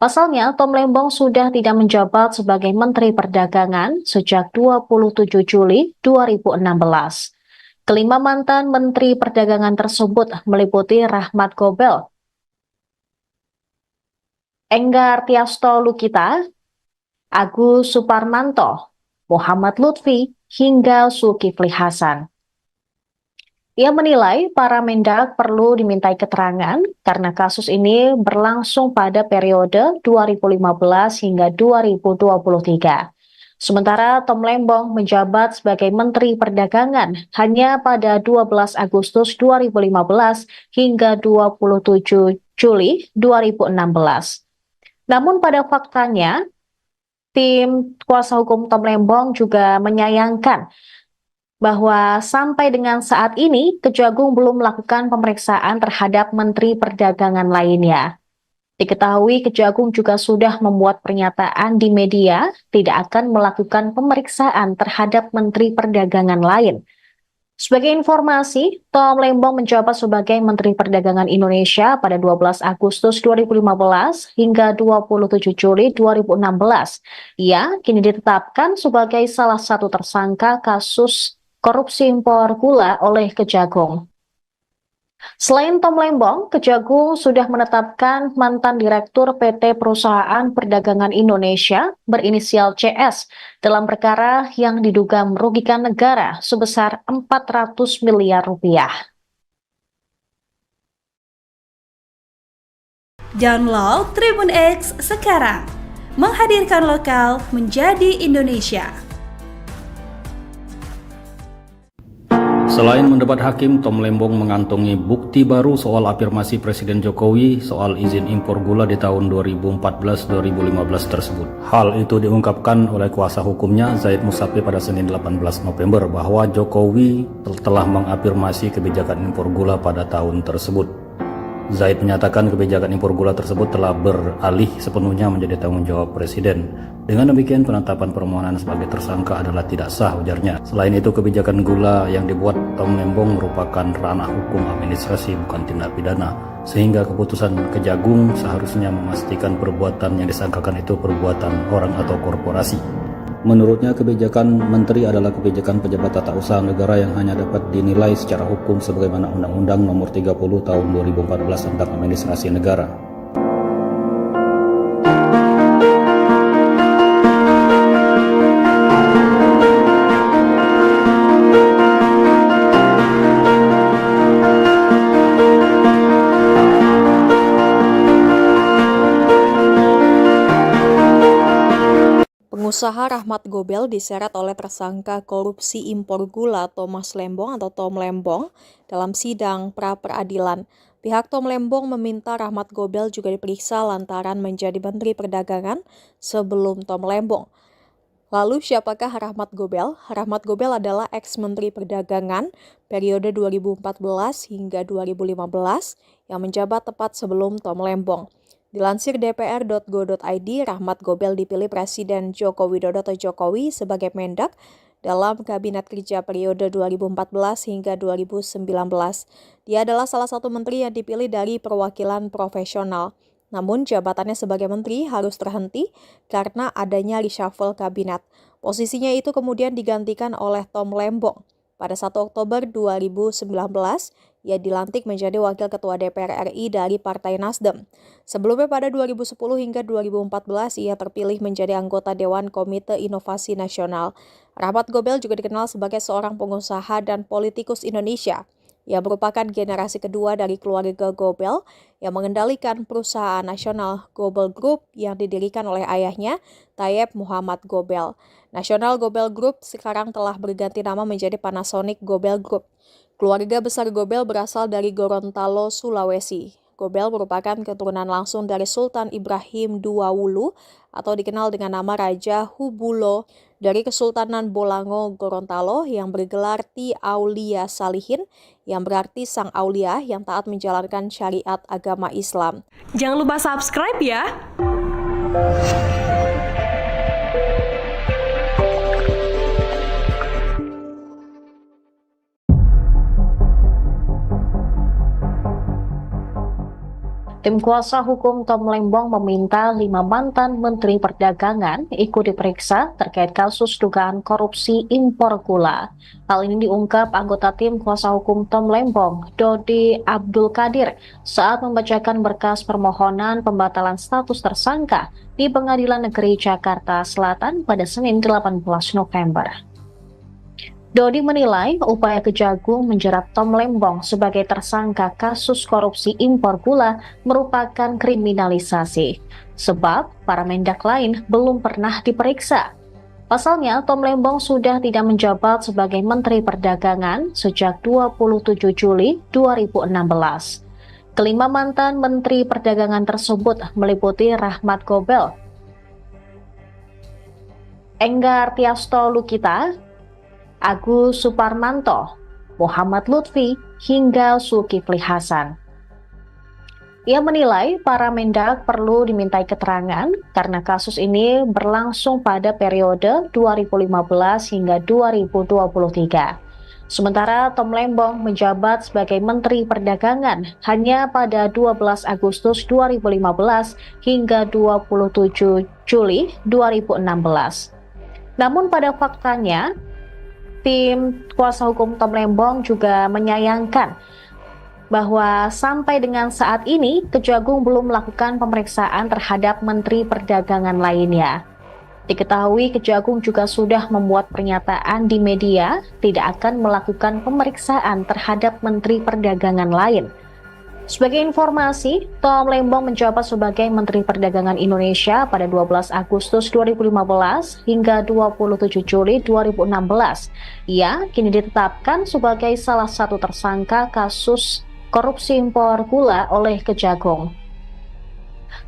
Pasalnya, Tom Lembong sudah tidak menjabat sebagai Menteri Perdagangan sejak 27 Juli 2016. Kelima mantan Menteri Perdagangan tersebut meliputi Rahmat Gobel, Enggar Tiasto Lukita, Agus Suparmanto, Muhammad Lutfi, hingga Zulkifli Hasan. Ia menilai para Mendak perlu dimintai keterangan karena kasus ini berlangsung pada periode 2015 hingga 2023. Sementara Tom Lembong menjabat sebagai Menteri Perdagangan hanya pada 12 Agustus 2015 hingga 27 Juli 2016. Namun pada faktanya, tim kuasa hukum Tom Lembong juga menyayangkan bahwa sampai dengan saat ini Kejagung belum melakukan pemeriksaan terhadap Menteri Perdagangan lainnya. Diketahui Kejagung juga sudah membuat pernyataan di media tidak akan melakukan pemeriksaan terhadap Menteri Perdagangan lain. Sebagai informasi, Tom Lembong menjabat sebagai Menteri Perdagangan Indonesia pada 12 Agustus 2015 hingga 27 Juli 2016. Ia kini ditetapkan sebagai salah satu tersangka kasus korupsi impor gula oleh Kejagung. Selain Tom Lembong, Kejagung sudah menetapkan mantan Direktur PT Perusahaan Perdagangan Indonesia berinisial CS dalam perkara yang diduga merugikan negara sebesar 400 miliar rupiah. Download Tribun X sekarang, menghadirkan lokal menjadi Indonesia. Selain mendebat hakim, Tom Lembong mengantongi bukti baru soal afirmasi Presiden Jokowi soal izin impor gula di tahun 2014-2015 tersebut. Hal itu diungkapkan oleh kuasa hukumnya Zaid Musafi pada Senin 18 November bahwa Jokowi telah mengafirmasi kebijakan impor gula pada tahun tersebut. Zaid menyatakan kebijakan impor gula tersebut telah beralih sepenuhnya menjadi tanggung jawab Presiden. Dengan demikian, penetapan permohonan sebagai tersangka adalah tidak sah, ujarnya. Selain itu, kebijakan gula yang dibuat Tom Lembong merupakan ranah hukum administrasi, bukan tindak pidana. Sehingga keputusan Kejagung seharusnya memastikan perbuatan yang disangkakan itu perbuatan orang atau korporasi. Menurutnya, kebijakan menteri adalah kebijakan pejabat tata usaha negara yang hanya dapat dinilai secara hukum sebagaimana Undang-Undang Nomor 30 Tahun 2014 tentang Administrasi Negara. Pengusaha Rahmat Gobel diseret oleh tersangka korupsi impor gula Thomas Lembong atau Tom Lembong dalam sidang pra-peradilan. Pihak Tom Lembong meminta Rahmat Gobel juga diperiksa lantaran menjadi Menteri Perdagangan sebelum Tom Lembong. Lalu siapakah Rahmat Gobel? Rahmat Gobel adalah ex-Menteri Perdagangan periode 2014 hingga 2015 yang menjabat tepat sebelum Tom Lembong. Dilansir dpr.go.id, Rahmat Gobel dipilih Presiden Joko Widodo atau Jokowi sebagai Mendak dalam Kabinet Kerja periode 2014 hingga 2019. Dia adalah salah satu menteri yang dipilih dari perwakilan profesional. Namun jabatannya sebagai menteri harus terhenti karena adanya reshuffle kabinet. Posisinya itu kemudian digantikan oleh Tom Lembong. Pada 1 Oktober 2019, ia dilantik menjadi Wakil Ketua DPR RI dari Partai Nasdem. Sebelumnya pada 2010 hingga 2014, ia terpilih menjadi anggota Dewan Komite Inovasi Nasional. Rahmat Gobel juga dikenal sebagai seorang pengusaha dan politikus Indonesia. Ia merupakan generasi kedua dari keluarga Gobel yang mengendalikan perusahaan nasional Gobel Group yang didirikan oleh ayahnya, Tayyip Muhammad Gobel. National Gobel Group sekarang telah berganti nama menjadi Panasonic Gobel Group. Keluarga besar Gobel berasal dari Gorontalo, Sulawesi. Gobel merupakan keturunan langsung dari Sultan Ibrahim II Wulu atau dikenal dengan nama Raja Hubulo dari Kesultanan Bolango, Gorontalo yang bergelar Ti Aulia Salihin yang berarti sang aulia yang taat menjalankan syariat agama Islam. Jangan lupa subscribe ya. Tim kuasa hukum Tom Lembong meminta 5 mantan Menteri Perdagangan ikut diperiksa terkait kasus dugaan korupsi impor gula. Hal ini diungkap anggota tim kuasa hukum Tom Lembong, Dodi Abdul Qadir, saat membacakan berkas permohonan pembatalan status tersangka di Pengadilan Negeri Jakarta Selatan pada Senin 18 November. Dodi menilai upaya Kejagung menjerat Tom Lembong sebagai tersangka kasus korupsi impor gula merupakan kriminalisasi, sebab para mendak lain belum pernah diperiksa. Pasalnya, Tom Lembong sudah tidak menjabat sebagai Menteri Perdagangan sejak 27 Juli 2016. Kelima mantan Menteri Perdagangan tersebut meliputi Rahmat Gobel, Enggar Tiasto Lukita, Agus Suparmanto, Muhammad Lutfi, hingga Zulkifli Hasan. Ia menilai para mendak perlu dimintai keterangan karena kasus ini berlangsung pada periode 2015 hingga 2023. Sementara Tom Lembong menjabat sebagai Menteri Perdagangan hanya pada 12 Agustus 2015 hingga 27 Juli 2016. Namun pada faktanya, tim kuasa hukum Tom Lembong juga menyayangkan bahwa sampai dengan saat ini Kejagung belum melakukan pemeriksaan terhadap Menteri Perdagangan lainnya. Diketahui Kejagung juga sudah membuat pernyataan di media tidak akan melakukan pemeriksaan terhadap Menteri Perdagangan lain. Sebagai informasi, Tom Lembong menjabat sebagai Menteri Perdagangan Indonesia pada 12 Agustus 2015 hingga 27 Juli 2016. Ia kini ditetapkan sebagai salah satu tersangka kasus korupsi impor gula oleh Kejagung.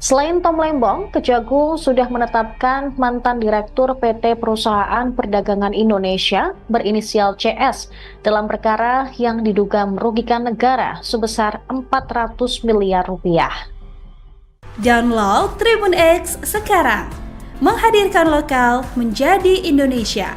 Selain Tom Lembong, Kejagung sudah menetapkan mantan Direktur PT Perusahaan Perdagangan Indonesia berinisial CS dalam perkara yang diduga merugikan negara sebesar 400 miliar rupiah. Download Tribun X sekarang, menghadirkan lokal menjadi Indonesia.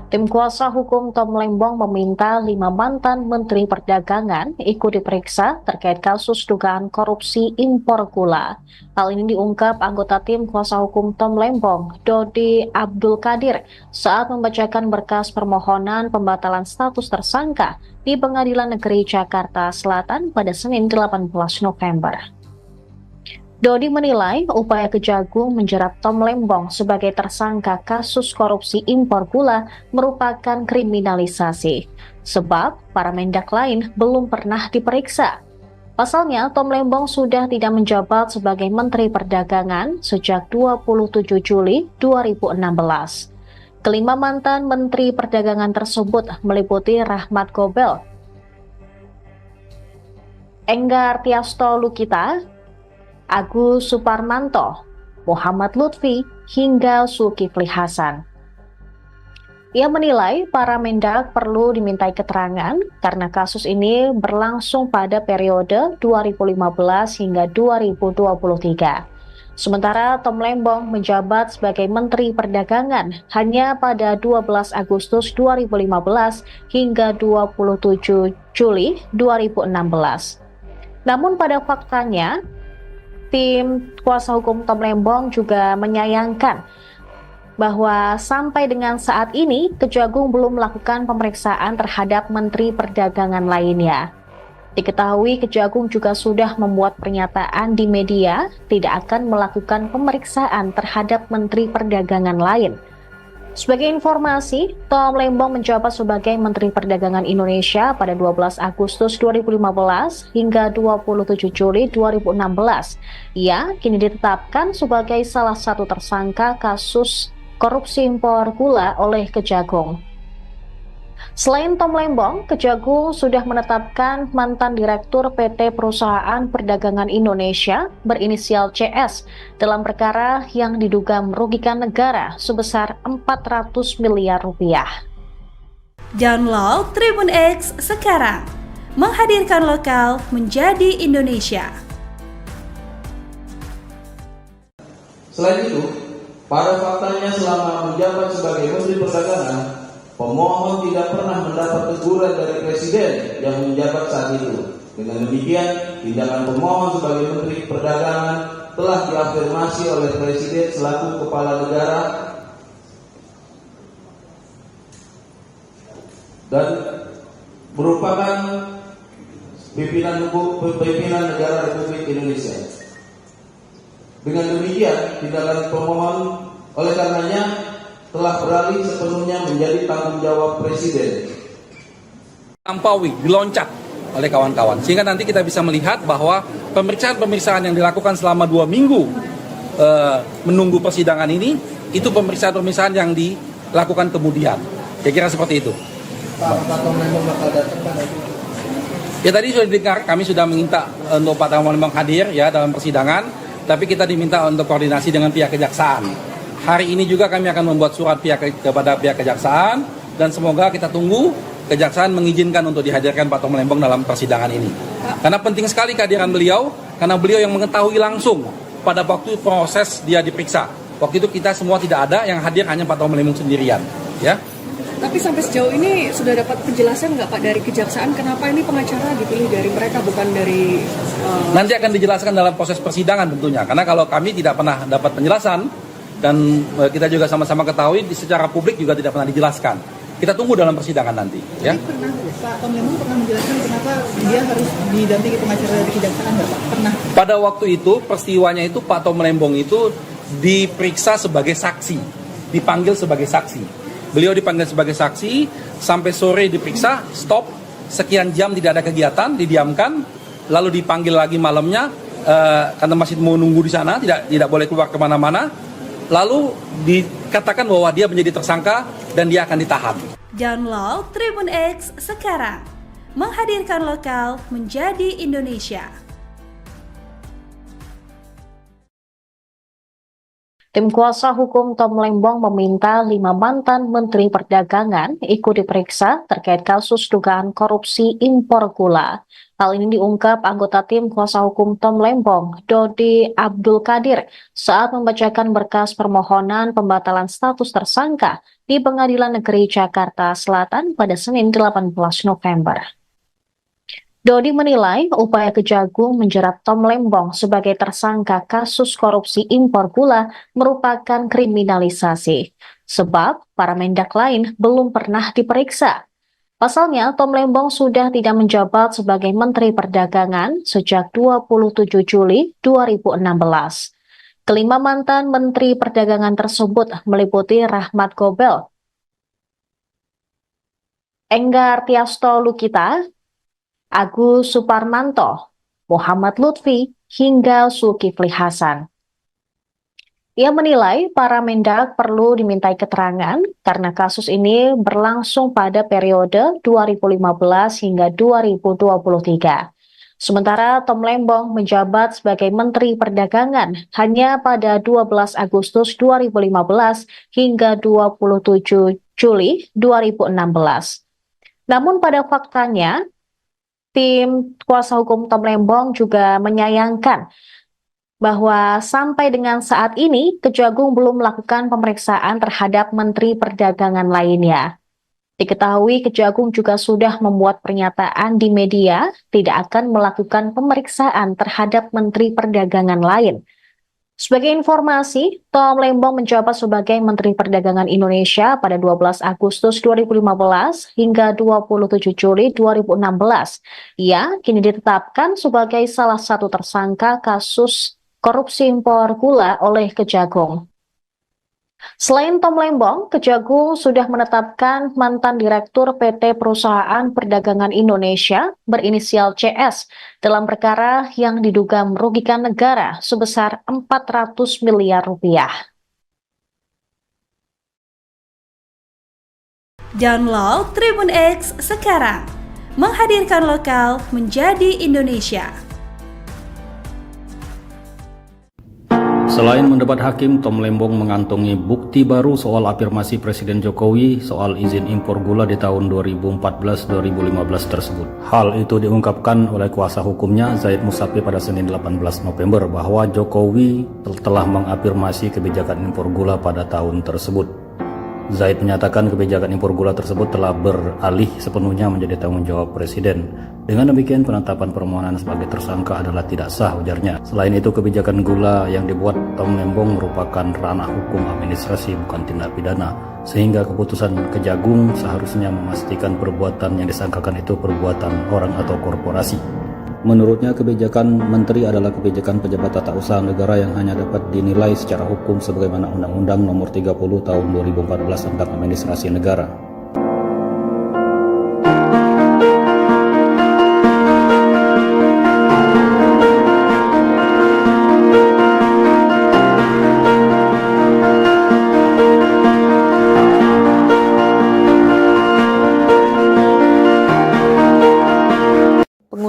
Tim kuasa hukum Tom Lembong meminta 5 mantan Menteri Perdagangan ikut diperiksa terkait kasus dugaan korupsi impor gula. Hal ini diungkap anggota tim kuasa hukum Tom Lembong, Dodi Abdul Qadir, saat membacakan berkas permohonan pembatalan status tersangka di Pengadilan Negeri Jakarta Selatan pada Senin 18 November. Dodi menilai upaya Kejagung menjerat Tom Lembong sebagai tersangka kasus korupsi impor gula merupakan kriminalisasi, sebab para mendak lain belum pernah diperiksa. Pasalnya, Tom Lembong sudah tidak menjabat sebagai Menteri Perdagangan sejak 27 Juli 2016. Kelima mantan Menteri Perdagangan tersebut meliputi Rahmat Gobel, Enggar Tiasto Lukita, Agus Suparmanto, Muhammad Lutfi, hingga Zulkifli Hasan. Ia menilai para mendak perlu dimintai keterangan karena kasus ini berlangsung pada periode 2015 hingga 2023. Sementara Tom Lembong menjabat sebagai Menteri Perdagangan hanya pada 12 Agustus 2015 hingga 27 Juli 2016. Namun pada faktanya, tim kuasa hukum Tom Lembong juga menyayangkan bahwa sampai dengan saat ini Kejagung belum melakukan pemeriksaan terhadap Menteri Perdagangan lainnya. Diketahui Kejagung juga sudah membuat pernyataan di media tidak akan melakukan pemeriksaan terhadap Menteri Perdagangan lain. Sebagai informasi, Tom Lembong menjabat sebagai Menteri Perdagangan Indonesia pada 12 Agustus 2015 hingga 27 Juli 2016. Ia kini ditetapkan sebagai salah satu tersangka kasus korupsi impor gula oleh Kejagung. Selain Tom Lembong, Kejagung sudah menetapkan mantan Direktur PT Perusahaan Perdagangan Indonesia berinisial CS dalam perkara yang diduga merugikan negara sebesar 400 miliar rupiah. Download Tribun X sekarang, menghadirkan lokal menjadi Indonesia. Selain itu, pada faktanya selama menjabat sebagai Menteri Perdagangan, pemohon tidak pernah mendapat teguran dari Presiden yang menjabat saat itu. Dengan demikian, tindakan pemohon sebagai Menteri Perdagangan telah diafirmasi oleh Presiden selaku Kepala Negara dan merupakan pimpinan negara Republik Indonesia. Dengan demikian, tindakan pemohon oleh karenanya telah beralih sepenuhnya menjadi tanggung jawab Presiden. Lampaui, diloncat oleh kawan-kawan. Sehingga nanti kita bisa melihat bahwa pemeriksaan-pemeriksaan yang dilakukan selama 2 minggu menunggu persidangan ini, itu pemeriksaan-pemeriksaan yang dilakukan kemudian. Kira-kira seperti itu. Pak Tom Lembong bakal datang pada Ya tadi sudah didengar, kami sudah minta untuk Pak Tom Lembong hadir ya dalam persidangan, tapi kita diminta untuk koordinasi dengan pihak kejaksaan. Hari ini juga kami akan membuat surat kepada pihak kejaksaan dan semoga kita tunggu kejaksaan mengizinkan untuk dihadirkan Pak Tom Lembong dalam persidangan ini. Karena penting sekali kehadiran beliau, karena beliau yang mengetahui langsung pada waktu proses dia diperiksa. Waktu itu kita semua tidak ada, yang hadir hanya Pak Tom Lembong sendirian. Ya. Tapi sampai sejauh ini sudah dapat penjelasan nggak Pak dari kejaksaan kenapa ini pengacara dipilih dari mereka bukan dari... Nanti akan dijelaskan dalam proses persidangan tentunya. Karena kalau kami tidak pernah dapat penjelasan dan kita juga sama-sama ketahui secara publik juga tidak pernah dijelaskan. Kita tunggu dalam persidangan nanti. Ya. pernah Pak Tom Lembong pernah menjelaskan kenapa dia harus didampingi pengacara dari kejaksaan nggak Pak? Pernah. Pada waktu itu peristiwanya itu Pak Tom Lembong itu diperiksa sebagai saksi, dipanggil sebagai saksi. Beliau dipanggil sebagai saksi, sampai sore diperiksa, stop, sekian jam tidak ada kegiatan, didiamkan, lalu dipanggil lagi malamnya, karena masih mau nunggu di sana, tidak boleh keluar kemana-mana, lalu dikatakan bahwa dia menjadi tersangka dan dia akan ditahan. Download Tribun X sekarang, menghadirkan lokal menjadi Indonesia. Tim kuasa hukum Tom Lembong meminta 5 mantan Menteri Perdagangan ikut diperiksa terkait kasus dugaan korupsi impor gula. Hal ini diungkap anggota tim kuasa hukum Tom Lembong, Dodi Abdul Qadir, saat membacakan berkas permohonan pembatalan status tersangka di Pengadilan Negeri Jakarta Selatan pada Senin 18 November. Dodi menilai upaya Kejagung menjerat Tom Lembong sebagai tersangka kasus korupsi impor gula merupakan kriminalisasi, sebab para mendak lain belum pernah diperiksa. Pasalnya, Tom Lembong sudah tidak menjabat sebagai Menteri Perdagangan sejak 27 Juli 2016. Kelima mantan Menteri Perdagangan tersebut meliputi Rahmat Gobel, Enggar Tiasto Lukita, Agus Suparmanto, Muhammad Lutfi, hingga Zulkifli Hasan. Ia menilai para mendak perlu dimintai keterangan karena kasus ini berlangsung pada periode 2015 hingga 2023. Sementara Tom Lembong menjabat sebagai Menteri Perdagangan hanya pada 12 Agustus 2015 hingga 27 Juli 2016. Namun pada faktanya, tim kuasa hukum Tom Lembong juga menyayangkan bahwa sampai dengan saat ini Kejagung belum melakukan pemeriksaan terhadap Menteri Perdagangan lainnya. Diketahui Kejagung juga sudah membuat pernyataan di media tidak akan melakukan pemeriksaan terhadap Menteri Perdagangan lain. Sebagai informasi, Tom Lembong menjabat sebagai Menteri Perdagangan Indonesia pada 12 Agustus 2015 hingga 27 Juli 2016. Ia kini ditetapkan sebagai salah satu tersangka kasus korupsi impor gula oleh Kejagung. Selain Tom Lembong, Kejagung sudah menetapkan mantan Direktur PT Perusahaan Perdagangan Indonesia berinisial CS dalam perkara yang diduga merugikan negara sebesar 400 miliar rupiah. Download Tribun X sekarang, menghadirkan lokal menjadi Indonesia. Selain mendebat hakim, Tom Lembong mengantongi bukti baru soal afirmasi Presiden Jokowi soal izin impor gula di tahun 2014-2015 tersebut. Hal itu diungkapkan oleh kuasa hukumnya Zaid Musafi pada Senin 18 November bahwa Jokowi telah mengafirmasi kebijakan impor gula pada tahun tersebut. Zaid menyatakan kebijakan impor gula tersebut telah beralih sepenuhnya menjadi tanggung jawab Presiden. Dengan demikian, penetapan permohonan sebagai tersangka adalah tidak sah, ujarnya. Selain itu, kebijakan gula yang dibuat Tom Lembong merupakan ranah hukum administrasi, bukan tindak pidana, sehingga keputusan Kejagung seharusnya memastikan perbuatan yang disangkakan itu perbuatan orang atau korporasi. Menurutnya, kebijakan menteri adalah kebijakan pejabat tata usaha negara yang hanya dapat dinilai secara hukum sebagaimana Undang-Undang Nomor 30 Tahun 2014 tentang Administrasi Negara.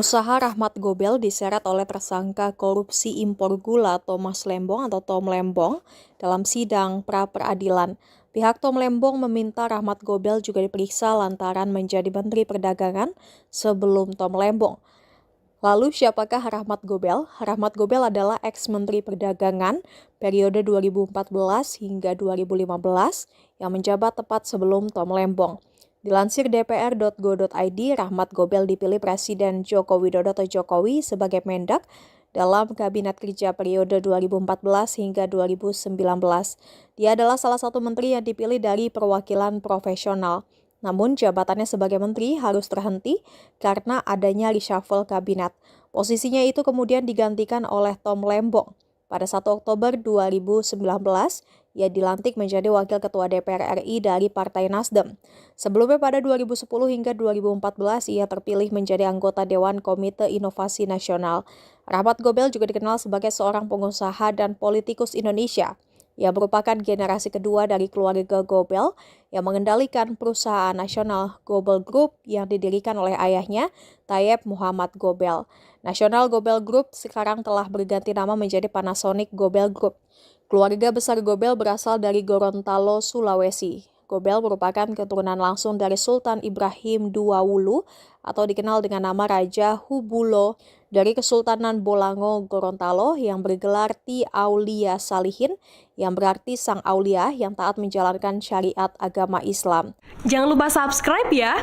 Pengusaha Rahmat Gobel diseret oleh tersangka korupsi impor gula Thomas Lembong atau Tom Lembong dalam sidang pra-peradilan. Pihak Tom Lembong meminta Rahmat Gobel juga diperiksa lantaran menjadi Menteri Perdagangan sebelum Tom Lembong. Lalu siapakah Rahmat Gobel? Rahmat Gobel adalah ex-Menteri Perdagangan periode 2014 hingga 2015 yang menjabat tepat sebelum Tom Lembong. Dilansir dpr.go.id, Rahmat Gobel dipilih Presiden Joko Widodo atau Jokowi sebagai Mendak dalam Kabinet Kerja periode 2014 hingga 2019. Dia adalah salah satu menteri yang dipilih dari perwakilan profesional. Namun jabatannya sebagai menteri harus terhenti karena adanya reshuffle kabinet. Posisinya itu kemudian digantikan oleh Tom Lembong. Pada 1 Oktober 2019, ia dilantik menjadi Wakil Ketua DPR RI dari Partai Nasdem. Sebelumnya pada 2010 hingga 2014, ia terpilih menjadi anggota Dewan Komite Inovasi Nasional. Rahmat Gobel juga dikenal sebagai seorang pengusaha dan politikus Indonesia. Ia merupakan generasi kedua dari keluarga Gobel yang mengendalikan perusahaan nasional Gobel Group yang didirikan oleh ayahnya, Tayyip Muhammad Gobel. National Gobel Group sekarang telah berganti nama menjadi Panasonic Gobel Group. Keluarga besar Gobel berasal dari Gorontalo, Sulawesi. Gobel merupakan keturunan langsung dari Sultan Ibrahim II Wulu atau dikenal dengan nama Raja Hubulo dari Kesultanan Bolango, Gorontalo yang bergelar Ti Aulia Salihin yang berarti sang aulia yang taat menjalankan syariat agama Islam. Jangan lupa subscribe ya.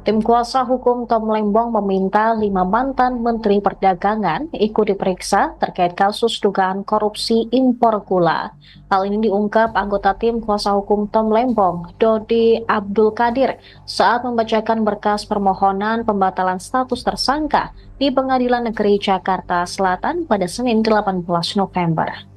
Tim kuasa hukum Tom Lembong meminta 5 mantan Menteri Perdagangan ikut diperiksa terkait kasus dugaan korupsi impor gula. Hal ini diungkap anggota tim kuasa hukum Tom Lembong, Dodi Abdul Qadir, saat membacakan berkas permohonan pembatalan status tersangka di Pengadilan Negeri Jakarta Selatan pada Senin 18 November.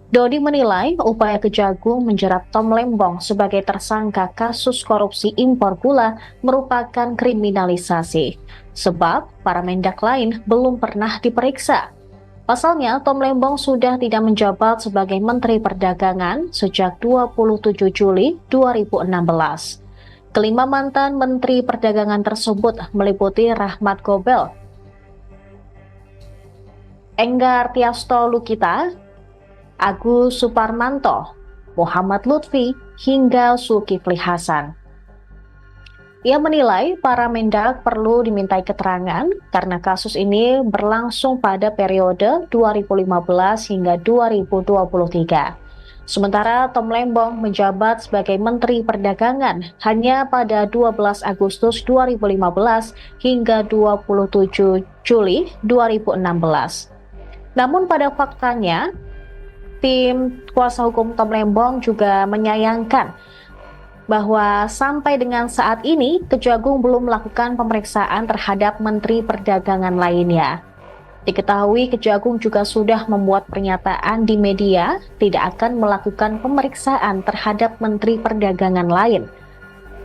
Dodi menilai upaya Kejagung menjerat Tom Lembong sebagai tersangka kasus korupsi impor gula merupakan kriminalisasi, sebab para mendak lain belum pernah diperiksa. Pasalnya, Tom Lembong sudah tidak menjabat sebagai Menteri Perdagangan sejak 27 Juli 2016. Kelima mantan Menteri Perdagangan tersebut meliputi Rahmat Gobel, Enggar Tiasto Lukita, Agus Suparmanto, Muhammad Lutfi, hingga Zulkifli Hasan. Ia menilai para mendak perlu dimintai keterangan karena kasus ini berlangsung pada periode 2015 hingga 2023. Sementara Tom Lembong menjabat sebagai Menteri Perdagangan hanya pada 12 Agustus 2015 hingga 27 Juli 2016. Namun pada faktanya, tim kuasa hukum Tom Lembong juga menyayangkan bahwa sampai dengan saat ini Kejagung belum melakukan pemeriksaan terhadap Menteri Perdagangan lainnya. Diketahui Kejagung juga sudah membuat pernyataan di media tidak akan melakukan pemeriksaan terhadap Menteri Perdagangan lain.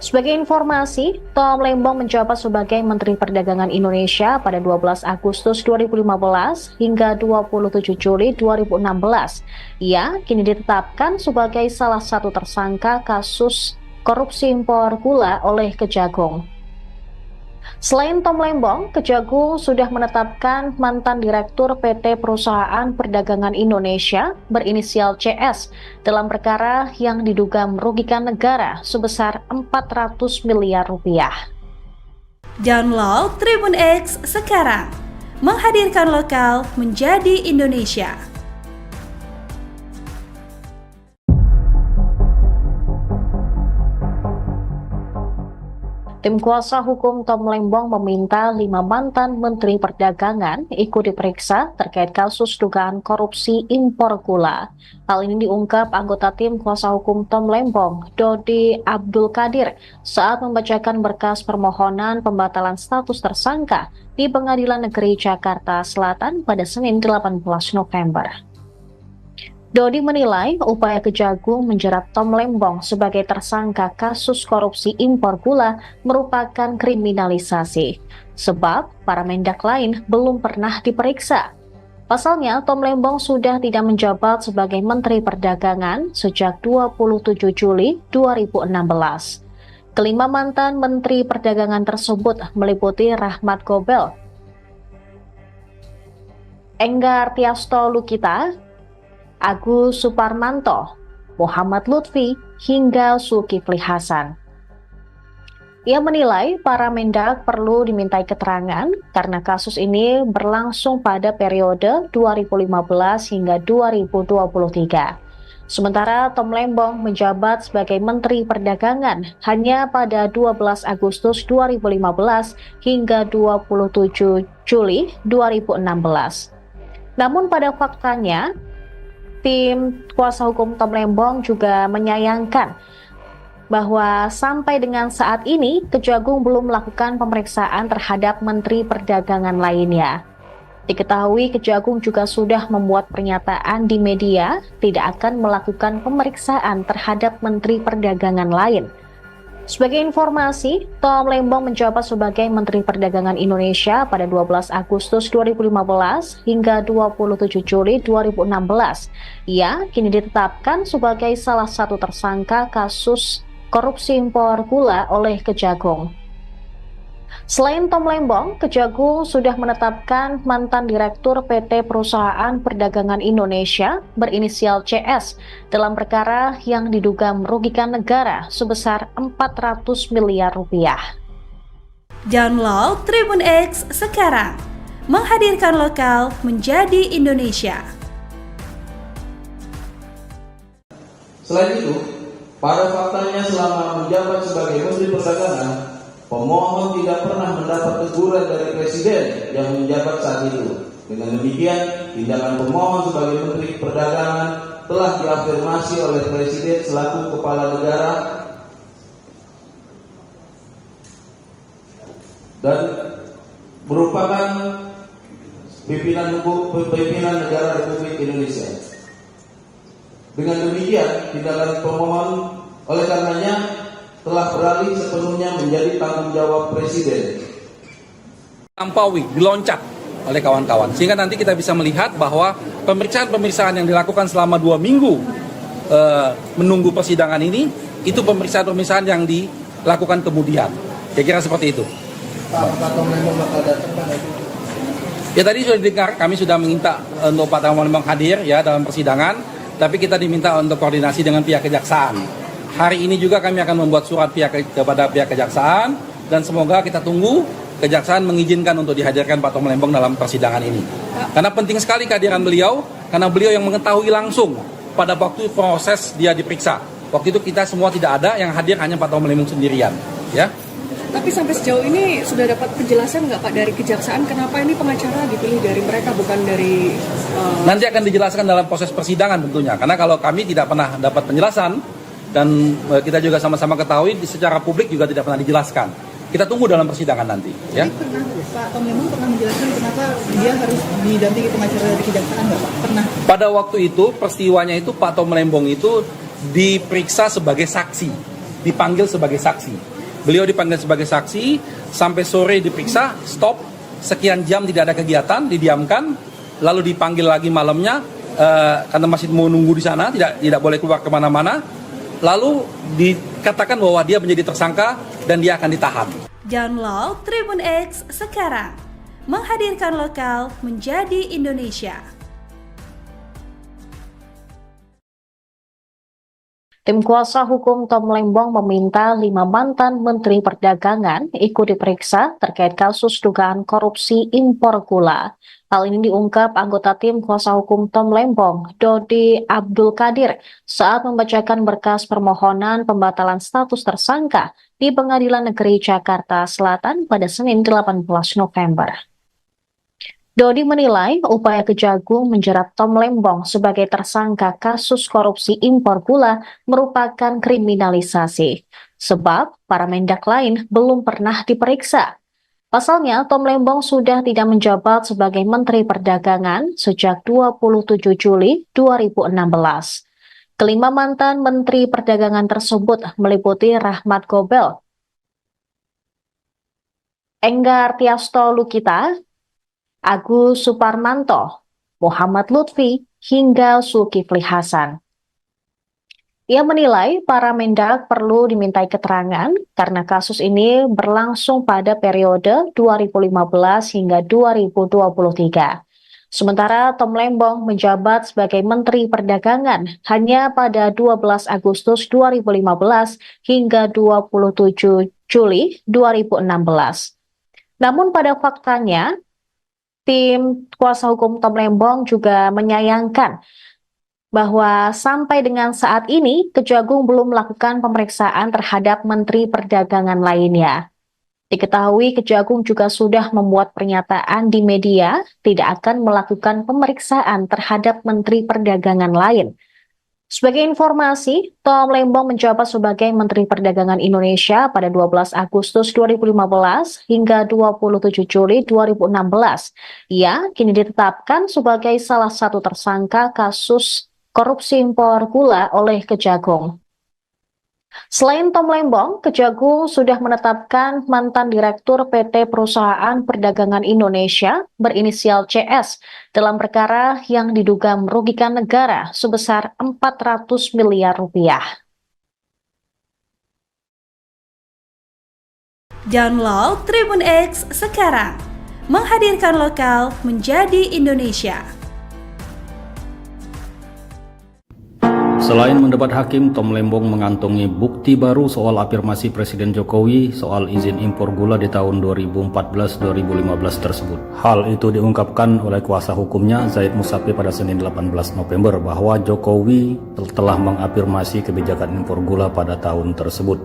Sebagai informasi, Tom Lembong menjabat sebagai Menteri Perdagangan Indonesia pada 12 Agustus 2015 hingga 27 Juli 2016. Ia kini ditetapkan sebagai salah satu tersangka kasus korupsi impor gula oleh Kejagung. Selain Tom Lembong, Kejagung sudah menetapkan mantan Direktur PT Perusahaan Perdagangan Indonesia berinisial CS dalam perkara yang diduga merugikan negara sebesar 400 miliar rupiah. Download Tribun X sekarang, menghadirkan lokal menjadi Indonesia. Tim kuasa hukum Tom Lembong meminta 5 mantan Menteri Perdagangan ikut diperiksa terkait kasus dugaan korupsi impor gula. Hal ini diungkap anggota tim kuasa hukum Tom Lembong, Dodi Abdul Qadir, saat membacakan berkas permohonan pembatalan status tersangka di Pengadilan Negeri Jakarta Selatan pada Senin 18 November. Dodi menilai upaya Kejagung menjerat Tom Lembong sebagai tersangka kasus korupsi impor gula merupakan kriminalisasi, sebab para mendak lain belum pernah diperiksa. Pasalnya, Tom Lembong sudah tidak menjabat sebagai Menteri Perdagangan sejak 27 Juli 2016. Kelima mantan Menteri Perdagangan tersebut meliputi Rahmat Gobel, Enggar Tiasto Lukita, Agus Suparmanto, Muhammad Lutfi, hingga Zulkifli Hasan. Ia menilai para mendak perlu dimintai keterangan karena kasus ini berlangsung pada periode 2015 hingga 2023. Sementara Tom Lembong menjabat sebagai Menteri Perdagangan hanya pada 12 Agustus 2015 hingga 27 Juli 2016. Namun pada faktanya, tim kuasa hukum Tom Lembong juga menyayangkan bahwa sampai dengan saat ini Kejagung belum melakukan pemeriksaan terhadap Menteri Perdagangan lainnya. Diketahui Kejagung juga sudah membuat pernyataan di media tidak akan melakukan pemeriksaan terhadap Menteri Perdagangan lain. Sebagai informasi, Tom Lembong menjabat sebagai Menteri Perdagangan Indonesia pada 12 Agustus 2015 hingga 27 Juli 2016. Ia kini ditetapkan sebagai salah satu tersangka kasus korupsi impor gula oleh Kejagung. Selain Tom Lembong, Kejagung sudah menetapkan mantan Direktur PT Perusahaan Perdagangan Indonesia berinisial CS dalam perkara yang diduga merugikan negara sebesar 400 miliar rupiah. Download Tribun X sekarang, menghadirkan lokal menjadi Indonesia. Selain itu, pada faktanya selama menjabat sebagai Menteri Perdagangan, pemohon tidak pernah mendapat teguran dari Presiden yang menjabat saat itu. Dengan demikian, tindakan pemohon sebagai Menteri Perdagangan telah diafirmasi oleh Presiden selaku Kepala Negara dan merupakan pimpinan negara Republik Indonesia. Dengan demikian, tindakan pemohon oleh karenanya telah beralih sepenuhnya menjadi tanggung jawab Presiden. Lampaui, diloncat oleh kawan-kawan. Sehingga nanti kita bisa melihat bahwa pemeriksaan-pemeriksaan yang dilakukan selama 2 minggu menunggu persidangan ini, itu pemeriksaan-pemeriksaan yang dilakukan kemudian. Kira-kira seperti itu. Pak Tom Lembong bakal datang pada itu. Ya tadi sudah didengar, kami sudah meminta untuk Pak Tom Lembong hadir ya dalam persidangan, tapi kita diminta untuk koordinasi dengan pihak kejaksaan. Hari ini juga kami akan membuat surat kepada pihak kejaksaan dan semoga kita tunggu kejaksaan mengizinkan untuk dihadirkan Pak Tom Lembong dalam persidangan ini. Karena penting sekali kehadiran beliau, karena beliau yang mengetahui langsung pada waktu proses dia diperiksa. Waktu itu kita semua tidak ada, yang hadir hanya Pak Tom Lembong sendirian. Ya. Tapi sampai sejauh ini sudah dapat penjelasan nggak Pak dari kejaksaan kenapa ini pengacara dipilih dari mereka bukan dari... Nanti akan dijelaskan dalam proses persidangan tentunya. Karena kalau kami tidak pernah dapat penjelasan, dan kita juga sama-sama ketahui secara publik juga tidak pernah dijelaskan. Kita tunggu dalam persidangan nanti. Ya. Jadi pernah Pak Tom Lembong pernah menjelaskan kenapa dia harus didampingi pengacara dari kejaksaan nggak Pak? Pernah. Pada waktu itu peristiwanya itu Pak Tom Lembong itu diperiksa sebagai saksi, dipanggil sebagai saksi. Beliau dipanggil sebagai saksi sampai sore diperiksa, stop, sekian jam tidak ada kegiatan, didiamkan, lalu dipanggil lagi malamnya karena masih mau nunggu di sana, tidak boleh keluar kemana-mana. Lalu dikatakan bahwa dia menjadi tersangka dan dia akan ditahan. Download Tribun X sekarang. Menghadirkan lokal menjadi Indonesia. Tim kuasa hukum Tom Lembong meminta 5 mantan Menteri Perdagangan ikut diperiksa terkait kasus dugaan korupsi impor gula. Hal ini diungkap anggota tim kuasa hukum Tom Lembong, Dodi Abdul Qadir, saat membacakan berkas permohonan pembatalan status tersangka di Pengadilan Negeri Jakarta Selatan pada Senin 18 November. Dodi menilai upaya Kejagung menjerat Tom Lembong sebagai tersangka kasus korupsi impor gula merupakan kriminalisasi, sebab para mendak lain belum pernah diperiksa. Pasalnya, Tom Lembong sudah tidak menjabat sebagai Menteri Perdagangan sejak 27 Juli 2016. Kelima mantan Menteri Perdagangan tersebut meliputi Rahmat Gobel, Enggar Tiasto Lukita, Agus Suparmanto, Muhammad Lutfi, hingga Zulkifli Hasan. Ia menilai para mendak perlu dimintai keterangan karena kasus ini berlangsung pada periode 2015 hingga 2023. Sementara Tom Lembong menjabat sebagai Menteri Perdagangan hanya pada 12 Agustus 2015 hingga 27 Juli 2016. Namun pada faktanya, tim kuasa hukum Tom Lembong juga menyayangkan bahwa sampai dengan saat ini Kejagung belum melakukan pemeriksaan terhadap Menteri Perdagangan lainnya. Diketahui Kejagung juga sudah membuat pernyataan di media tidak akan melakukan pemeriksaan terhadap Menteri Perdagangan lain. Sebagai informasi, Tom Lembong menjabat sebagai Menteri Perdagangan Indonesia pada 12 Agustus 2015 hingga 27 Juli 2016. Ia kini ditetapkan sebagai salah satu tersangka kasus korupsi impor gula oleh Kejagung. Selain Tom Lembong, Kejagung sudah menetapkan mantan Direktur PT Perusahaan Perdagangan Indonesia berinisial CS dalam perkara yang diduga merugikan negara sebesar 400 miliar rupiah. Download Tribun X sekarang. Menghadirkan lokal menjadi Indonesia. Selain mendebat hakim, Tom Lembong mengantongi bukti baru soal afirmasi Presiden Jokowi soal izin impor gula di tahun 2014-2015 tersebut. Hal itu diungkapkan oleh kuasa hukumnya Zaid Musafi pada Senin 18 November bahwa Jokowi telah mengafirmasi kebijakan impor gula pada tahun tersebut.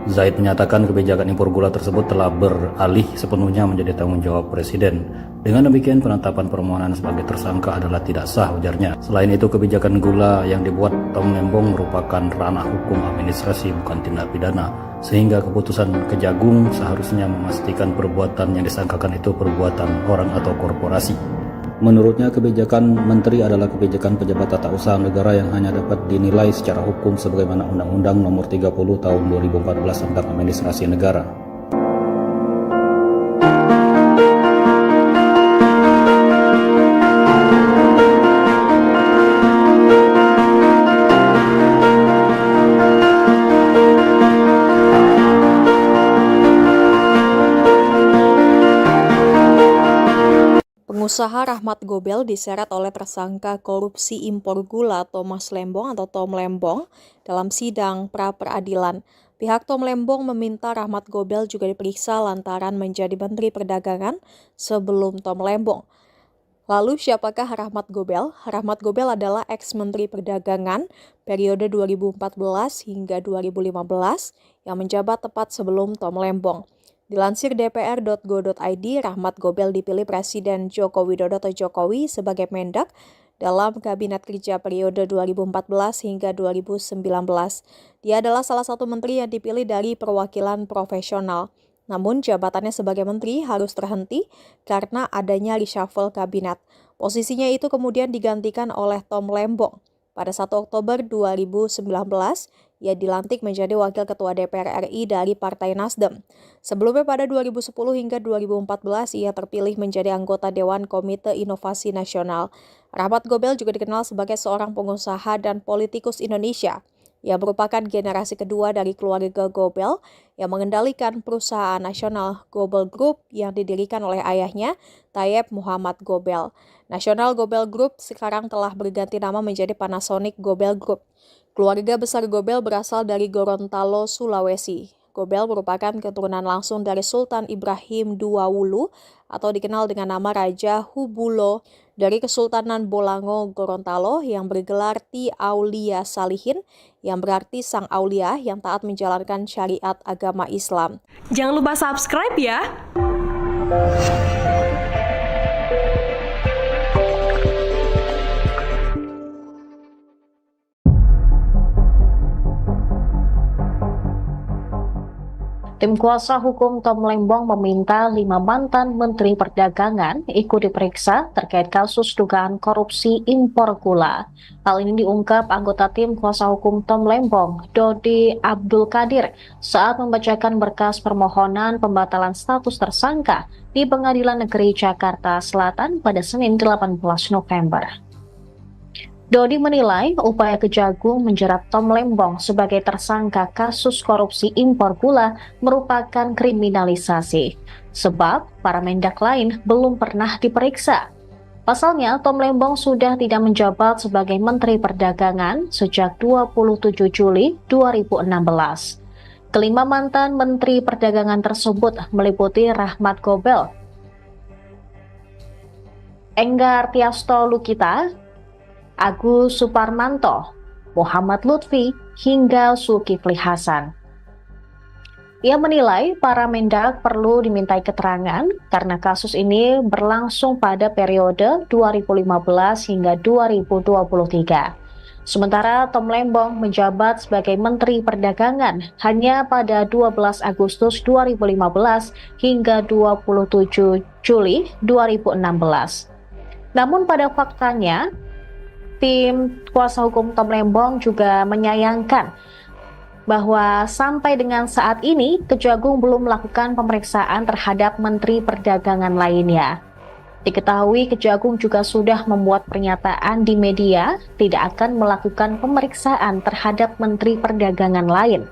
Zaid menyatakan kebijakan impor gula tersebut telah beralih sepenuhnya menjadi tanggung jawab Presiden. Dengan demikian, penetapan permohonan sebagai tersangka adalah tidak sah, ujarnya. Selain itu, kebijakan gula yang dibuat Tom Lembong merupakan ranah hukum administrasi, bukan tindak pidana. Sehingga keputusan Kejagung seharusnya memastikan perbuatan yang disangkakan itu perbuatan orang atau korporasi. Menurutnya, kebijakan menteri adalah kebijakan pejabat tata usaha negara yang hanya dapat dinilai secara hukum sebagaimana Undang-Undang Nomor 30 Tahun 2014 tentang Administrasi Negara. Pengusaha Rahmat Gobel diseret oleh tersangka korupsi impor gula Thomas Lembong atau Tom Lembong dalam sidang pra-peradilan. Pihak Tom Lembong meminta Rahmat Gobel juga diperiksa lantaran menjadi Menteri Perdagangan sebelum Tom Lembong. Lalu siapakah Rahmat Gobel? Rahmat Gobel adalah ex-Menteri Perdagangan periode 2014 hingga 2015 yang menjabat tepat sebelum Tom Lembong. Dilansir dpr.go.id, Rahmat Gobel dipilih Presiden Joko Widodo atau Jokowi sebagai Mendak dalam Kabinet Kerja periode 2014 hingga 2019. Dia adalah salah satu menteri yang dipilih dari perwakilan profesional. Namun jabatannya sebagai menteri harus terhenti karena adanya reshuffle kabinet. Posisinya itu kemudian digantikan oleh Tom Lembong. Pada 1 Oktober 2019, ia dilantik menjadi Wakil Ketua DPR RI dari Partai Nasdem. Sebelumnya pada 2010 hingga 2014, ia terpilih menjadi anggota Dewan Komite Inovasi Nasional. Rahmat Gobel juga dikenal sebagai seorang pengusaha dan politikus Indonesia. Ia merupakan generasi kedua dari keluarga Gobel yang mengendalikan perusahaan nasional Gobel Group yang didirikan oleh ayahnya, Tayyip Muhammad Gobel. National Gobel Group sekarang telah berganti nama menjadi Panasonic Gobel Group. Keluarga besar Gobel berasal dari Gorontalo, Sulawesi. Gobel merupakan keturunan langsung dari Sultan Ibrahim II Wulu atau dikenal dengan nama Raja Hubulo dari Kesultanan Bolango Gorontalo yang bergelar Ti Aulia Salihin yang berarti sang aulia yang taat menjalankan syariat agama Islam. Jangan lupa subscribe ya. Tim kuasa hukum Tom Lembong meminta 5 mantan Menteri Perdagangan ikut diperiksa terkait kasus dugaan korupsi impor gula. Hal ini diungkap anggota tim kuasa hukum Tom Lembong, Dodi Abdul Qadir, saat membacakan berkas permohonan pembatalan status tersangka di Pengadilan Negeri Jakarta Selatan pada Senin 18 November. Dodi menilai upaya Kejagung menjerat Tom Lembong sebagai tersangka kasus korupsi impor gula merupakan kriminalisasi, sebab para mendak lain belum pernah diperiksa. Pasalnya, Tom Lembong sudah tidak menjabat sebagai Menteri Perdagangan sejak 27 Juli 2016. Kelima mantan Menteri Perdagangan tersebut meliputi Rahmat Gobel, Enggar Tiasto Lukita, Agus Suparmanto, Muhammad Lutfi, hingga Zulkifli Hasan. Ia menilai para mendak perlu dimintai keterangan karena kasus ini berlangsung pada periode 2015 hingga 2023. Sementara Tom Lembong menjabat sebagai Menteri Perdagangan hanya pada 12 Agustus 2015 hingga 27 Juli 2016. Namun pada faktanya, tim kuasa hukum Tom Lembong juga menyayangkan bahwa sampai dengan saat ini Kejagung belum melakukan pemeriksaan terhadap Menteri Perdagangan lainnya. Diketahui Kejagung juga sudah membuat pernyataan di media tidak akan melakukan pemeriksaan terhadap Menteri Perdagangan lain.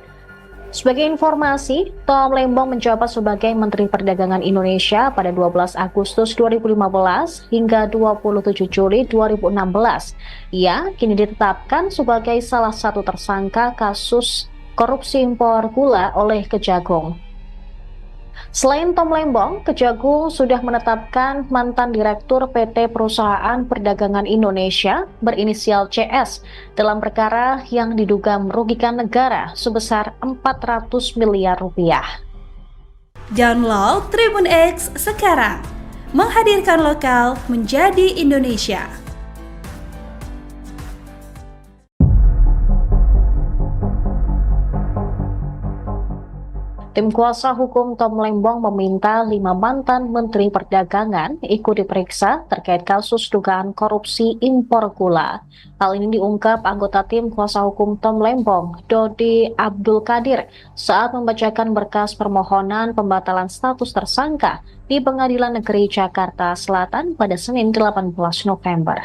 Sebagai informasi, Tom Lembong menjabat sebagai Menteri Perdagangan Indonesia pada 12 Agustus 2015 hingga 27 Juli 2016. Ia kini ditetapkan sebagai salah satu tersangka kasus korupsi impor gula oleh Kejagung. Selain Tom Lembong, Kejagung sudah menetapkan mantan Direktur PT Perusahaan Perdagangan Indonesia berinisial CS dalam perkara yang diduga merugikan negara sebesar 400 miliar rupiah. Download Tribun X sekarang, menghadirkan lokal menjadi Indonesia. Tim kuasa hukum Tom Lembong meminta 5 mantan Menteri Perdagangan ikut diperiksa terkait kasus dugaan korupsi impor gula. Hal ini diungkap anggota tim kuasa hukum Tom Lembong, Dodi Abdul Qadir, saat membacakan berkas permohonan pembatalan status tersangka di Pengadilan Negeri Jakarta Selatan pada Senin 18 November.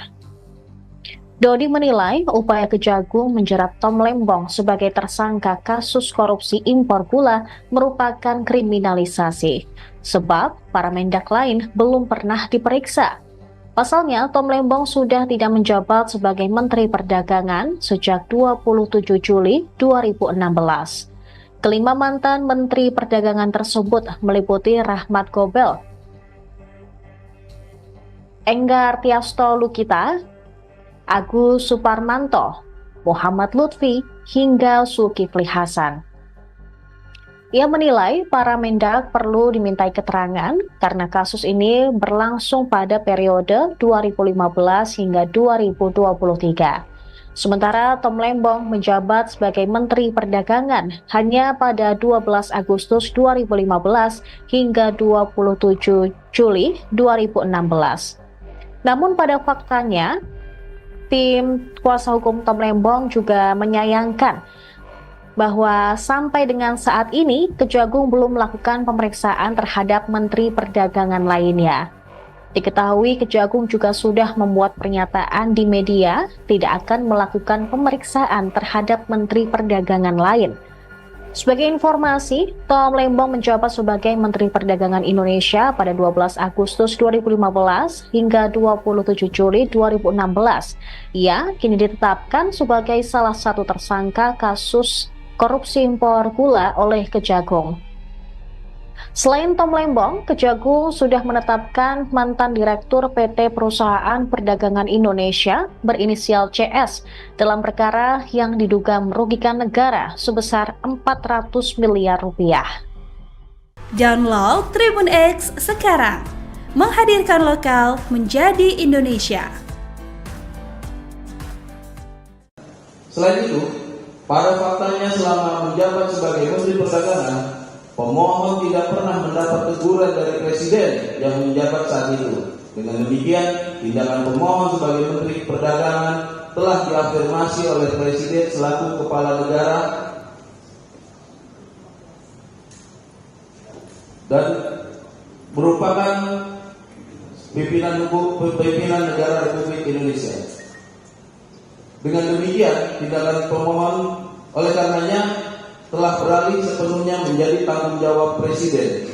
Dodi menilai upaya Kejagung menjerat Tom Lembong sebagai tersangka kasus korupsi impor gula merupakan kriminalisasi, sebab para mendak lain belum pernah diperiksa. Pasalnya, Tom Lembong sudah tidak menjabat sebagai Menteri Perdagangan sejak 27 Juli 2016. Kelima mantan Menteri Perdagangan tersebut meliputi Rahmat Gobel, Enggar Tiasto Lukita, Agus Suparmanto, Muhammad Lutfi, hingga Zulkifli Hasan. Ia menilai para mendak perlu dimintai keterangan karena kasus ini berlangsung pada periode 2015 hingga 2023. Sementara Tom Lembong menjabat sebagai Menteri Perdagangan hanya pada 12 Agustus 2015 hingga 27 Juli 2016. Namun pada faktanya, tim kuasa hukum Tom Lembong juga menyayangkan bahwa sampai dengan saat ini Kejagung belum melakukan pemeriksaan terhadap Menteri Perdagangan lainnya. Diketahui Kejagung juga sudah membuat pernyataan di media tidak akan melakukan pemeriksaan terhadap Menteri Perdagangan lain. Sebagai informasi, Tom Lembong menjabat sebagai Menteri Perdagangan Indonesia pada 12 Agustus 2015 hingga 27 Juli 2016. Ia kini ditetapkan sebagai salah satu tersangka kasus korupsi impor gula oleh Kejagung. Selain Tom Lembong, Kejagung sudah menetapkan mantan Direktur PT Perusahaan Perdagangan Indonesia berinisial CS dalam perkara yang diduga merugikan negara sebesar 400 miliar rupiah. Download Tribun X sekarang, menghadirkan lokal menjadi Indonesia. Selain itu, pada faktanya selama menjabat sebagai Menteri Perdagangan, pemohon tidak pernah mendapat teguran dari Presiden yang menjabat saat itu. Dengan demikian, tindakan pemohon sebagai Menteri Perdagangan telah diafirmasi oleh Presiden selaku Kepala Negara dan merupakan pimpinan negara Republik Indonesia. Dengan demikian, tindakan pemohon oleh karenanya telah beralih sepenuhnya menjadi tanggung jawab Presiden.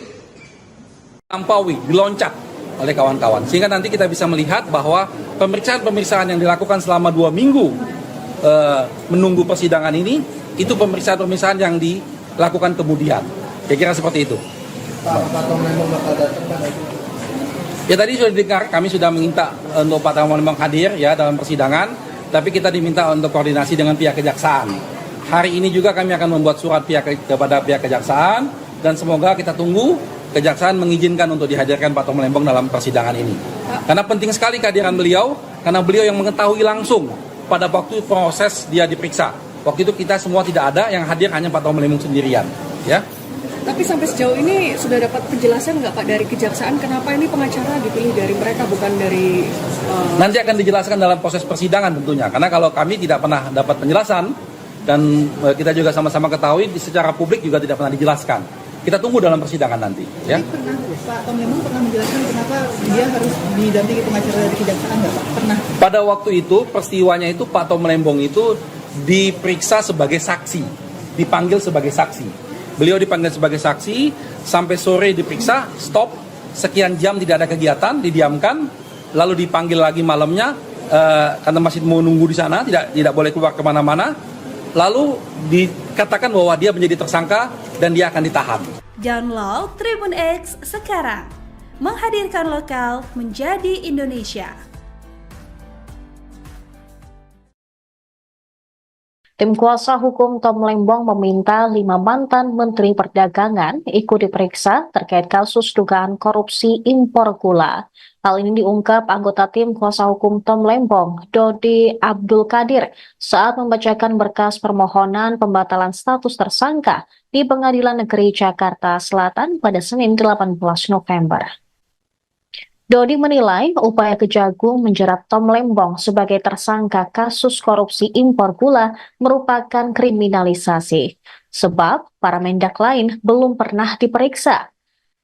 Lampaui, diloncat oleh kawan-kawan. Sehingga nanti kita bisa melihat bahwa pemeriksaan-pemeriksaan yang dilakukan selama 2 minggu menunggu persidangan ini, itu pemeriksaan-pemeriksaan yang dilakukan kemudian. Kira-kira seperti itu. Ya tadi sudah didengar, kami sudah meminta untuk Pak Tom Lembong hadir ya dalam persidangan, tapi kita diminta untuk koordinasi dengan pihak kejaksaan. Hari ini juga kami akan membuat surat kepada pihak kejaksaan dan semoga kita tunggu kejaksaan mengizinkan untuk dihadirkan Pak Tom Lembong dalam persidangan ini. Karena penting sekali kehadiran beliau, karena beliau yang mengetahui langsung pada waktu proses dia diperiksa. Waktu itu kita semua tidak ada, yang hadir hanya Pak Tom Lembong sendirian. Ya. Tapi sampai sejauh ini sudah dapat penjelasan nggak Pak dari kejaksaan kenapa ini pengacara dipilih dari mereka bukan dari... Nanti akan dijelaskan dalam proses persidangan tentunya. Karena kalau kami tidak pernah dapat penjelasan, dan kita juga sama-sama ketahui secara publik juga tidak pernah dijelaskan. Kita tunggu dalam persidangan nanti. Ya. Pernah Pak Tom Lembong pernah menjelaskan kenapa dia harus didampingi pengacara dari kejaksaan nggak Pak? Pernah. Pada waktu itu peristiwanya itu Pak Tom Lembong itu diperiksa sebagai saksi, dipanggil sebagai saksi. Beliau dipanggil sebagai saksi sampai sore diperiksa, stop, sekian jam tidak ada kegiatan, didiamkan, lalu dipanggil lagi malamnya karena masih mau nunggu di sana, tidak boleh keluar kemana-mana. Lalu dikatakan bahwa dia menjadi tersangka dan dia akan ditahan. Download Tribun X sekarang, menghadirkan lokal menjadi Indonesia. Tim kuasa hukum Tom Lembong meminta 5 mantan Menteri Perdagangan ikut diperiksa terkait kasus dugaan korupsi impor gula. Hal ini diungkap anggota tim kuasa hukum Tom Lembong, Dodi Abdul Qadir, saat membacakan berkas permohonan pembatalan status tersangka di Pengadilan Negeri Jakarta Selatan pada Senin 18 November. Dodi menilai upaya Kejagung menjerat Tom Lembong sebagai tersangka kasus korupsi impor gula merupakan kriminalisasi, sebab para mendak lain belum pernah diperiksa.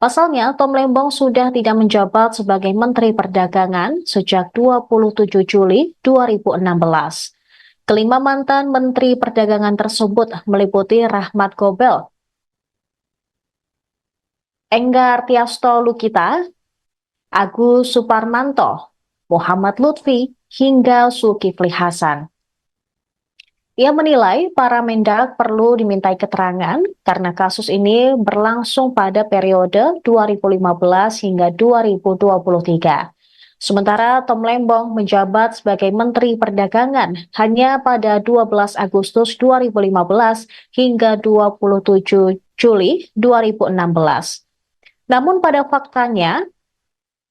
Pasalnya, Tom Lembong sudah tidak menjabat sebagai Menteri Perdagangan sejak 27 Juli 2016. Kelima mantan Menteri Perdagangan tersebut meliputi Rahmat Gobel, Enggar Tiasto Lukita, Agus Suparmanto, Muhammad Lutfi, hingga Zulkifli Hasan. Ia menilai para mendak perlu dimintai keterangan karena kasus ini berlangsung pada periode 2015 hingga 2023. Sementara Tom Lembong menjabat sebagai Menteri Perdagangan hanya pada 12 Agustus 2015 hingga 27 Juli 2016. Namun pada faktanya,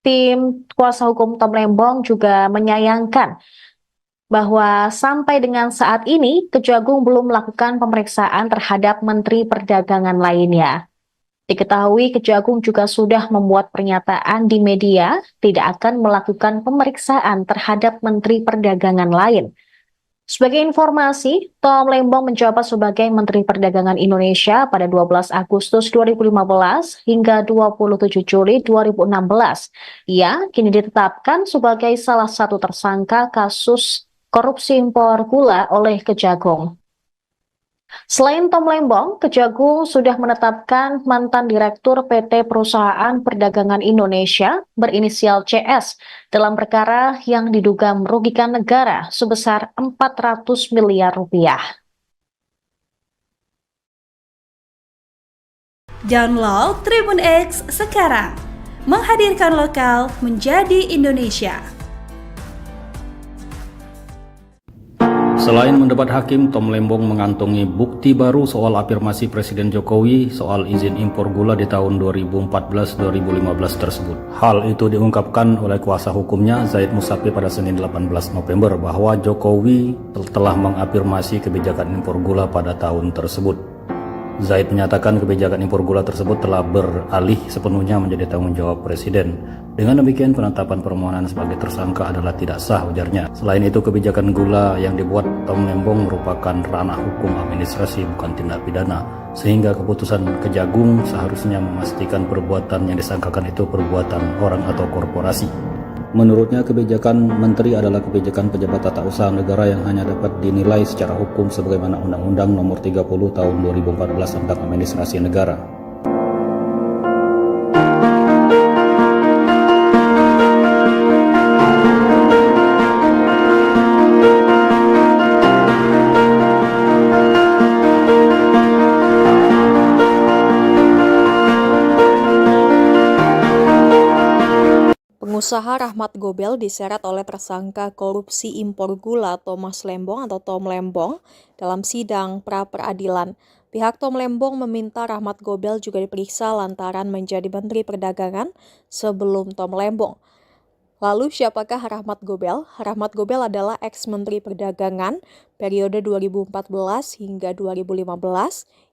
tim kuasa hukum Tom Lembong juga menyayangkan bahwa sampai dengan saat ini Kejagung belum melakukan pemeriksaan terhadap Menteri Perdagangan lainnya. Diketahui Kejagung juga sudah membuat pernyataan di media tidak akan melakukan pemeriksaan terhadap Menteri Perdagangan lain. Sebagai informasi, Tom Lembong menjabat sebagai Menteri Perdagangan Indonesia pada 12 Agustus 2015 hingga 27 Juli 2016. Ia kini ditetapkan sebagai salah satu tersangka kasus korupsi impor gula oleh Kejagung. Selain Tom Lembong, Kejagung sudah menetapkan mantan Direktur PT Perusahaan Perdagangan Indonesia berinisial CS dalam perkara yang diduga merugikan negara sebesar 400 miliar rupiah. Download Tribun X sekarang, menghadirkan lokal menjadi Indonesia. Selain mendebat hakim, Tom Lembong mengantongi bukti baru soal afirmasi Presiden Jokowi soal izin impor gula di tahun 2014-2015 tersebut. Hal itu diungkapkan oleh kuasa hukumnya Zaid Musafi pada Senin 18 November bahwa Jokowi telah mengafirmasi kebijakan impor gula pada tahun tersebut. Zaid menyatakan kebijakan impor gula tersebut telah beralih sepenuhnya menjadi tanggung jawab Presiden. Dengan demikian, penetapan permohonan sebagai tersangka adalah tidak sah, ujarnya. Selain itu, kebijakan gula yang dibuat Tom Lembong merupakan ranah hukum administrasi, bukan tindak pidana. Sehingga keputusan Kejagung seharusnya memastikan perbuatan yang disangkakan itu perbuatan orang atau korporasi. Menurutnya, kebijakan menteri adalah kebijakan pejabat tata usaha negara yang hanya dapat dinilai secara hukum sebagaimana Undang-Undang Nomor 30 Tahun 2014 tentang Administrasi Negara. Pengusaha Rahmat Gobel diseret oleh tersangka korupsi impor gula Thomas Lembong atau Tom Lembong dalam sidang pra-peradilan. Pihak Tom Lembong meminta Rahmat Gobel juga diperiksa lantaran menjadi Menteri Perdagangan sebelum Tom Lembong. Lalu siapakah Rahmat Gobel? Rahmat Gobel adalah ex-Menteri Perdagangan periode 2014 hingga 2015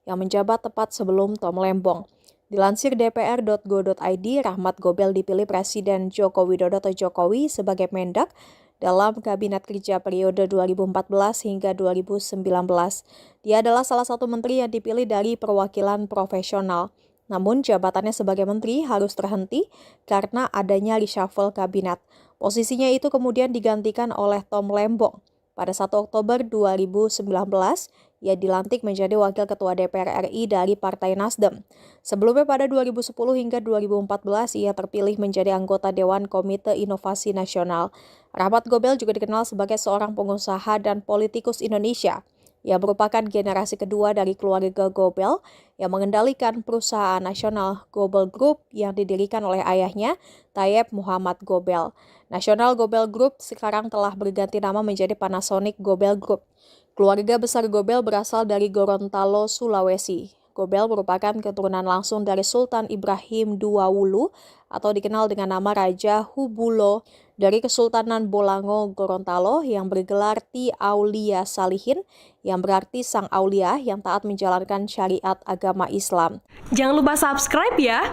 yang menjabat tepat sebelum Tom Lembong. Dilansir dpr.go.id, Rahmat Gobel dipilih Presiden Joko Widodo atau Jokowi sebagai Mendak dalam Kabinet Kerja periode 2014 hingga 2019. Dia adalah salah satu menteri yang dipilih dari perwakilan profesional. Namun jabatannya sebagai menteri harus terhenti karena adanya reshuffle kabinet. Posisinya itu kemudian digantikan oleh Tom Lembong. Pada 1 Oktober 2019, ia dilantik menjadi Wakil Ketua DPR RI dari Partai Nasdem. Sebelumnya pada 2010 hingga 2014, ia terpilih menjadi anggota Dewan Komite Inovasi Nasional. Rahmat Gobel juga dikenal sebagai seorang pengusaha dan politikus Indonesia. Ia merupakan generasi kedua dari keluarga Gobel yang mengendalikan perusahaan nasional Gobel Group yang didirikan oleh ayahnya, Tayyip Muhammad Gobel. National Gobel Group sekarang telah berganti nama menjadi Panasonic Gobel Group. Keluarga besar Gobel berasal dari Gorontalo, Sulawesi. Gobel merupakan keturunan langsung dari Sultan Ibrahim II Wulu atau dikenal dengan nama Raja Hubulo dari Kesultanan Bolango, Gorontalo yang bergelar Ti Aulia Salihin yang berarti sang aulia yang taat menjalankan syariat agama Islam. Jangan lupa subscribe ya.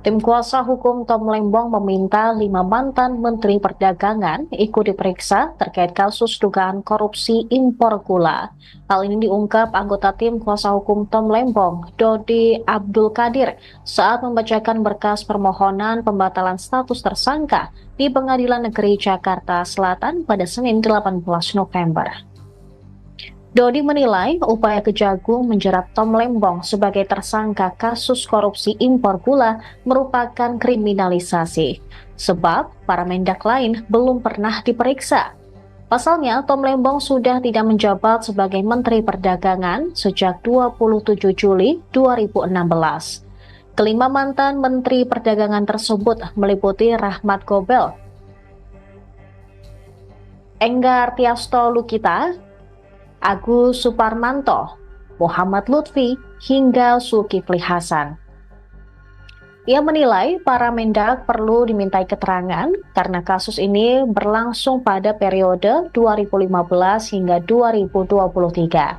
Tim kuasa hukum Tom Lembong meminta 5 mantan Menteri Perdagangan ikut diperiksa terkait kasus dugaan korupsi impor gula. Hal ini diungkap anggota tim kuasa hukum Tom Lembong, Dodi Abdul Qadir, saat membacakan berkas permohonan pembatalan status tersangka di Pengadilan Negeri Jakarta Selatan pada Senin 18 November. Dodi menilai upaya Kejagung menjerat Tom Lembong sebagai tersangka kasus korupsi impor gula merupakan kriminalisasi, sebab para mendak lain belum pernah diperiksa. Pasalnya, Tom Lembong sudah tidak menjabat sebagai Menteri Perdagangan sejak 27 Juli 2016. Kelima mantan Menteri Perdagangan tersebut meliputi Rahmat Gobel, Enggar Tiasto Lukita, Agus Suparmanto, Muhammad Lutfi, hingga Zulkifli Hasan. Ia menilai para mendak perlu dimintai keterangan karena kasus ini berlangsung pada periode 2015 hingga 2023.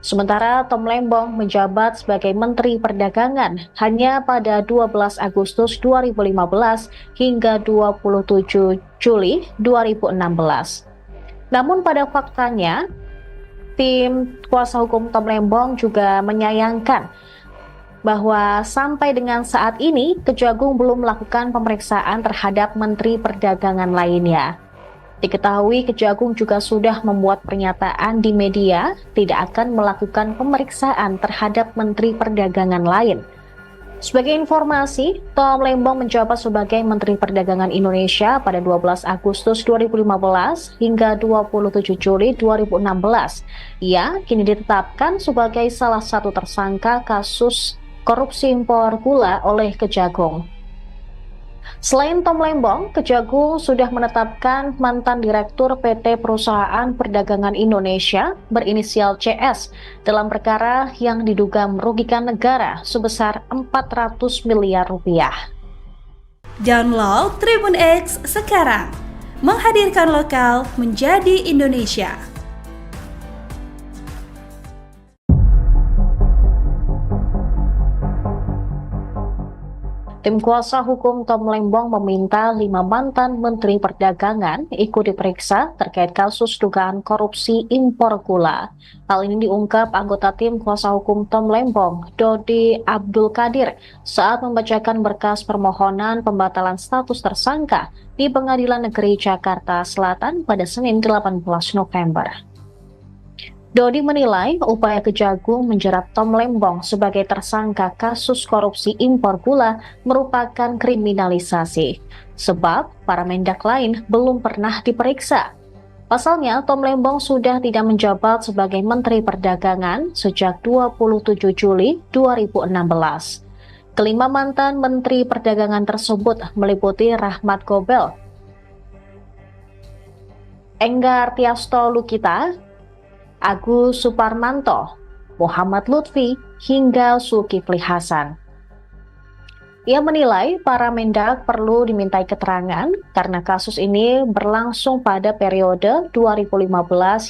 Sementara Tom Lembong menjabat sebagai Menteri Perdagangan hanya pada 12 Agustus 2015 hingga 27 Juli 2016. Namun pada faktanya, tim kuasa hukum Tom Lembong juga menyayangkan bahwa sampai dengan saat ini Kejagung belum melakukan pemeriksaan terhadap Menteri Perdagangan lainnya. Diketahui Kejagung juga sudah membuat pernyataan di media tidak akan melakukan pemeriksaan terhadap Menteri Perdagangan lain. Sebagai informasi, Tom Lembong menjabat sebagai Menteri Perdagangan Indonesia pada 12 Agustus 2015 hingga 27 Juli 2016. Ia kini ditetapkan sebagai salah satu tersangka kasus korupsi impor gula oleh Kejagung. Selain Tom Lembong, Kejagung sudah menetapkan mantan Direktur PT Perusahaan Perdagangan Indonesia berinisial CS dalam perkara yang diduga merugikan negara sebesar 400 miliar rupiah. Download Tribun X sekarang, menghadirkan lokal menjadi Indonesia. Tim kuasa hukum Tom Lembong meminta 5 mantan Menteri Perdagangan ikut diperiksa terkait kasus dugaan korupsi impor gula. Hal ini diungkap anggota tim kuasa hukum Tom Lembong, Dodi Abdul Qadir, saat membacakan berkas permohonan pembatalan status tersangka di Pengadilan Negeri Jakarta Selatan pada Senin 18 November. Dodi menilai upaya Kejagung menjerat Tom Lembong sebagai tersangka kasus korupsi impor gula merupakan kriminalisasi, sebab para mendak lain belum pernah diperiksa. Pasalnya, Tom Lembong sudah tidak menjabat sebagai Menteri Perdagangan sejak 27 Juli 2016. Kelima mantan Menteri Perdagangan tersebut meliputi Rahmat Gobel, Enggar Tiasto Lukita, Agus Suparmanto, Muhammad Lutfi, hingga Zulkifli Hasan. Ia menilai para mendak perlu dimintai keterangan karena kasus ini berlangsung pada periode 2015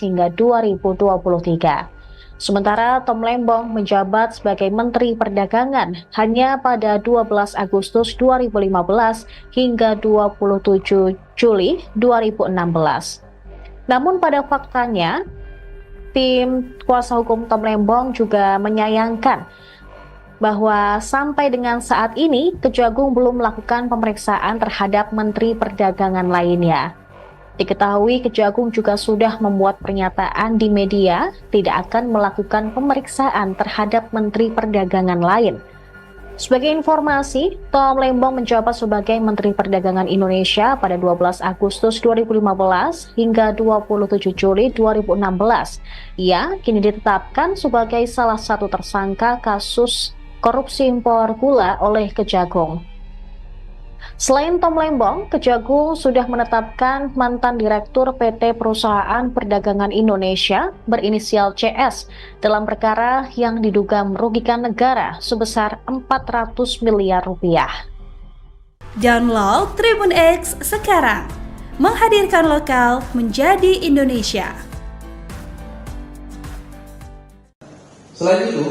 hingga 2023. Sementara Tom Lembong menjabat sebagai Menteri Perdagangan hanya pada 12 Agustus 2015 hingga 27 Juli 2016. Namun pada faktanya, tim kuasa hukum Tom Lembong juga menyayangkan bahwa sampai dengan saat ini Kejagung belum melakukan pemeriksaan terhadap Menteri Perdagangan lainnya. Diketahui Kejagung juga sudah membuat pernyataan di media tidak akan melakukan pemeriksaan terhadap Menteri Perdagangan lain. Sebagai informasi, Tom Lembong menjabat sebagai Menteri Perdagangan Indonesia pada 12 Agustus 2015 hingga 27 Juli 2016. Ia kini ditetapkan sebagai salah satu tersangka kasus korupsi impor gula oleh Kejagung. Selain Tom Lembong, Kejagung sudah menetapkan mantan Direktur PT Perusahaan Perdagangan Indonesia berinisial CS dalam perkara yang diduga merugikan negara sebesar 400 miliar rupiah. Download Tribun X sekarang, menghadirkan lokal menjadi Indonesia. Selain itu,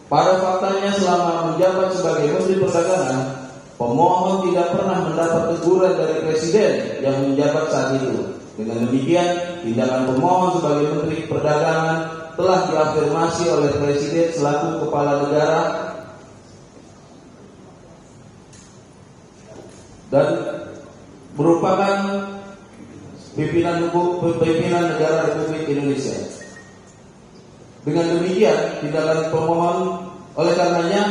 pada faktanya selama menjabat sebagai Menteri Perdagangan, pemohon tidak pernah mendapat teguran dari Presiden yang menjabat saat itu. Dengan demikian, tindakan pemohon sebagai Menteri Perdagangan telah diafirmasi oleh Presiden selaku Kepala Negara dan merupakan pimpinan negara Republik Indonesia. Dengan demikian, tindakan pemohon oleh karenanya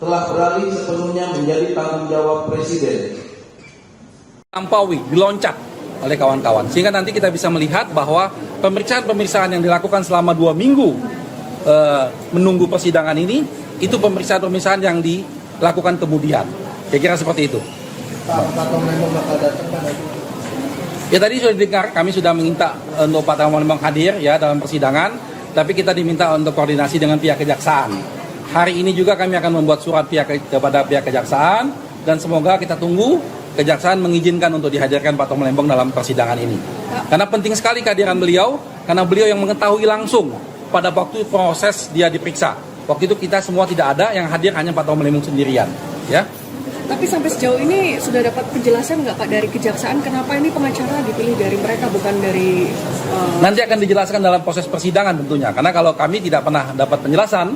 telah beralih sepenuhnya menjadi tanggung jawab Presiden. Lampaui, diloncat oleh kawan-kawan. Sehingga nanti kita bisa melihat bahwa pemeriksaan-pemeriksaan yang dilakukan selama 2 minggu menunggu persidangan ini, itu pemeriksaan-pemeriksaan yang dilakukan kemudian. Kira-kira seperti itu. Pak Tom Lembong bakal datang pada itu. Ya tadi sudah didengar, kami sudah meminta untuk Pak Tom Lembong hadir ya dalam persidangan, tapi kita diminta untuk koordinasi dengan pihak kejaksaan. Hari ini juga kami akan membuat surat kepada pihak kejaksaan dan semoga kita tunggu kejaksaan mengizinkan untuk dihadirkan Pak Tom Lembong dalam persidangan ini. Karena penting sekali kehadiran beliau, karena beliau yang mengetahui langsung pada waktu proses dia diperiksa. Waktu itu kita semua tidak ada, yang hadir hanya Pak Tom Lembong sendirian. Ya. Tapi sampai sejauh ini sudah dapat penjelasan nggak Pak dari kejaksaan kenapa ini pengacara dipilih dari mereka bukan dari Nanti akan dijelaskan dalam proses persidangan tentunya. Karena kalau kami tidak pernah dapat penjelasan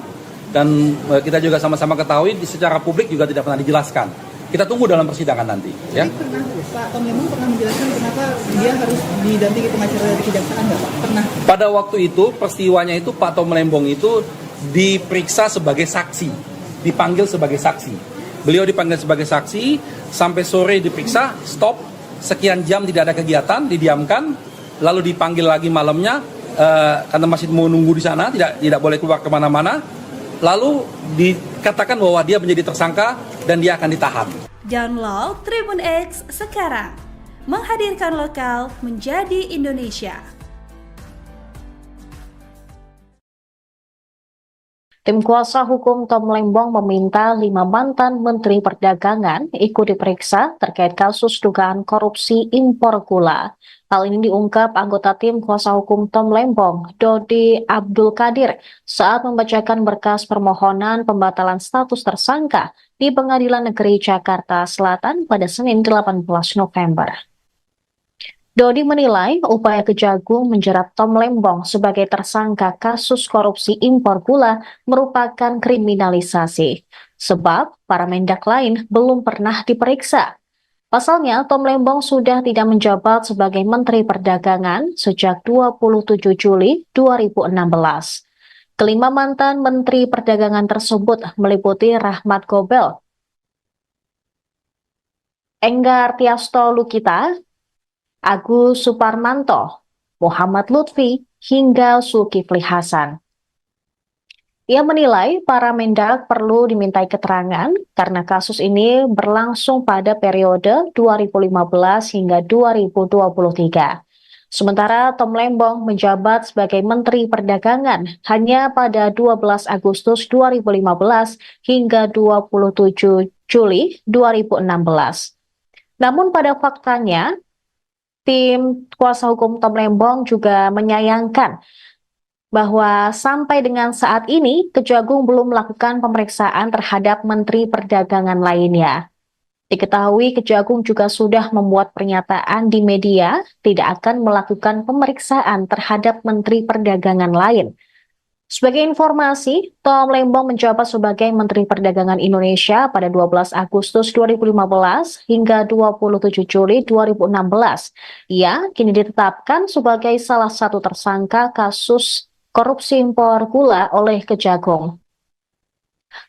dan kita juga sama-sama ketahui secara publik juga tidak pernah dijelaskan. Kita tunggu dalam persidangan nanti. Ya. Jadi pernah Pak Tom Lembong pernah menjelaskan kenapa dia harus didampingi pengacara dari kejaksaan nggak Pak? Pernah. Pada waktu itu peristiwanya itu Pak Tom Lembong itu diperiksa sebagai saksi, dipanggil sebagai saksi. Beliau dipanggil sebagai saksi sampai sore diperiksa, stop, sekian jam tidak ada kegiatan, didiamkan, lalu dipanggil lagi malamnya karena masih mau nunggu di sana, tidak boleh keluar kemana-mana. Lalu dikatakan bahwa dia menjadi tersangka dan dia akan ditahan. Download Tribun X sekarang, menghadirkan lokal menjadi Indonesia. Tim kuasa hukum Tom Lembong meminta 5 mantan Menteri Perdagangan ikut diperiksa terkait kasus dugaan korupsi impor gula. Hal ini diungkap anggota tim kuasa hukum Tom Lembong, Dodi Abdul Qadir, saat membacakan berkas permohonan pembatalan status tersangka di Pengadilan Negeri Jakarta Selatan pada Senin 18 November. Dodi menilai upaya Kejagung menjerat Tom Lembong sebagai tersangka kasus korupsi impor gula merupakan kriminalisasi, sebab para mendak lain belum pernah diperiksa. Pasalnya, Tom Lembong sudah tidak menjabat sebagai Menteri Perdagangan sejak 27 Juli 2016. Kelima mantan Menteri Perdagangan tersebut meliputi Rahmat Gobel, Enggar Tiasto Lukita, Agus Suparmanto, Muhammad Lutfi, hingga Zulkifli Hasan. Ia menilai para mendak perlu dimintai keterangan karena kasus ini berlangsung pada periode 2015 hingga 2023. Sementara Tom Lembong menjabat sebagai Menteri Perdagangan hanya pada 12 Agustus 2015 hingga 27 Juli 2016. Namun pada faktanya, tim kuasa hukum Tom Lembong juga menyayangkan bahwa sampai dengan saat ini Kejagung belum melakukan pemeriksaan terhadap Menteri Perdagangan lainnya. Diketahui Kejagung juga sudah membuat pernyataan di media tidak akan melakukan pemeriksaan terhadap Menteri Perdagangan lain. Sebagai informasi, Tom Lembong menjabat sebagai Menteri Perdagangan Indonesia pada 12 Agustus 2015 hingga 27 Juli 2016. Ia kini ditetapkan sebagai salah satu tersangka kasus korupsi impor gula oleh Kejagung.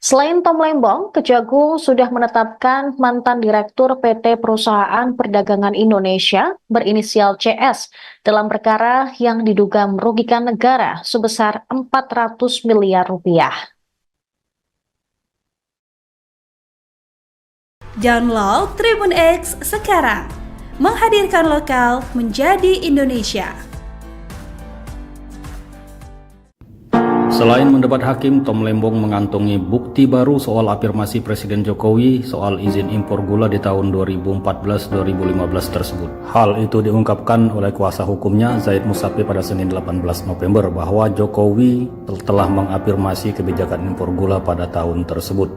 Selain Tom Lembong, Kejagung sudah menetapkan mantan Direktur PT Perusahaan Perdagangan Indonesia berinisial CS dalam perkara yang diduga merugikan negara sebesar 400 miliar rupiah. Download Tribun X sekarang, menghadirkan lokal menjadi Indonesia. Selain mendebat hakim, Tom Lembong mengantongi bukti baru soal afirmasi Presiden Jokowi soal izin impor gula di tahun 2014-2015 tersebut. Hal itu diungkapkan oleh kuasa hukumnya Zaid Musafi pada Senin 18 November bahwa Jokowi telah mengafirmasi kebijakan impor gula pada tahun tersebut.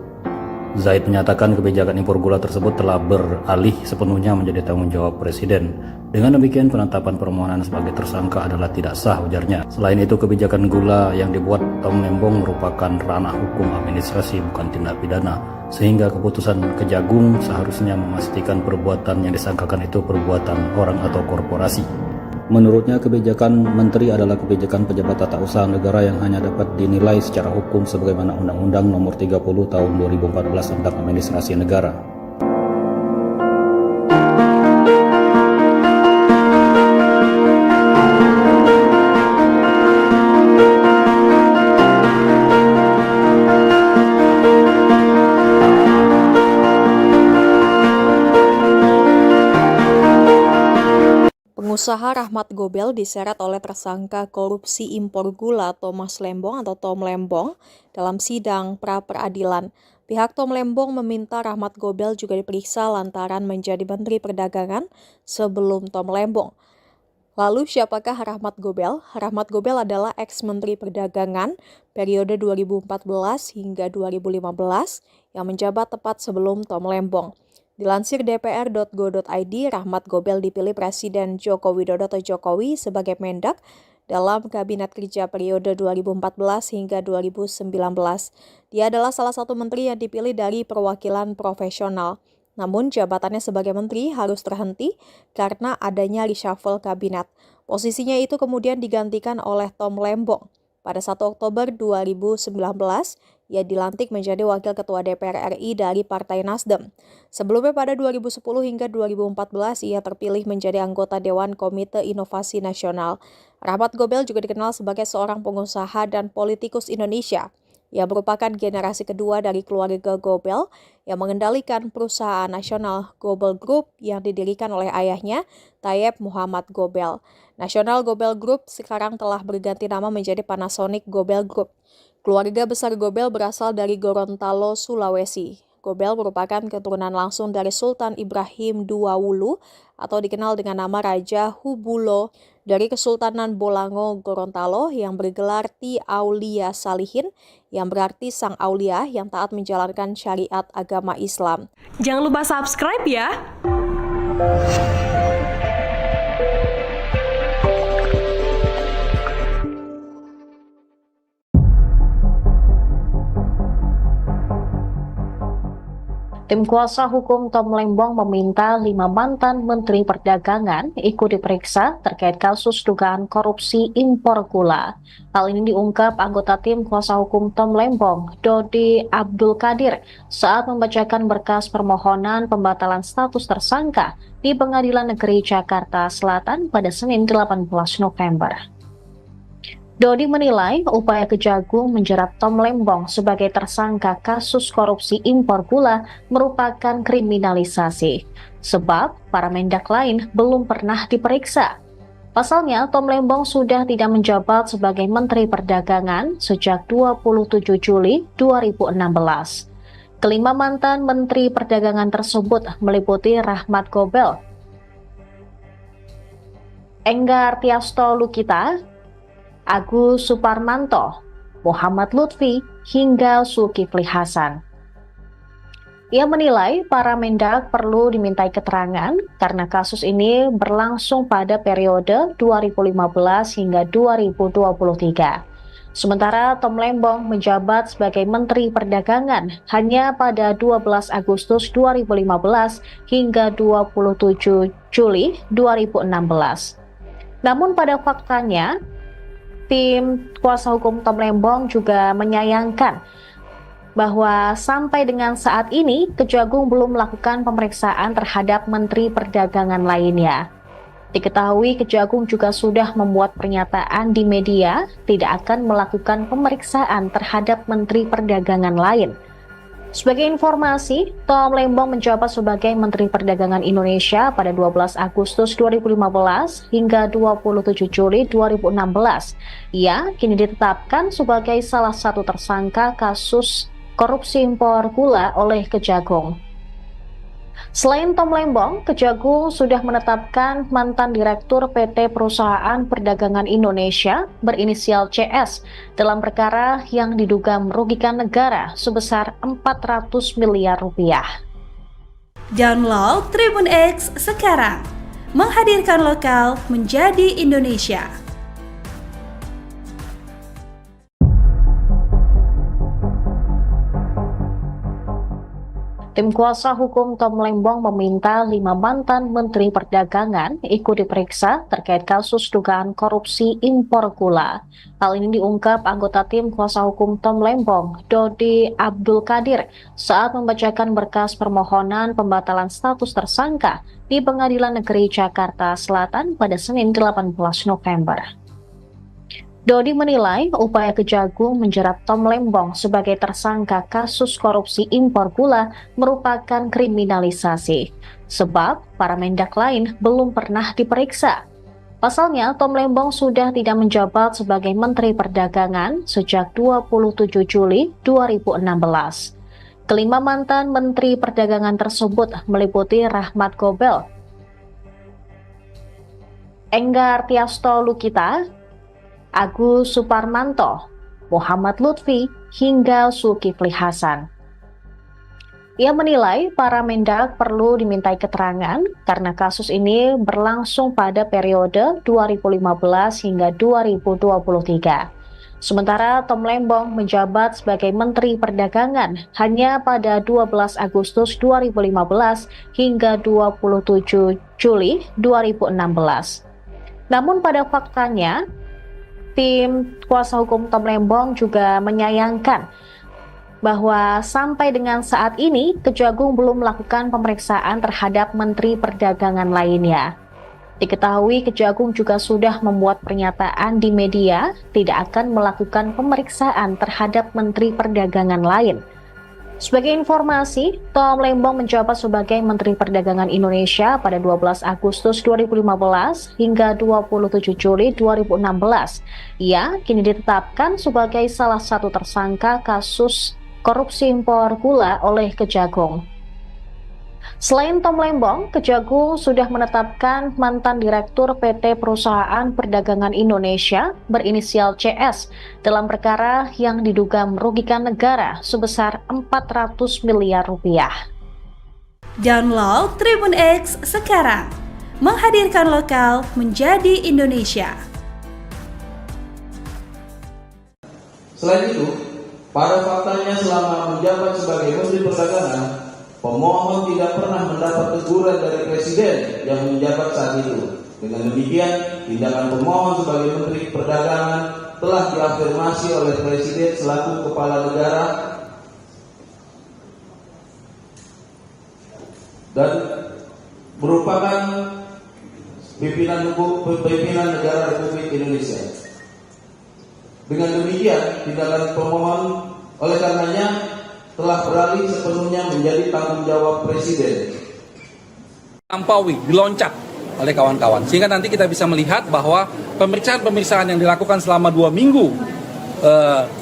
Zaid menyatakan kebijakan impor gula tersebut telah beralih sepenuhnya menjadi tanggung jawab Presiden. Dengan demikian, penetapan permohonan sebagai tersangka adalah tidak sah, ujarnya. Selain itu, kebijakan gula yang dibuat Tom Lembong merupakan ranah hukum administrasi, bukan tindak pidana. Sehingga keputusan Kejagung seharusnya memastikan perbuatan yang disangkakan itu perbuatan orang atau korporasi. Menurutnya, kebijakan menteri adalah kebijakan pejabat tata usaha negara yang hanya dapat dinilai secara hukum sebagaimana Undang-Undang Nomor 30 Tahun 2014 tentang Administrasi Negara. Pengusaha Rahmat Gobel diseret oleh tersangka korupsi impor gula Thomas Lembong atau Tom Lembong dalam sidang pra-peradilan. Pihak Tom Lembong meminta Rahmat Gobel juga diperiksa lantaran menjadi Menteri Perdagangan sebelum Tom Lembong. Lalu siapakah Rahmat Gobel? Rahmat Gobel adalah ex-Menteri Perdagangan periode 2014 hingga 2015 yang menjabat tepat sebelum Tom Lembong. Dilansir dpr.go.id, Rahmat Gobel dipilih Presiden Joko Widodo atau Jokowi sebagai Mendak dalam Kabinet Kerja periode 2014 hingga 2019. Dia adalah salah satu menteri yang dipilih dari perwakilan profesional. Namun jabatannya sebagai menteri harus terhenti karena adanya reshuffle kabinet. Posisinya itu kemudian digantikan oleh Tom Lembong. Pada 1 Oktober 2019, ia dilantik menjadi Wakil Ketua DPR RI dari Partai Nasdem. Sebelumnya pada 2010 hingga 2014, ia terpilih menjadi anggota Dewan Komite Inovasi Nasional. Rahmat Gobel juga dikenal sebagai seorang pengusaha dan politikus Indonesia. Ia merupakan generasi kedua dari keluarga Gobel yang mengendalikan perusahaan nasional Gobel Group yang didirikan oleh ayahnya, Tayyip Muhammad Gobel. National Gobel Group sekarang telah berganti nama menjadi Panasonic Gobel Group. Keluarga besar Gobel berasal dari Gorontalo, Sulawesi. Gobel merupakan keturunan langsung dari Sultan Ibrahim II Wulu atau dikenal dengan nama Raja Hubulo dari Kesultanan Bolango, Gorontalo yang bergelar Ti Aulia Salihin yang berarti sang aulia yang taat menjalankan syariat agama Islam. Jangan lupa subscribe ya. Tim kuasa hukum Tom Lembong meminta 5 mantan Menteri Perdagangan ikut diperiksa terkait kasus dugaan korupsi impor gula. Hal ini diungkap anggota tim kuasa hukum Tom Lembong, Dodi Abdul Qadir, saat membacakan berkas permohonan pembatalan status tersangka di Pengadilan Negeri Jakarta Selatan pada Senin 18 November. Dodi menilai upaya Kejagung menjerat Tom Lembong sebagai tersangka kasus korupsi impor gula merupakan kriminalisasi, sebab para mendak lain belum pernah diperiksa. Pasalnya, Tom Lembong sudah tidak menjabat sebagai Menteri Perdagangan sejak 27 Juli 2016. Kelima mantan Menteri Perdagangan tersebut meliputi Rahmat Gobel, Enggar Tiasto Lukita, Agus Suparmanto, Muhammad Lutfi, hingga Zulkifli Hasan. Ia menilai para mendak perlu dimintai keterangan karena kasus ini berlangsung pada periode 2015 hingga 2023. Sementara Tom Lembong menjabat sebagai Menteri Perdagangan hanya pada 12 Agustus 2015 hingga 27 Juli 2016. Namun pada faktanya, tim kuasa hukum Tom Lembong juga menyayangkan bahwa sampai dengan saat ini Kejagung belum melakukan pemeriksaan terhadap Menteri Perdagangan lainnya. Diketahui Kejagung juga sudah membuat pernyataan di media tidak akan melakukan pemeriksaan terhadap Menteri Perdagangan lain. Sebagai informasi, Tom Lembong menjabat sebagai Menteri Perdagangan Indonesia pada 12 Agustus 2015 hingga 27 Juli 2016. Ia kini ditetapkan sebagai salah satu tersangka kasus korupsi impor gula oleh Kejagung. Selain Tom Lembong, Kejagung sudah menetapkan mantan Direktur PT Perusahaan Perdagangan Indonesia berinisial CS dalam perkara yang diduga merugikan negara sebesar 400 miliar rupiah. Download Tribun X sekarang, menghadirkan lokal menjadi Indonesia. Tim kuasa hukum Tom Lembong meminta 5 mantan Menteri Perdagangan ikut diperiksa terkait kasus dugaan korupsi impor gula. Hal ini diungkap anggota tim kuasa hukum Tom Lembong, Dodi Abdul Qadir, saat membacakan berkas permohonan pembatalan status tersangka di Pengadilan Negeri Jakarta Selatan pada Senin 18 November. Dodi menilai upaya Kejagung menjerat Tom Lembong sebagai tersangka kasus korupsi impor gula merupakan kriminalisasi, sebab para mendak lain belum pernah diperiksa. Pasalnya, Tom Lembong sudah tidak menjabat sebagai Menteri Perdagangan sejak 27 Juli 2016. Kelima mantan Menteri Perdagangan tersebut meliputi Rahmat Gobel, Enggar Tiasto Lukita, Agus Suparmanto, Muhammad Lutfi, hingga Zulkifli Hasan. Ia menilai para Mendak perlu dimintai keterangan karena kasus ini berlangsung pada periode 2015 hingga 2023. Sementara Tom Lembong menjabat sebagai Menteri Perdagangan hanya pada 12 Agustus 2015 hingga 27 Juli 2016. Namun pada faktanya, tim kuasa hukum Tom Lembong juga menyayangkan bahwa sampai dengan saat ini Kejagung belum melakukan pemeriksaan terhadap Menteri Perdagangan lainnya. Diketahui Kejagung juga sudah membuat pernyataan di media tidak akan melakukan pemeriksaan terhadap Menteri Perdagangan lain. Sebagai informasi, Tom Lembong menjabat sebagai Menteri Perdagangan Indonesia pada 12 Agustus 2015 hingga 27 Juli 2016. Ia kini ditetapkan sebagai salah satu tersangka kasus korupsi impor gula oleh Kejagung. Selain Tom Lembong, Kejagung sudah menetapkan mantan Direktur PT Perusahaan Perdagangan Indonesia berinisial CS dalam perkara yang diduga merugikan negara sebesar 400 miliar rupiah. Download Tribun X sekarang, menghadirkan lokal menjadi Indonesia. Selain itu, pada faktanya selama menjabat sebagai Menteri Perdagangan, pemohon tidak pernah mendapat teguran dari Presiden yang menjabat saat itu. Dengan demikian, tindakan pemohon sebagai Menteri Perdagangan telah diafirmasi oleh Presiden selaku Kepala Negara dan merupakan pimpinan negara Republik Indonesia. Dengan demikian, tindakan pemohon oleh karenanya telah beralih sepenuhnya menjadi tanggung jawab Presiden. Lampaui, diloncat oleh kawan-kawan. Sehingga nanti kita bisa melihat bahwa pemeriksaan-pemeriksaan yang dilakukan selama 2 minggu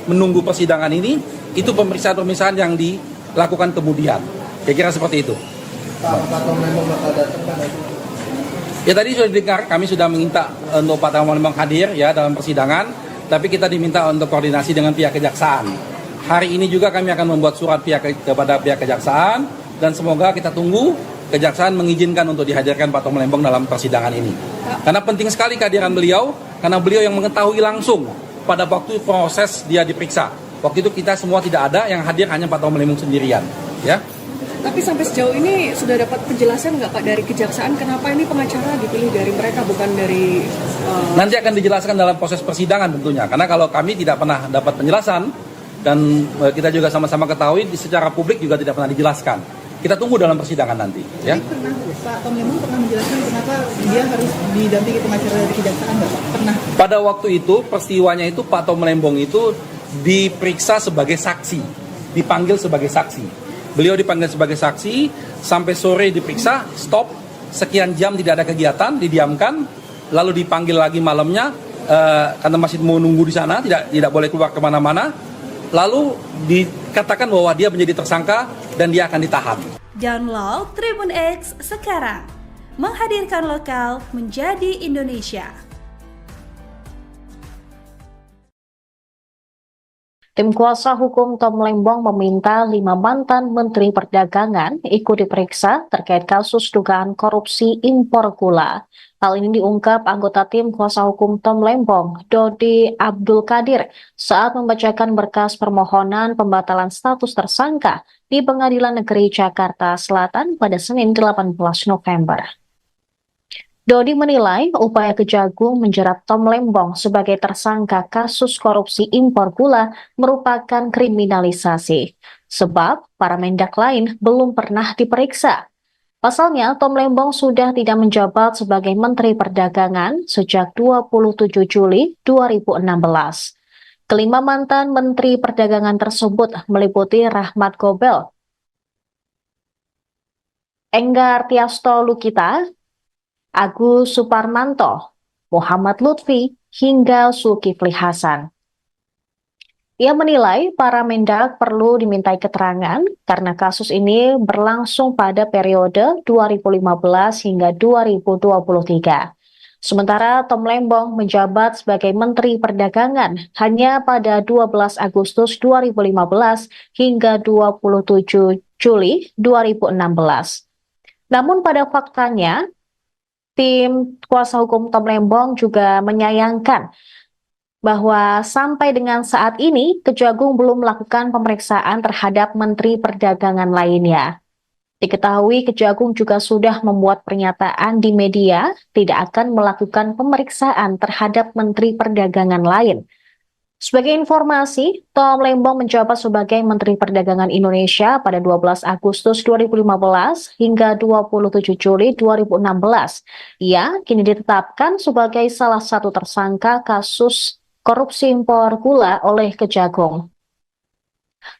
menunggu persidangan ini, itu pemeriksaan-pemeriksaan yang dilakukan kemudian. Kira-kira seperti itu. Pak Tom Lembong bakal datang kan? Ya tadi sudah didengar, kami sudah meminta untuk Pak Tom Lembong hadir ya dalam persidangan, tapi kita diminta untuk koordinasi dengan pihak kejaksaan. Hari ini juga kami akan membuat surat kepada pihak kejaksaan dan semoga kita tunggu kejaksaan mengizinkan untuk dihadirkan Pak Tom Lembong dalam persidangan ini. Karena penting sekali kehadiran beliau, karena beliau yang mengetahui langsung pada waktu proses dia diperiksa. Waktu itu kita semua tidak ada, yang hadir hanya Pak Tom Lembong sendirian. Ya. Tapi sampai sejauh ini sudah dapat penjelasan nggak Pak dari kejaksaan kenapa ini pengacara dipilih dari mereka bukan dari... Nanti akan dijelaskan dalam proses persidangan tentunya. Karena kalau kami tidak pernah dapat penjelasan, dan kita juga sama-sama ketahui secara publik juga tidak pernah dijelaskan. Kita tunggu dalam persidangan nanti. Ya. Pernah Pak Tom Lembong pernah menjelaskan kenapa dia harus didampingi pengacara dari kejaksaan nggak Pak? Pernah. Pada waktu itu peristiwanya itu Pak Tom Lembong itu diperiksa sebagai saksi, dipanggil sebagai saksi. Beliau dipanggil sebagai saksi sampai sore diperiksa, stop, sekian jam tidak ada kegiatan, didiamkan, lalu dipanggil lagi malamnya karena masih mau nunggu di sana, tidak boleh keluar kemana-mana. Lalu dikatakan bahwa dia menjadi tersangka dan dia akan ditahan. Download Tribun X sekarang, menghadirkan lokal menjadi Indonesia. Tim kuasa hukum Tom Lembong meminta 5 mantan Menteri Perdagangan ikut diperiksa terkait kasus dugaan korupsi impor gula. Hal ini diungkap anggota tim kuasa hukum Tom Lembong, Dodi Abdul Qadir, saat membacakan berkas permohonan pembatalan status tersangka di Pengadilan Negeri Jakarta Selatan pada Senin 18 November. Dodi menilai upaya Kejagung menjerat Tom Lembong sebagai tersangka kasus korupsi impor gula merupakan kriminalisasi, sebab para Mendak lain belum pernah diperiksa. Pasalnya, Tom Lembong sudah tidak menjabat sebagai Menteri Perdagangan sejak 27 Juli 2016. Kelima mantan Menteri Perdagangan tersebut meliputi Rahmat Gobel, Enggar Tiasto Lukita, Agus Suparmanto, Muhammad Lutfi, hingga Zulkifli Hasan. Ia menilai para Mendak perlu dimintai keterangan karena kasus ini berlangsung pada periode 2015 hingga 2023. Sementara Tom Lembong menjabat sebagai Menteri Perdagangan hanya pada 12 Agustus 2015 hingga 27 Juli 2016. Namun pada faktanya, tim kuasa hukum Tom Lembong juga menyayangkan bahwa sampai dengan saat ini Kejagung belum melakukan pemeriksaan terhadap Menteri Perdagangan lainnya. Diketahui Kejagung juga sudah membuat pernyataan di media tidak akan melakukan pemeriksaan terhadap Menteri Perdagangan lain. Sebagai informasi, Tom Lembong menjabat sebagai Menteri Perdagangan Indonesia pada 12 Agustus 2015 hingga 27 Juli 2016. Ia kini ditetapkan sebagai salah satu tersangka kasus korupsi impor gula oleh Kejagung.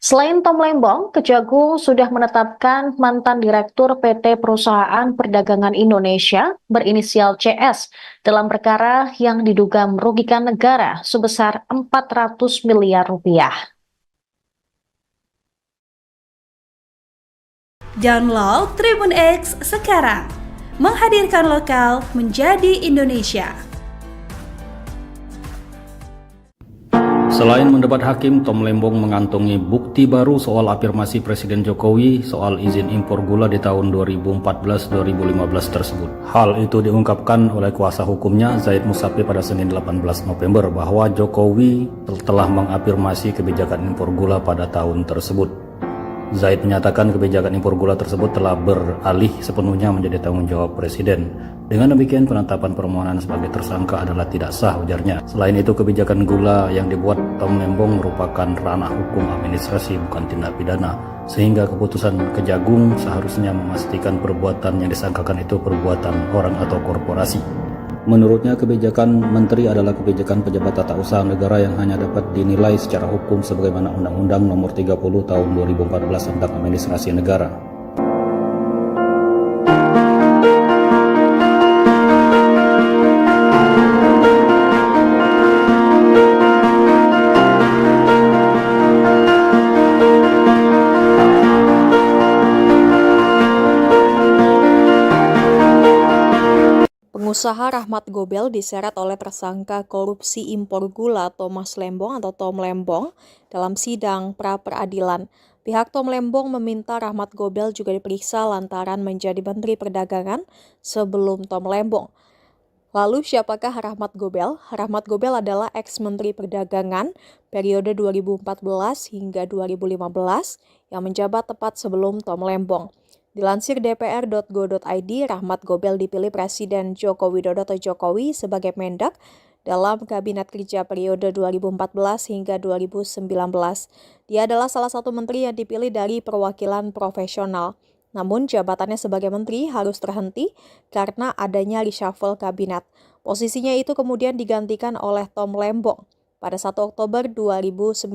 Selain Tom Lembong, Kejagung sudah menetapkan mantan Direktur PT Perusahaan Perdagangan Indonesia berinisial CS dalam perkara yang diduga merugikan negara sebesar 400 miliar rupiah. Download Tribun X sekarang, menghadirkan lokal menjadi Indonesia. Selain mendebat hakim, Tom Lembong mengantongi bukti baru soal afirmasi Presiden Jokowi soal izin impor gula di tahun 2014-2015 tersebut. Hal itu diungkapkan oleh kuasa hukumnya Zaid Musafi pada Senin 18 November bahwa Jokowi telah mengafirmasi kebijakan impor gula pada tahun tersebut. Zaid menyatakan kebijakan impor gula tersebut telah beralih sepenuhnya menjadi tanggung jawab Presiden. Dengan demikian, penetapan permohonan sebagai tersangka adalah tidak sah, ujarnya. Selain itu, kebijakan gula yang dibuat Tom Lembong merupakan ranah hukum administrasi, bukan tindak pidana. Sehingga keputusan Kejagung seharusnya memastikan perbuatan yang disangkakan itu perbuatan orang atau korporasi. Menurutnya, kebijakan menteri adalah kebijakan pejabat tata usaha negara yang hanya dapat dinilai secara hukum sebagaimana Undang-Undang Nomor 30 Tahun 2014 tentang Administrasi Negara. Pengusaha Rahmat Gobel diseret oleh tersangka korupsi impor gula Thomas Lembong atau Tom Lembong dalam sidang pra-peradilan. Pihak Tom Lembong meminta Rahmat Gobel juga diperiksa lantaran menjadi Menteri Perdagangan sebelum Tom Lembong. Lalu siapakah Rahmat Gobel? Rahmat Gobel adalah ex-Menteri Perdagangan periode 2014 hingga 2015 yang menjabat tepat sebelum Tom Lembong. Dilansir dpr.go.id, Rahmat Gobel dipilih Presiden Joko Widodo atau Jokowi sebagai Mendak dalam Kabinet Kerja periode 2014 hingga 2019. Dia adalah salah satu menteri yang dipilih dari perwakilan profesional. Namun jabatannya sebagai menteri harus terhenti karena adanya reshuffle kabinet. Posisinya itu kemudian digantikan oleh Tom Lembong. Pada 1 Oktober 2019,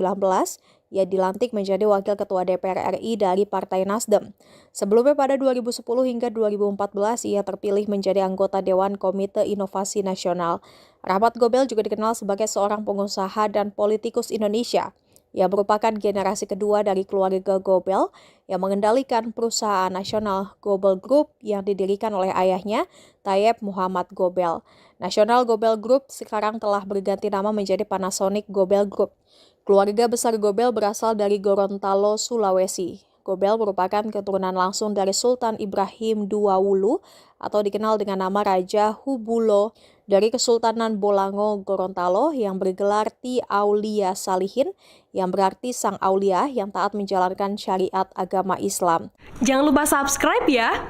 ia dilantik menjadi Wakil Ketua DPR RI dari Partai Nasdem. Sebelumnya pada 2010 hingga 2014, ia terpilih menjadi anggota Dewan Komite Inovasi Nasional. Rahmat Gobel juga dikenal sebagai seorang pengusaha dan politikus Indonesia. Ia merupakan generasi kedua dari keluarga Gobel yang mengendalikan perusahaan nasional Gobel Group yang didirikan oleh ayahnya, Tayyip Muhammad Gobel. National Gobel Group sekarang telah berganti nama menjadi Panasonic Gobel Group. Keluarga besar Gobel berasal dari Gorontalo, Sulawesi. Gobel merupakan keturunan langsung dari Sultan Ibrahim II Wulu atau dikenal dengan nama Raja Hubulo dari Kesultanan Bolango, Gorontalo yang bergelar Ti Aulia Salihin yang berarti sang aulia yang taat menjalankan syariat agama Islam. Jangan lupa subscribe ya.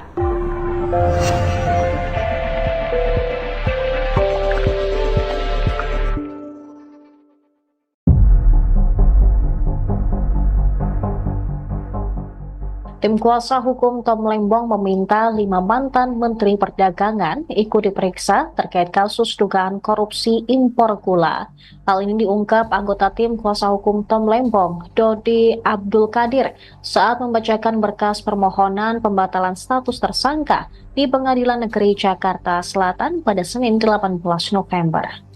Tim kuasa hukum Tom Lembong meminta 5 mantan Menteri Perdagangan ikut diperiksa terkait kasus dugaan korupsi impor gula. Hal ini diungkap anggota tim kuasa hukum Tom Lembong, Dodi Abdul Qadir, saat membacakan berkas permohonan pembatalan status tersangka di Pengadilan Negeri Jakarta Selatan pada Senin 18 November.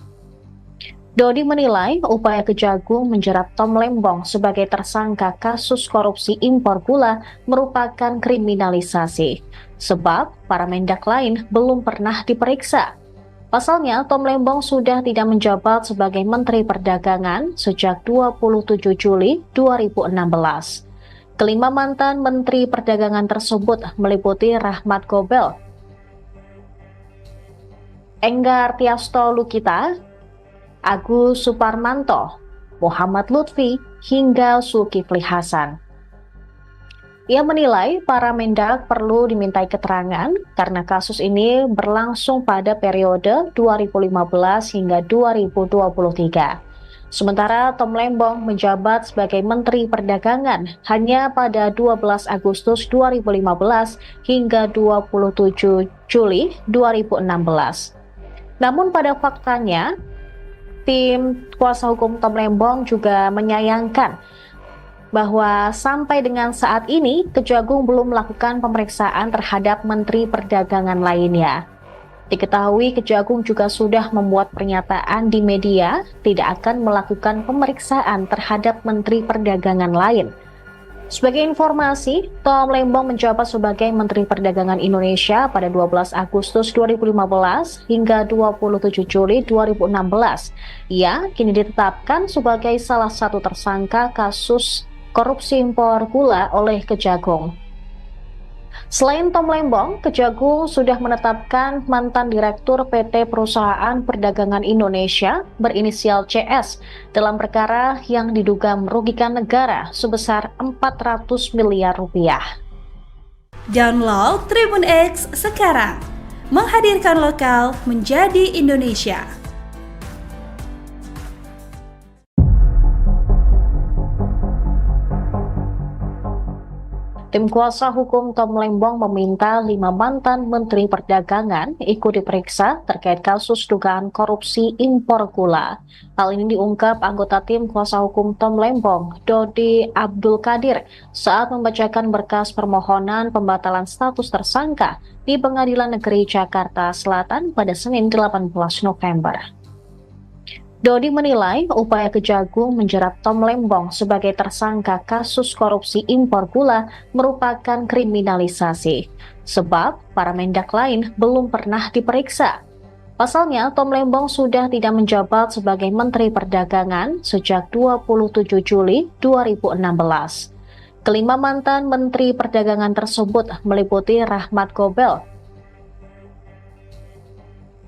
Dodi menilai upaya Kejagung menjerat Tom Lembong sebagai tersangka kasus korupsi impor gula merupakan kriminalisasi, sebab para mendak lain belum pernah diperiksa. Pasalnya, Tom Lembong sudah tidak menjabat sebagai Menteri Perdagangan sejak 27 Juli 2016. Kelima mantan Menteri Perdagangan tersebut meliputi Rahmat Gobel, Enggar Tiasto Lukita, Agus Suparmanto, Muhammad Lutfi, hingga Zulkifli Hasan. Ia menilai para Mendak perlu dimintai keterangan karena kasus ini berlangsung pada periode 2015 hingga 2023. Sementara Tom Lembong menjabat sebagai Menteri Perdagangan hanya pada 12 Agustus 2015 hingga 27 Juli 2016. Namun pada faktanya, tim kuasa hukum Tom Lembong juga menyayangkan bahwa sampai dengan saat ini Kejagung belum melakukan pemeriksaan terhadap Menteri Perdagangan lainnya. Diketahui Kejagung juga sudah membuat pernyataan di media tidak akan melakukan pemeriksaan terhadap Menteri Perdagangan lain. Sebagai informasi, Tom Lembong menjabat sebagai Menteri Perdagangan Indonesia pada 12 Agustus 2015 hingga 27 Juli 2016. Ia kini ditetapkan sebagai salah satu tersangka kasus korupsi impor gula oleh Kejagung. Selain Tom Lembong, Kejagung sudah menetapkan mantan Direktur PT Perusahaan Perdagangan Indonesia berinisial CS dalam perkara yang diduga merugikan negara sebesar 400 miliar rupiah. Download Tribun X sekarang, menghadirkan lokal menjadi Indonesia. Tim kuasa hukum Tom Lembong meminta 5 mantan Menteri Perdagangan ikut diperiksa terkait kasus dugaan korupsi impor gula. Hal ini diungkap anggota tim kuasa hukum Tom Lembong, Dodi Abdul Qadir, saat membacakan berkas permohonan pembatalan status tersangka di Pengadilan Negeri Jakarta Selatan pada Senin 18 November. Dodi menilai upaya Kejagung menjerat Tom Lembong sebagai tersangka kasus korupsi impor gula merupakan kriminalisasi, sebab para Mendak lain belum pernah diperiksa. Pasalnya, Tom Lembong sudah tidak menjabat sebagai Menteri Perdagangan sejak 27 Juli 2016. Kelima mantan Menteri Perdagangan tersebut meliputi Rahmat Gobel,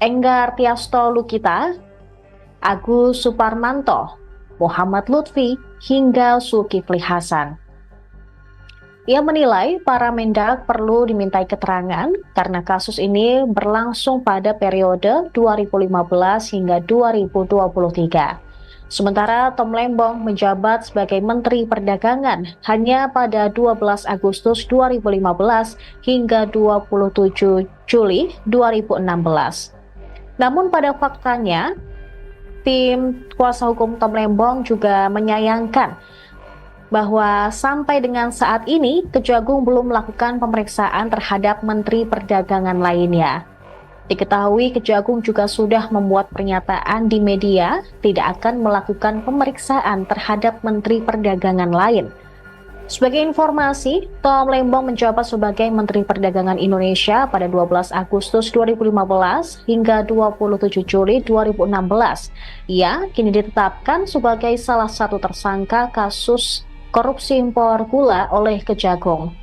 Enggar Tiasto Lukita, Agus Suparmanto, Muhammad Lutfi, hingga Zulkifli Hasan. Ia menilai para Mendak perlu dimintai keterangan karena kasus ini berlangsung pada periode 2015 hingga 2023. Sementara Tom Lembong menjabat sebagai Menteri Perdagangan hanya pada 12 Agustus 2015 hingga 27 Juli 2016. Namun pada faktanya, tim kuasa hukum Tom Lembong juga menyayangkan bahwa sampai dengan saat ini Kejagung belum melakukan pemeriksaan terhadap Menteri Perdagangan lainnya. Diketahui Kejagung juga sudah membuat pernyataan di media tidak akan melakukan pemeriksaan terhadap Menteri Perdagangan lain. Sebagai informasi, Tom Lembong menjabat sebagai Menteri Perdagangan Indonesia pada 12 Agustus 2015 hingga 27 Juli 2016. Ia kini ditetapkan sebagai salah satu tersangka kasus korupsi impor gula oleh Kejagung.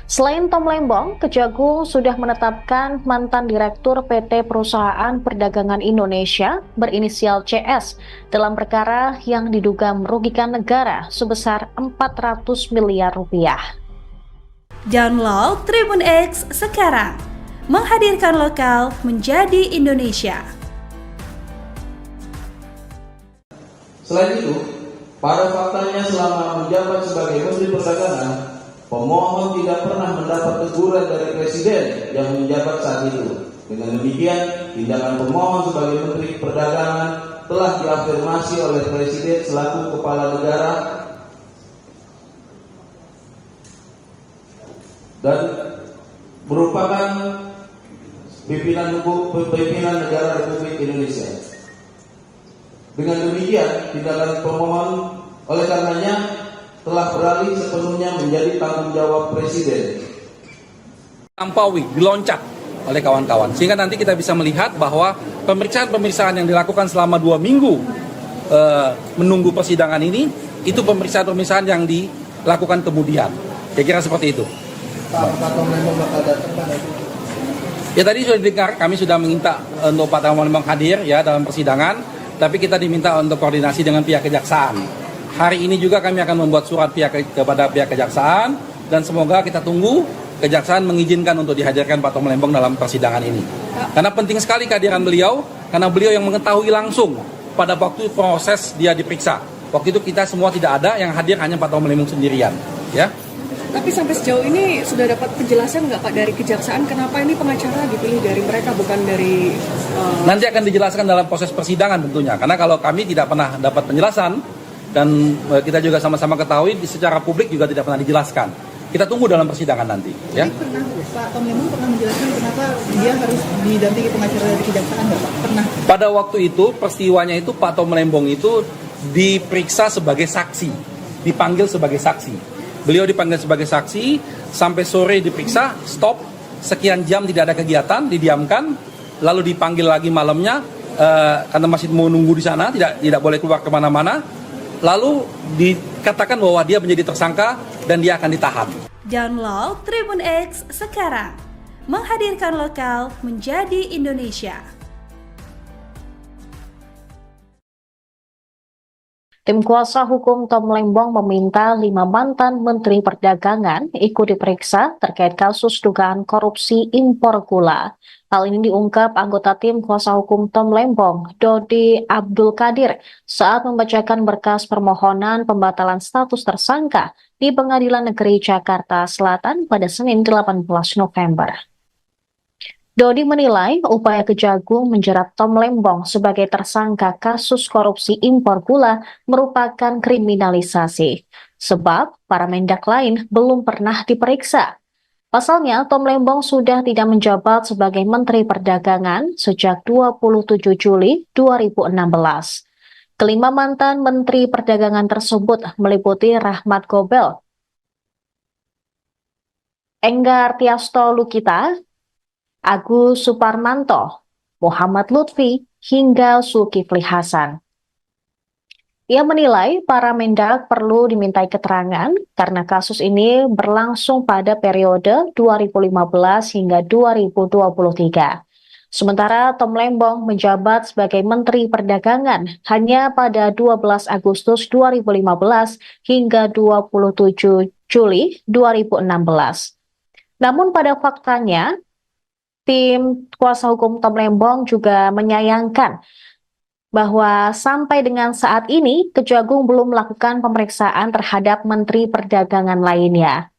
Selain Tom Lembong, Kejagung sudah menetapkan mantan Direktur PT Perusahaan Perdagangan Indonesia berinisial CS dalam perkara yang diduga merugikan negara sebesar 400 miliar rupiah. Download Tribun X sekarang, menghadirkan lokal menjadi Indonesia. Selain itu, pada faktanya selama menjabat sebagai Menteri Perdagangan, pemohon tidak pernah mendapat teguran dari Presiden yang menjabat saat itu. Dengan demikian, tindakan pemohon sebagai Menteri Perdagangan telah diafirmasi oleh Presiden selaku Kepala Negara dan merupakan pimpinan negara Republik Indonesia. Dengan demikian, tindakan pemohon oleh karenanya telah beralih sepenuhnya menjadi tanggung jawab Presiden. Lampaui, diloncat oleh kawan-kawan. Sehingga nanti kita bisa melihat bahwa pemeriksaan-pemeriksaan yang dilakukan selama 2 minggu menunggu persidangan ini, itu pemeriksaan-pemeriksaan yang dilakukan kemudian. Kira-kira seperti itu. Pak Tom Lembong bakal datang pada Ya tadi sudah didengar, kami sudah minta untuk Pak Tom Lembong hadir ya dalam persidangan, tapi kita diminta untuk koordinasi dengan pihak kejaksaan. Hari ini juga kami akan membuat surat kepada pihak kejaksaan, dan semoga kita tunggu kejaksaan mengizinkan untuk dihadirkan Pak Tom Lembong dalam persidangan ini. Karena penting sekali kehadiran beliau, karena beliau yang mengetahui langsung pada waktu proses dia diperiksa. Waktu itu kita semua tidak ada, yang hadir hanya Pak Tom Lembong sendirian. Ya. Tapi sampai sejauh ini sudah dapat penjelasan nggak Pak dari kejaksaan kenapa ini pengacara dipilih dari mereka bukan dari... Nanti akan dijelaskan dalam proses persidangan tentunya. Karena kalau kami tidak pernah dapat penjelasan, dan kita juga sama-sama ketahui secara publik juga tidak pernah dijelaskan. Kita tunggu dalam persidangan nanti. Ya. pernah Pak Tom Lembong pernah menjelaskan kenapa dia harus didampingi pengacara dari kejaksaan nggak Pak? Pernah. Pada waktu itu peristiwanya itu Pak Tom Lembong itu diperiksa sebagai saksi, dipanggil sebagai saksi. Beliau dipanggil sebagai saksi, sampai sore diperiksa, stop, sekian jam tidak ada kegiatan, didiamkan, lalu dipanggil lagi malamnya, karena masih mau nunggu di sana, tidak boleh keluar kemana-mana, lalu dikatakan bahwa dia menjadi tersangka dan dia akan ditahan. Download Tribun X sekarang, menghadirkan lokal menjadi Indonesia. Tim kuasa hukum Tom Lembong meminta 5 mantan Menteri Perdagangan ikut diperiksa terkait kasus dugaan korupsi impor gula. Hal ini diungkap anggota tim kuasa hukum Tom Lembong, Dodi Abdul Qadir, saat membacakan berkas permohonan pembatalan status tersangka di Pengadilan Negeri Jakarta Selatan pada Senin 18 November. Dodi menilai upaya Kejagung menjerat Tom Lembong sebagai tersangka kasus korupsi impor gula merupakan kriminalisasi, sebab para mendak lain belum pernah diperiksa. Pasalnya, Tom Lembong sudah tidak menjabat sebagai Menteri Perdagangan sejak 27 Juli 2016. Kelima mantan Menteri Perdagangan tersebut meliputi Rahmat Gobel, Enggar Tiasto Lukita, Agus Suparmanto, Muhammad Lutfi, hingga Zulkifli Hasan. Ia menilai para mendak perlu dimintai keterangan karena kasus ini berlangsung pada periode 2015 hingga 2023. Sementara Tom Lembong menjabat sebagai Menteri Perdagangan hanya pada 12 Agustus 2015 hingga 27 Juli 2016. Namun pada faktanya, tim kuasa hukum Tom Lembong juga menyayangkan bahwa sampai dengan saat ini Kejagung belum melakukan pemeriksaan terhadap Menteri Perdagangan lainnya.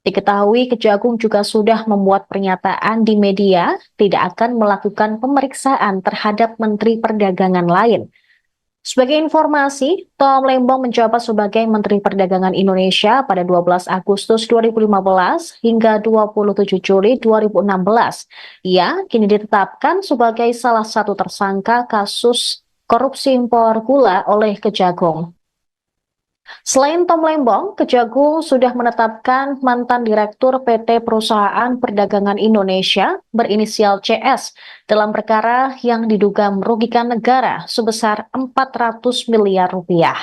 Diketahui Kejagung juga sudah membuat pernyataan di media tidak akan melakukan pemeriksaan terhadap Menteri Perdagangan lain. Sebagai informasi, Tom Lembong menjabat sebagai Menteri Perdagangan Indonesia pada 12 Agustus 2015 hingga 27 Juli 2016. Ia kini ditetapkan sebagai salah satu tersangka kasus korupsi impor gula oleh Kejagung. Selain Tom Lembong, Kejagung sudah menetapkan mantan Direktur PT Perusahaan Perdagangan Indonesia berinisial CS dalam perkara yang diduga merugikan negara sebesar 400 miliar rupiah.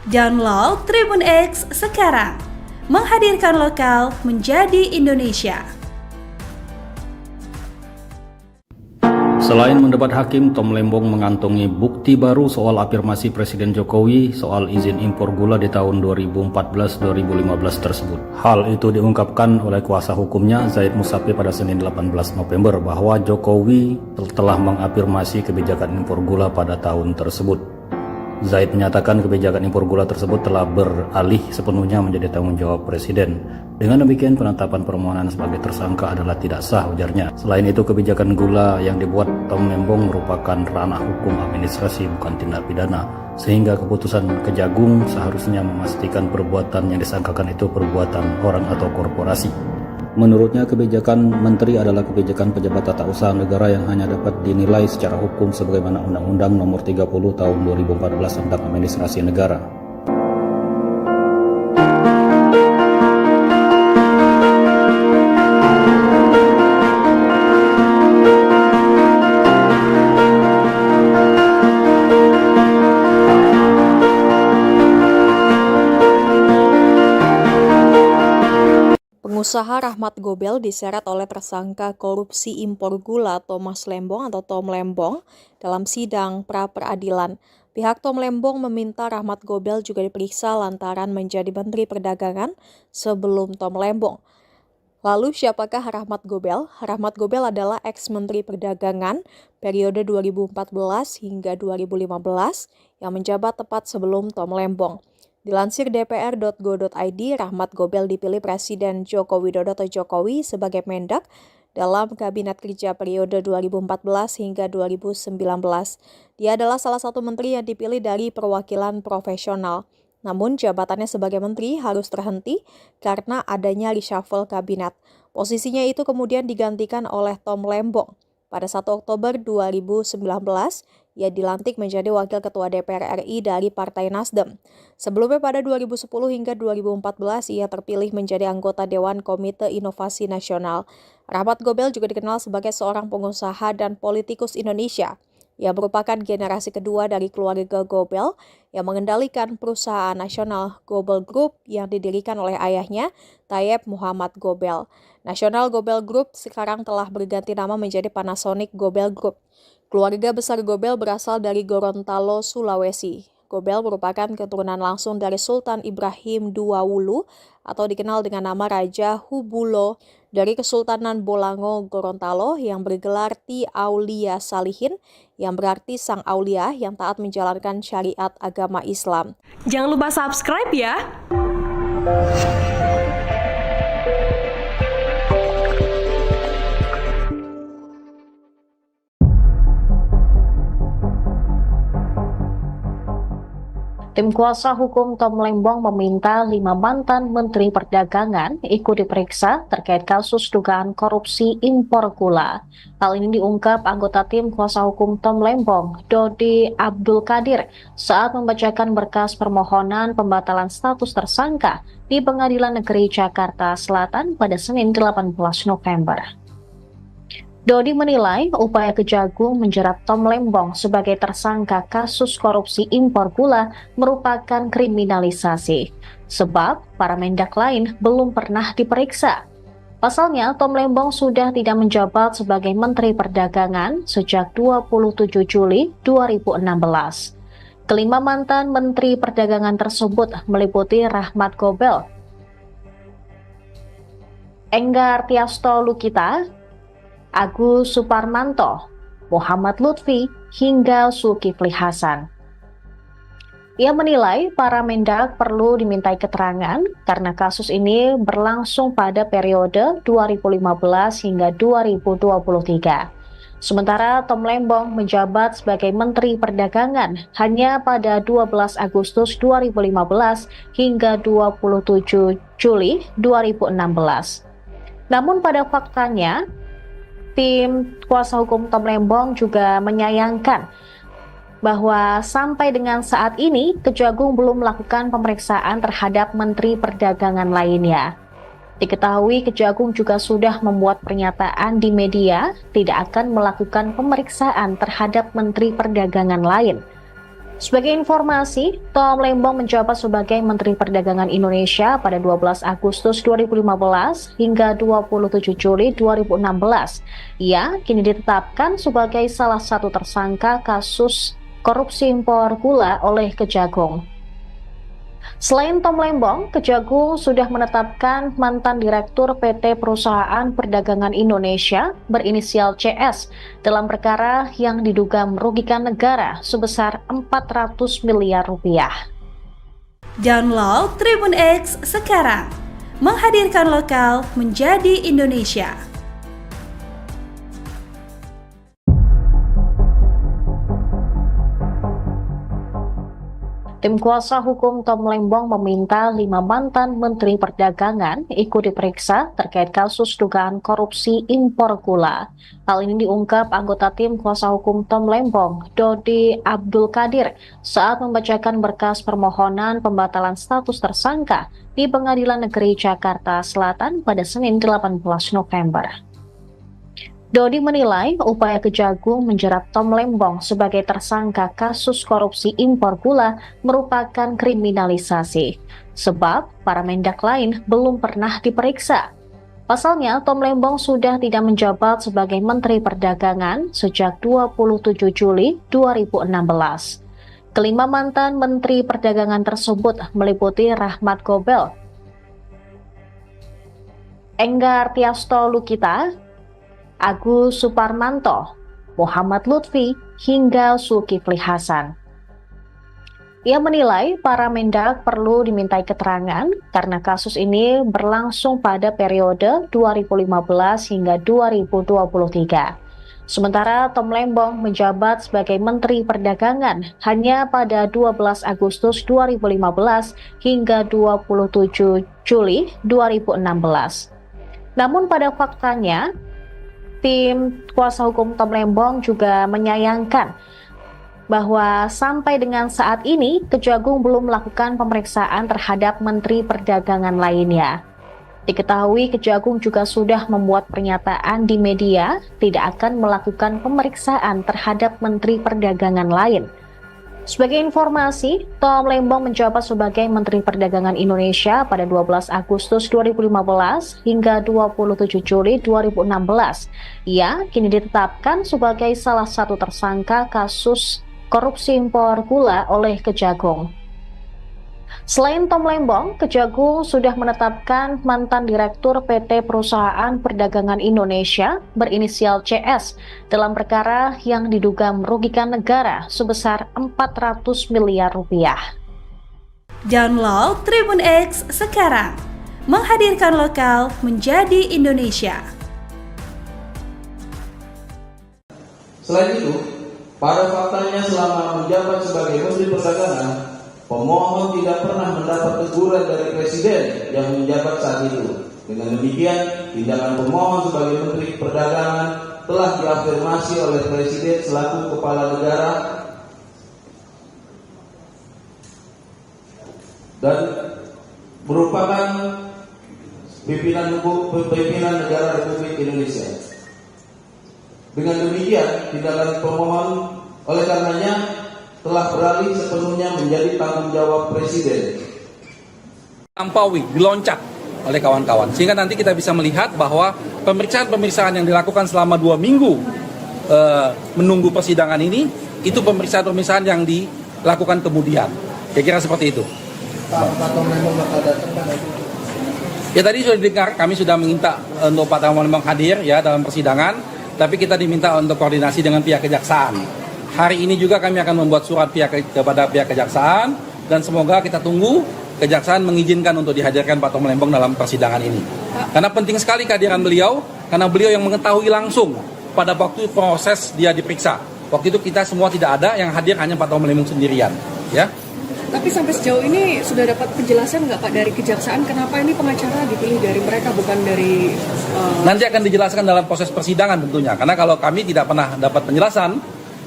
Download Tribun X sekarang, menghadirkan lokal menjadi Indonesia. Selain mendebat hakim, Tom Lembong mengantongi bukti baru soal afirmasi Presiden Jokowi soal izin impor gula di tahun 2014-2015 tersebut. Hal itu diungkapkan oleh kuasa hukumnya Zaid Musafi pada Senin 18 November bahwa Jokowi telah mengafirmasi kebijakan impor gula pada tahun tersebut. Zaid menyatakan kebijakan impor gula tersebut telah beralih sepenuhnya menjadi tanggung jawab Presiden. Dengan demikian, penetapan permohonan sebagai tersangka adalah tidak sah, ujarnya. Selain itu, kebijakan gula yang dibuat Tom Lembong merupakan ranah hukum administrasi, bukan tindak pidana. Sehingga keputusan Kejagung seharusnya memastikan perbuatan yang disangkakan itu perbuatan orang atau korporasi. Menurutnya, kebijakan menteri adalah kebijakan pejabat tata usaha negara yang hanya dapat dinilai secara hukum sebagaimana Undang-Undang Nomor 30 Tahun 2014 tentang Administrasi Negara. Pengusaha Rahmat Gobel diseret oleh tersangka korupsi impor gula Thomas Lembong atau Tom Lembong dalam sidang pra-peradilan. Pihak Tom Lembong meminta Rahmat Gobel juga diperiksa lantaran menjadi Menteri Perdagangan sebelum Tom Lembong. Lalu siapakah Rahmat Gobel? Rahmat Gobel adalah ex-Menteri Perdagangan periode 2014 hingga 2015 yang menjabat tepat sebelum Tom Lembong. Dilansir dpr.go.id, Rahmat Gobel dipilih Presiden Joko Widodo atau Jokowi sebagai Mendak dalam Kabinet Kerja periode 2014 hingga 2019. Dia adalah salah satu menteri yang dipilih dari perwakilan profesional. Namun jabatannya sebagai menteri harus terhenti karena adanya reshuffle kabinet. Posisinya itu kemudian digantikan oleh Tom Lembong. Pada 1 Oktober 2019, ia dilantik menjadi Wakil Ketua DPR RI dari Partai Nasdem. Sebelumnya pada 2010 hingga 2014, ia terpilih menjadi anggota Dewan Komite Inovasi Nasional. Rahmat Gobel juga dikenal sebagai seorang pengusaha dan politikus Indonesia. Ia merupakan generasi kedua dari keluarga Gobel yang mengendalikan perusahaan nasional Gobel Group yang didirikan oleh ayahnya, Tayyip Muhammad Gobel. National Gobel Group sekarang telah berganti nama menjadi Panasonic Gobel Group. Keluarga besar Gobel berasal dari Gorontalo, Sulawesi. Gobel merupakan keturunan langsung dari Sultan Ibrahim II Wulu atau dikenal dengan nama Raja Hubulo dari Kesultanan Bolango, Gorontalo yang bergelar Ti Aulia Salihin yang berarti sang aulia yang taat menjalankan syariat agama Islam. Jangan lupa subscribe ya. Tim kuasa hukum Tom Lembong meminta 5 mantan Menteri Perdagangan ikut diperiksa terkait kasus dugaan korupsi impor gula. Hal ini diungkap anggota tim kuasa hukum Tom Lembong, Dodi Abdul Qadir, saat membacakan berkas permohonan pembatalan status tersangka di Pengadilan Negeri Jakarta Selatan pada Senin 18 November. Dodi menilai upaya Kejagung menjerat Tom Lembong sebagai tersangka kasus korupsi impor gula merupakan kriminalisasi, sebab para mendak lain belum pernah diperiksa. Pasalnya, Tom Lembong sudah tidak menjabat sebagai Menteri Perdagangan sejak 27 Juli 2016. Kelima mantan Menteri Perdagangan tersebut meliputi Rahmat Gobel, Enggar Tiasto Lukita, Agus Suparmanto, Muhammad Lutfi, hingga Zulkifli Hasan. Ia menilai para mendak perlu dimintai keterangan karena kasus ini berlangsung pada periode 2015 hingga 2023. Sementara Tom Lembong menjabat sebagai Menteri Perdagangan hanya pada 12 Agustus 2015 hingga 27 Juli 2016. Namun pada faktanya, tim kuasa hukum Tom Lembong juga menyayangkan bahwa sampai dengan saat ini Kejagung belum melakukan pemeriksaan terhadap Menteri Perdagangan lainnya. Diketahui Kejagung juga sudah membuat pernyataan di media tidak akan melakukan pemeriksaan terhadap Menteri Perdagangan lain. Sebagai informasi, Tom Lembong menjabat sebagai Menteri Perdagangan Indonesia pada 12 Agustus 2015 hingga 27 Juli 2016. Ia kini ditetapkan sebagai salah satu tersangka kasus korupsi impor gula oleh Kejagung. Selain Tom Lembong, Kejagung sudah menetapkan mantan Direktur PT Perusahaan Perdagangan Indonesia berinisial CS dalam perkara yang diduga merugikan negara sebesar 400 miliar rupiah. Download Tribun X sekarang, menghadirkan lokal menjadi Indonesia. Tim kuasa hukum Tom Lembong meminta 5 mantan Menteri Perdagangan ikut diperiksa terkait kasus dugaan korupsi impor gula. Hal ini diungkap anggota tim kuasa hukum Tom Lembong, Dodi Abdul Qadir, saat membacakan berkas permohonan pembatalan status tersangka di Pengadilan Negeri Jakarta Selatan pada Senin 18 November. Dodi menilai upaya Kejagung menjerat Tom Lembong sebagai tersangka kasus korupsi impor gula merupakan kriminalisasi, sebab para mendak lain belum pernah diperiksa. Pasalnya, Tom Lembong sudah tidak menjabat sebagai Menteri Perdagangan sejak 27 Juli 2016. Kelima mantan Menteri Perdagangan tersebut meliputi Rahmat Gobel, Enggar Tiasto Lukita, Agus Suparmanto, Muhammad Lutfi, hingga Zulkifli Hasan. Ia menilai para Mendak perlu dimintai keterangan karena kasus ini berlangsung pada periode 2015 hingga 2023. Sementara Tom Lembong menjabat sebagai Menteri Perdagangan hanya pada 12 Agustus 2015 hingga 27 Juli 2016. Namun pada faktanya, tim kuasa hukum Tom Lembong juga menyayangkan bahwa sampai dengan saat ini Kejagung belum melakukan pemeriksaan terhadap Menteri Perdagangan lainnya. Diketahui Kejagung juga sudah membuat pernyataan di media tidak akan melakukan pemeriksaan terhadap Menteri Perdagangan lain. Sebagai informasi, Tom Lembong menjabat sebagai Menteri Perdagangan Indonesia pada 12 Agustus 2015 hingga 27 Juli 2016. Ia kini ditetapkan sebagai salah satu tersangka kasus korupsi impor gula oleh Kejagung. Selain Tom Lembong, Kejagung sudah menetapkan mantan Direktur PT Perusahaan Perdagangan Indonesia berinisial CS dalam perkara yang diduga merugikan negara sebesar 400 miliar rupiah. Download Tribun X sekarang, menghadirkan lokal menjadi Indonesia. Selain itu, pada faktanya selama menjabat sebagai Menteri Perdagangan, pemohon tidak pernah mendapat teguran dari Presiden yang menjabat saat itu. Dengan demikian, tindakan pemohon sebagai Menteri Perdagangan telah diafirmasi oleh Presiden selaku Kepala Negara dan merupakan pimpinan negara Republik Indonesia. Dengan demikian, tindakan pemohon oleh karenanya telah beralih sepenuhnya menjadi tanggung jawab Presiden. Lampaui, diloncat oleh kawan-kawan. Sehingga nanti kita bisa melihat bahwa pemeriksaan-pemeriksaan yang dilakukan selama 2 minggu menunggu persidangan ini, itu pemeriksaan-pemeriksaan yang dilakukan kemudian. Kira-kira seperti itu. Pak Tom Lembong bakal datang kan? Ya tadi sudah didengar, kami sudah minta untuk Pak Tom Lembong hadir ya dalam persidangan. Tapi kita diminta untuk koordinasi dengan pihak kejaksaan. Hari ini juga kami akan membuat surat kepada pihak kejaksaan dan semoga kita tunggu kejaksaan mengizinkan untuk dihadirkan Pak Tom Lembong dalam persidangan ini. Karena penting sekali kehadiran beliau, karena beliau yang mengetahui langsung pada waktu proses dia diperiksa. Waktu itu kita semua tidak ada, yang hadir hanya Pak Tom Lembong sendirian. Ya. Tapi sampai sejauh ini sudah dapat penjelasan nggak Pak dari kejaksaan kenapa ini pengacara dipilih dari mereka bukan dari Nanti akan dijelaskan dalam proses persidangan tentunya. Karena kalau kami tidak pernah dapat penjelasan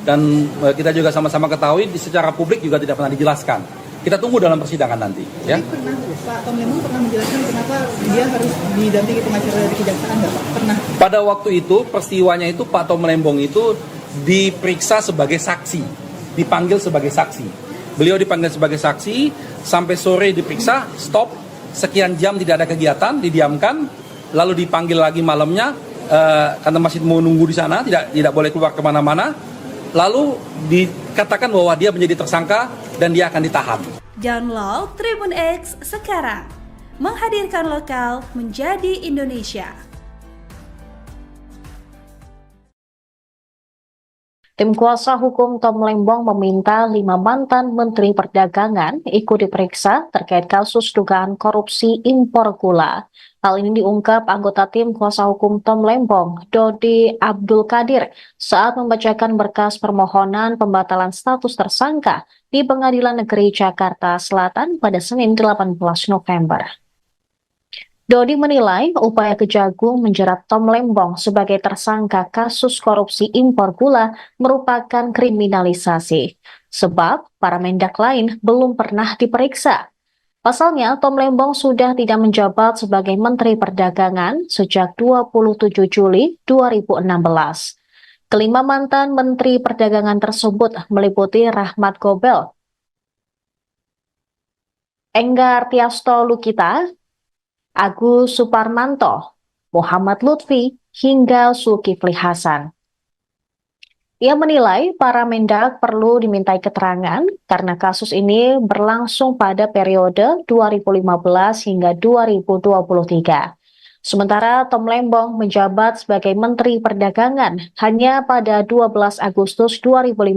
dan kita juga sama-sama ketahui secara publik juga tidak pernah dijelaskan. Kita tunggu dalam persidangan nanti. Ya. Pernah Pak Tom Lembong pernah menjelaskan kenapa dia harus didampingi pengacara dari kejaksaan nggak Pak? Pernah. Pada waktu itu peristiwanya itu Pak Tom Lembong itu diperiksa sebagai saksi, dipanggil sebagai saksi. Beliau dipanggil sebagai saksi, sampai sore diperiksa, stop, sekian jam tidak ada kegiatan, didiamkan, lalu dipanggil lagi malamnya, karena masih mau nunggu di sana, tidak boleh keluar kemana-mana, lalu dikatakan bahwa dia menjadi tersangka dan dia akan ditahan. Download Tribun X sekarang, menghadirkan lokal menjadi Indonesia. Tim kuasa hukum Tom Lembong meminta 5 mantan Menteri Perdagangan ikut diperiksa terkait kasus dugaan korupsi impor gula. Hal ini diungkap anggota tim kuasa hukum Tom Lembong, Dodi Abdul Qadir, saat membacakan berkas permohonan pembatalan status tersangka di Pengadilan Negeri Jakarta Selatan pada Senin 18 November. Dodi menilai upaya Kejagung menjerat Tom Lembong sebagai tersangka kasus korupsi impor gula merupakan kriminalisasi, sebab para Mendak lain belum pernah diperiksa. Pasalnya, Tom Lembong sudah tidak menjabat sebagai Menteri Perdagangan sejak 27 Juli 2016. Kelima mantan Menteri Perdagangan tersebut meliputi Rahmat Gobel, Enggar Tiasto Lukita, Agus Suparmanto, Muhammad Lutfi, hingga Zulkifli Hasan. Ia menilai para Mendak perlu dimintai keterangan karena kasus ini berlangsung pada periode 2015 hingga 2023. Sementara Tom Lembong menjabat sebagai Menteri Perdagangan hanya pada 12 Agustus 2015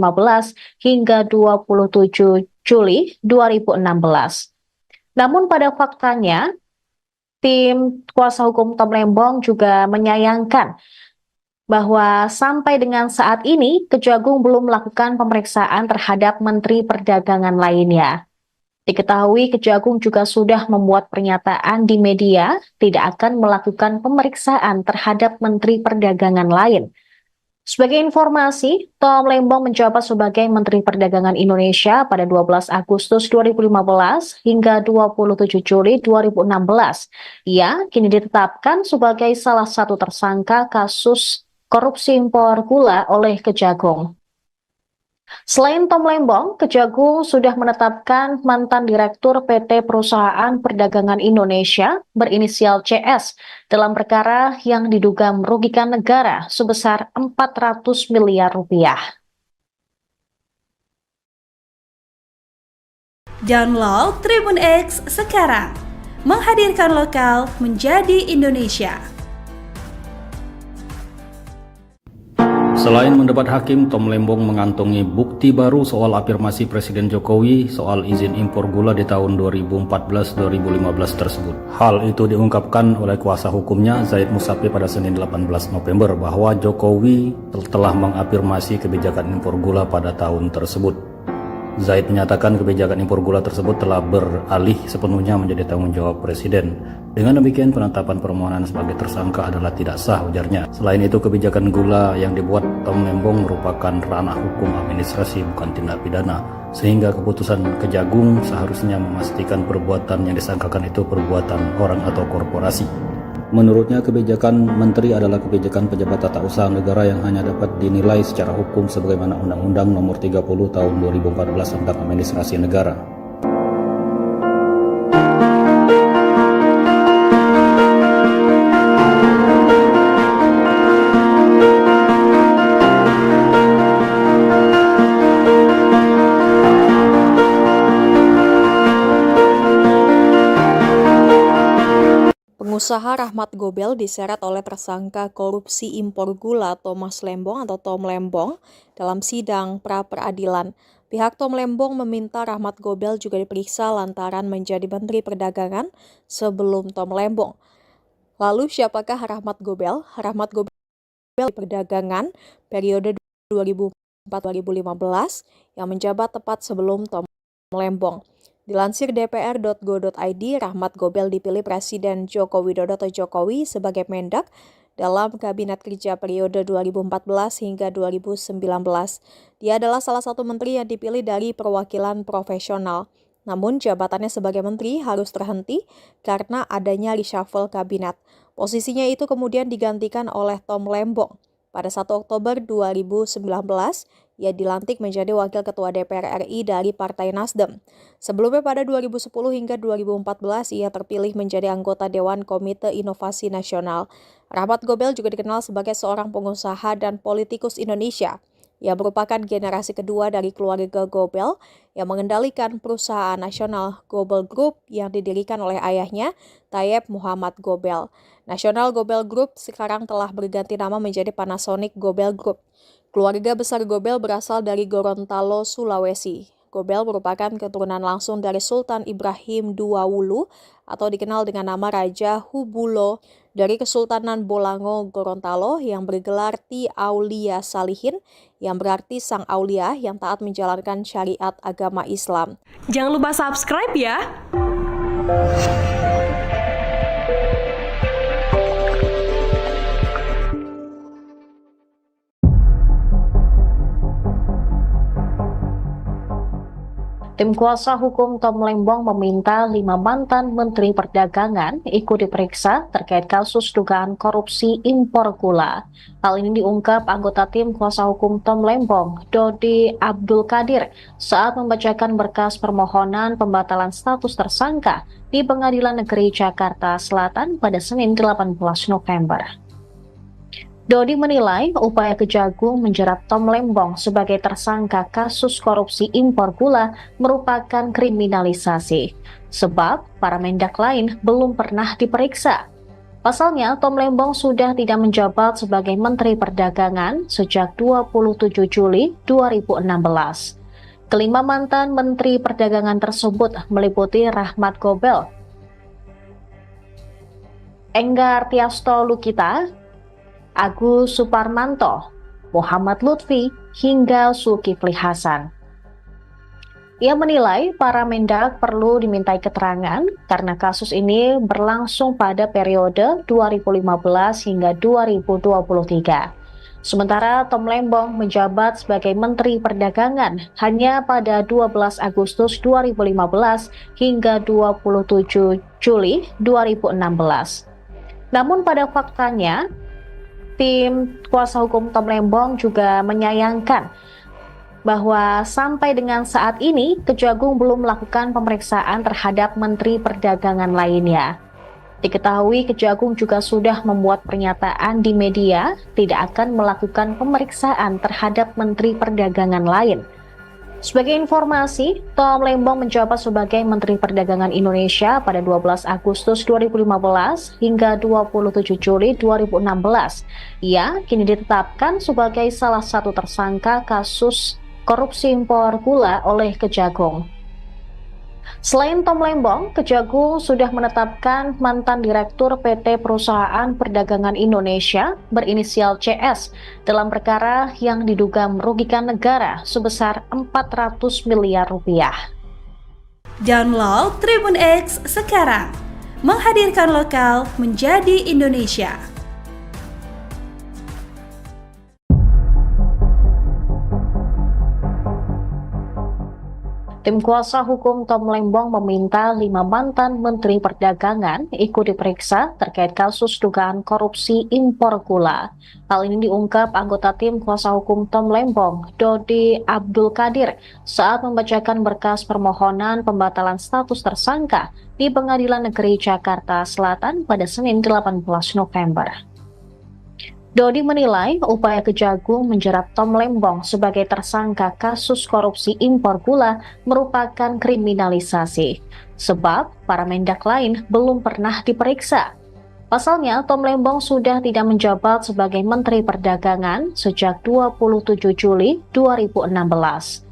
hingga 27 Juli 2016. Namun pada faktanya, tim kuasa hukum Tom Lembong juga menyayangkan bahwa sampai dengan saat ini Kejagung belum melakukan pemeriksaan terhadap Menteri Perdagangan lainnya. Diketahui Kejagung juga sudah membuat pernyataan di media tidak akan melakukan pemeriksaan terhadap Menteri Perdagangan lain. Sebagai informasi, Tom Lembong menjabat sebagai Menteri Perdagangan Indonesia pada 12 Agustus 2015 hingga 27 Juli 2016. Ia kini ditetapkan sebagai salah satu tersangka kasus korupsi impor gula oleh Kejagung. Selain Tom Lembong, Kejagung sudah menetapkan mantan Direktur PT Perusahaan Perdagangan Indonesia berinisial CS dalam perkara yang diduga merugikan negara sebesar 400 miliar rupiah. Download Tribun X sekarang, menghadirkan lokal menjadi Indonesia. Selain mendebat hakim, Tom Lembong mengantongi bukti baru soal afirmasi Presiden Jokowi soal izin impor gula di tahun 2014-2015 tersebut. Hal itu diungkapkan oleh kuasa hukumnya Zaid Musafi pada Senin 18 November bahwa Jokowi telah mengafirmasi kebijakan impor gula pada tahun tersebut. Zaid menyatakan kebijakan impor gula tersebut telah beralih sepenuhnya menjadi tanggung jawab Presiden. Dengan demikian, penetapan permohonan sebagai tersangka adalah tidak sah, ujarnya. Selain itu, kebijakan gula yang dibuat Tom Lembong merupakan ranah hukum administrasi, bukan tindak pidana. Sehingga keputusan Kejagung seharusnya memastikan perbuatan yang disangkakan itu perbuatan orang atau korporasi. Menurutnya, kebijakan menteri adalah kebijakan pejabat tata usaha negara yang hanya dapat dinilai secara hukum sebagaimana Undang-Undang Nomor 30 Tahun 2014 tentang Administrasi Negara. Pengusaha Rahmat Gobel diseret oleh tersangka korupsi impor gula Thomas Lembong atau Tom Lembong dalam sidang pra-peradilan. Pihak Tom Lembong meminta Rahmat Gobel juga diperiksa lantaran menjadi Menteri Perdagangan sebelum Tom Lembong. Lalu siapakah Rahmat Gobel? Rahmat Gobel di Perdagangan periode 2004-2015 yang menjabat tepat sebelum Tom Lembong. Dilansir dpr.go.id, Rahmat Gobel dipilih Presiden Joko Widodo atau Jokowi sebagai Mendak dalam Kabinet Kerja periode 2014 hingga 2019. Dia adalah salah satu menteri yang dipilih dari perwakilan profesional. Namun jabatannya sebagai menteri harus terhenti karena adanya reshuffle kabinet. Posisinya itu kemudian digantikan oleh Tom Lembong. Pada 1 Oktober 2019, ia dilantik menjadi Wakil Ketua DPR RI dari Partai Nasdem. Sebelumnya pada 2010 hingga 2014, ia terpilih menjadi anggota Dewan Komite Inovasi Nasional. Rahmat Gobel juga dikenal sebagai seorang pengusaha dan politikus Indonesia. Ia merupakan generasi kedua dari keluarga Gobel yang mengendalikan perusahaan nasional Gobel Group yang didirikan oleh ayahnya, Tayyip Muhammad Gobel. National Gobel Group sekarang telah berganti nama menjadi Panasonic Gobel Group. Keluarga besar Gobel berasal dari Gorontalo, Sulawesi. Gobel merupakan keturunan langsung dari Sultan Ibrahim II Wulu atau dikenal dengan nama Raja Hubulo dari Kesultanan Bolango, Gorontalo yang bergelar Ti Aulia Salihin yang berarti sang aulia yang taat menjalankan syariat agama Islam. Jangan lupa subscribe ya. Tim kuasa hukum Tom Lembong meminta 5 mantan Menteri Perdagangan ikut diperiksa terkait kasus dugaan korupsi impor gula. Hal ini diungkap anggota tim kuasa hukum Tom Lembong, Dodi Abdul Qadir, saat membacakan berkas permohonan pembatalan status tersangka di Pengadilan Negeri Jakarta Selatan pada Senin 18 November. Dodi menilai upaya Kejagung menjerat Tom Lembong sebagai tersangka kasus korupsi impor gula merupakan kriminalisasi, sebab para Mendak lain belum pernah diperiksa. Pasalnya, Tom Lembong sudah tidak menjabat sebagai Menteri Perdagangan sejak 27 Juli 2016. Kelima mantan Menteri Perdagangan tersebut meliputi Rahmat Gobel, Enggar Tiasto Lukita, Agus Suparmanto, Muhammad Lutfi, hingga Zulkifli Hasan. Ia menilai para Mendak perlu dimintai keterangan karena kasus ini berlangsung pada periode 2015 hingga 2023. Sementara Tom Lembong menjabat sebagai Menteri Perdagangan hanya pada 12 Agustus 2015 hingga 27 Juli 2016. Namun pada faktanya, tim kuasa hukum Tom Lembong juga menyayangkan bahwa sampai dengan saat ini Kejagung belum melakukan pemeriksaan terhadap Menteri Perdagangan lainnya. Diketahui Kejagung juga sudah membuat pernyataan di media tidak akan melakukan pemeriksaan terhadap Menteri Perdagangan lain. Sebagai informasi, Tom Lembong menjabat sebagai Menteri Perdagangan Indonesia pada 12 Agustus 2015 hingga 27 Juli 2016. Ia kini ditetapkan sebagai salah satu tersangka kasus korupsi impor gula oleh Kejagung. Selain Tom Lembong, Kejagung sudah menetapkan mantan Direktur PT Perusahaan Perdagangan Indonesia berinisial CS dalam perkara yang diduga merugikan negara sebesar 400 miliar rupiah. Download Tribun X sekarang, menghadirkan lokal menjadi Indonesia. Tim kuasa hukum Tom Lembong meminta 5 mantan Menteri Perdagangan ikut diperiksa terkait kasus dugaan korupsi impor gula. Hal ini diungkap anggota tim kuasa hukum Tom Lembong, Dodi Abdul Qadir, saat membacakan berkas permohonan pembatalan status tersangka di Pengadilan Negeri Jakarta Selatan pada Senin 18 November. Dodi menilai upaya Kejagung menjerat Tom Lembong sebagai tersangka kasus korupsi impor gula merupakan kriminalisasi, sebab para Mendak lain belum pernah diperiksa. Pasalnya, Tom Lembong sudah tidak menjabat sebagai Menteri Perdagangan sejak 27 Juli 2016.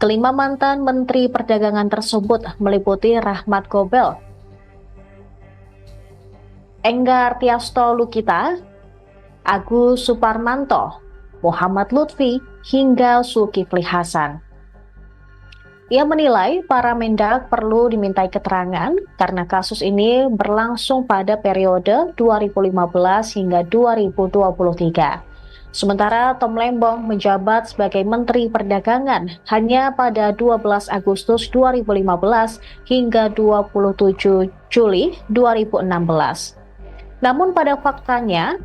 Kelima mantan Menteri Perdagangan tersebut meliputi Rahmat Gobel, Enggar Tiasto Lukita, Agus Suparmanto, Muhammad Lutfi, hingga Zulkifli Hasan. Ia menilai para Mendak perlu dimintai keterangan karena kasus ini berlangsung pada periode 2015 hingga 2023. Sementara Tom Lembong menjabat sebagai Menteri Perdagangan hanya pada 12 Agustus 2015 hingga 27 Juli 2016. Namun pada faktanya,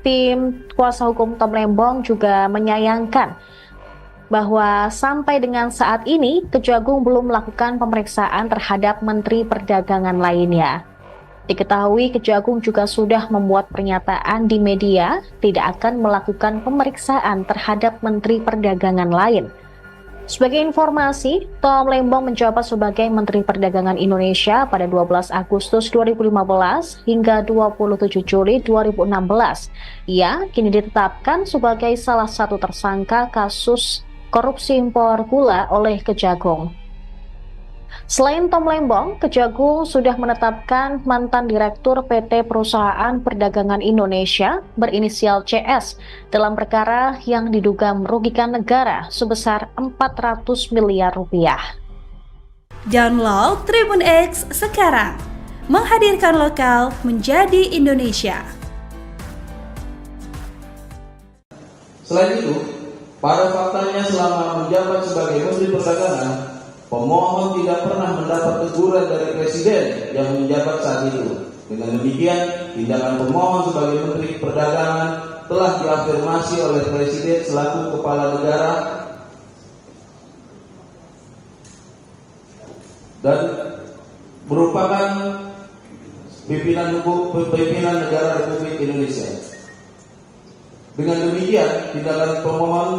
tim kuasa hukum Tom Lembong juga menyayangkan bahwa sampai dengan saat ini Kejagung belum melakukan pemeriksaan terhadap Menteri Perdagangan lainnya. Diketahui Kejagung juga sudah membuat pernyataan di media tidak akan melakukan pemeriksaan terhadap Menteri Perdagangan lain. Sebagai informasi, Tom Lembong menjabat sebagai Menteri Perdagangan Indonesia pada 12 Agustus 2015 hingga 27 Juli 2016. Ia kini ditetapkan sebagai salah satu tersangka kasus korupsi impor gula oleh Kejagung. Selain Tom Lembong, Kejagung sudah menetapkan mantan Direktur PT Perusahaan Perdagangan Indonesia berinisial CS dalam perkara yang diduga merugikan negara sebesar 400 miliar rupiah. Download Tribun X sekarang, menghadirkan lokal menjadi Indonesia. Selain itu, pada faktanya selama menjabat sebagai Menteri Perdagangan, pemohon tidak pernah mendapat teguran dari Presiden yang menjabat saat itu. Dengan demikian, tindakan pemohon sebagai Menteri Perdagangan telah diafirmasi oleh Presiden selaku Kepala Negara dan merupakan pimpinan negara Republik Indonesia. Dengan demikian, tindakan pemohon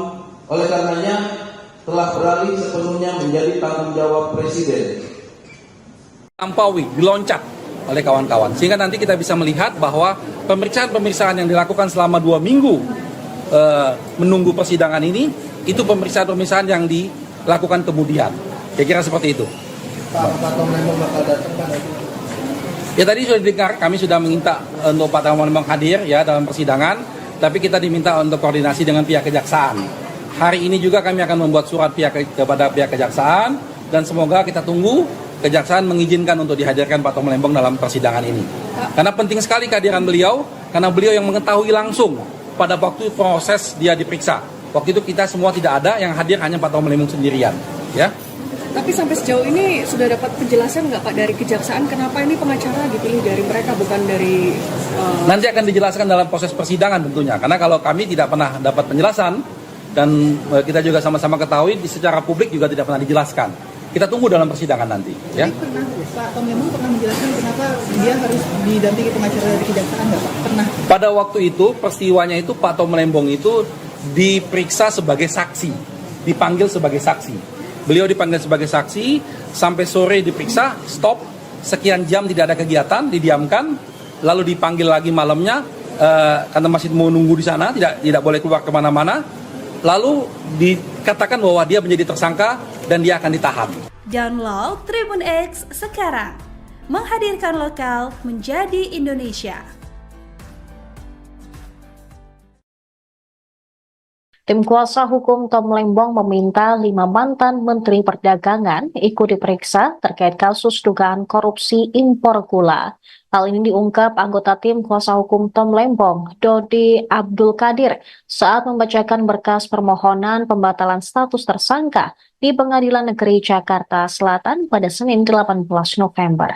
oleh karenanya telah beralih sepenuhnya menjadi tanggung jawab Presiden. Lampaui, diloncat oleh kawan-kawan. Sehingga nanti kita bisa melihat bahwa pemeriksaan-pemeriksaan yang dilakukan selama 2 minggu menunggu persidangan ini, itu pemeriksaan-pemeriksaan yang dilakukan kemudian. Kira-kira seperti itu. Pak Tom Lembong bakal datang kan? Ya tadi sudah didengar, kami sudah meminta untuk Pak Tom Lembong hadir ya dalam persidangan, tapi kita diminta untuk koordinasi dengan pihak kejaksaan. Hari ini juga kami akan membuat surat kepada pihak kejaksaan dan semoga kita tunggu kejaksaan mengizinkan untuk dihadirkan Pak Tom Lembong dalam persidangan ini. Karena penting sekali kehadiran beliau, karena beliau yang mengetahui langsung pada waktu proses dia diperiksa. Waktu itu kita semua tidak ada, yang hadir hanya Pak Tom Lembong sendirian. Ya. Tapi sampai sejauh ini sudah dapat penjelasan nggak Pak dari kejaksaan kenapa ini pengacara dipilih dari mereka bukan dari... Nanti akan dijelaskan dalam proses persidangan tentunya. Karena kalau kami tidak pernah dapat penjelasan dan kita juga sama-sama ketahui secara publik juga tidak pernah dijelaskan. Kita tunggu dalam persidangan nanti. Ya. Pernah Pak Tom Lembong pernah menjelaskan kenapa dia harus didampingi pengacara dari kejaksaan nggak Pak? Pernah. Pada waktu itu peristiwanya itu Pak Tom Lembong itu diperiksa sebagai saksi, dipanggil sebagai saksi. Beliau dipanggil sebagai saksi, sampai sore diperiksa, stop, sekian jam tidak ada kegiatan, didiamkan, lalu dipanggil lagi malamnya, karena masih mau nunggu di sana, tidak boleh keluar kemana-mana, lalu dikatakan bahwa dia menjadi tersangka dan dia akan ditahan. Download Tribun X sekarang, menghadirkan lokal menjadi Indonesia. Tim kuasa hukum Tom Lembong meminta 5 mantan Menteri Perdagangan ikut diperiksa terkait kasus dugaan korupsi impor gula. Hal ini diungkap anggota tim kuasa hukum Tom Lembong, Dodi Abdul Qadir, saat membacakan berkas permohonan pembatalan status tersangka di Pengadilan Negeri Jakarta Selatan pada Senin 18 November.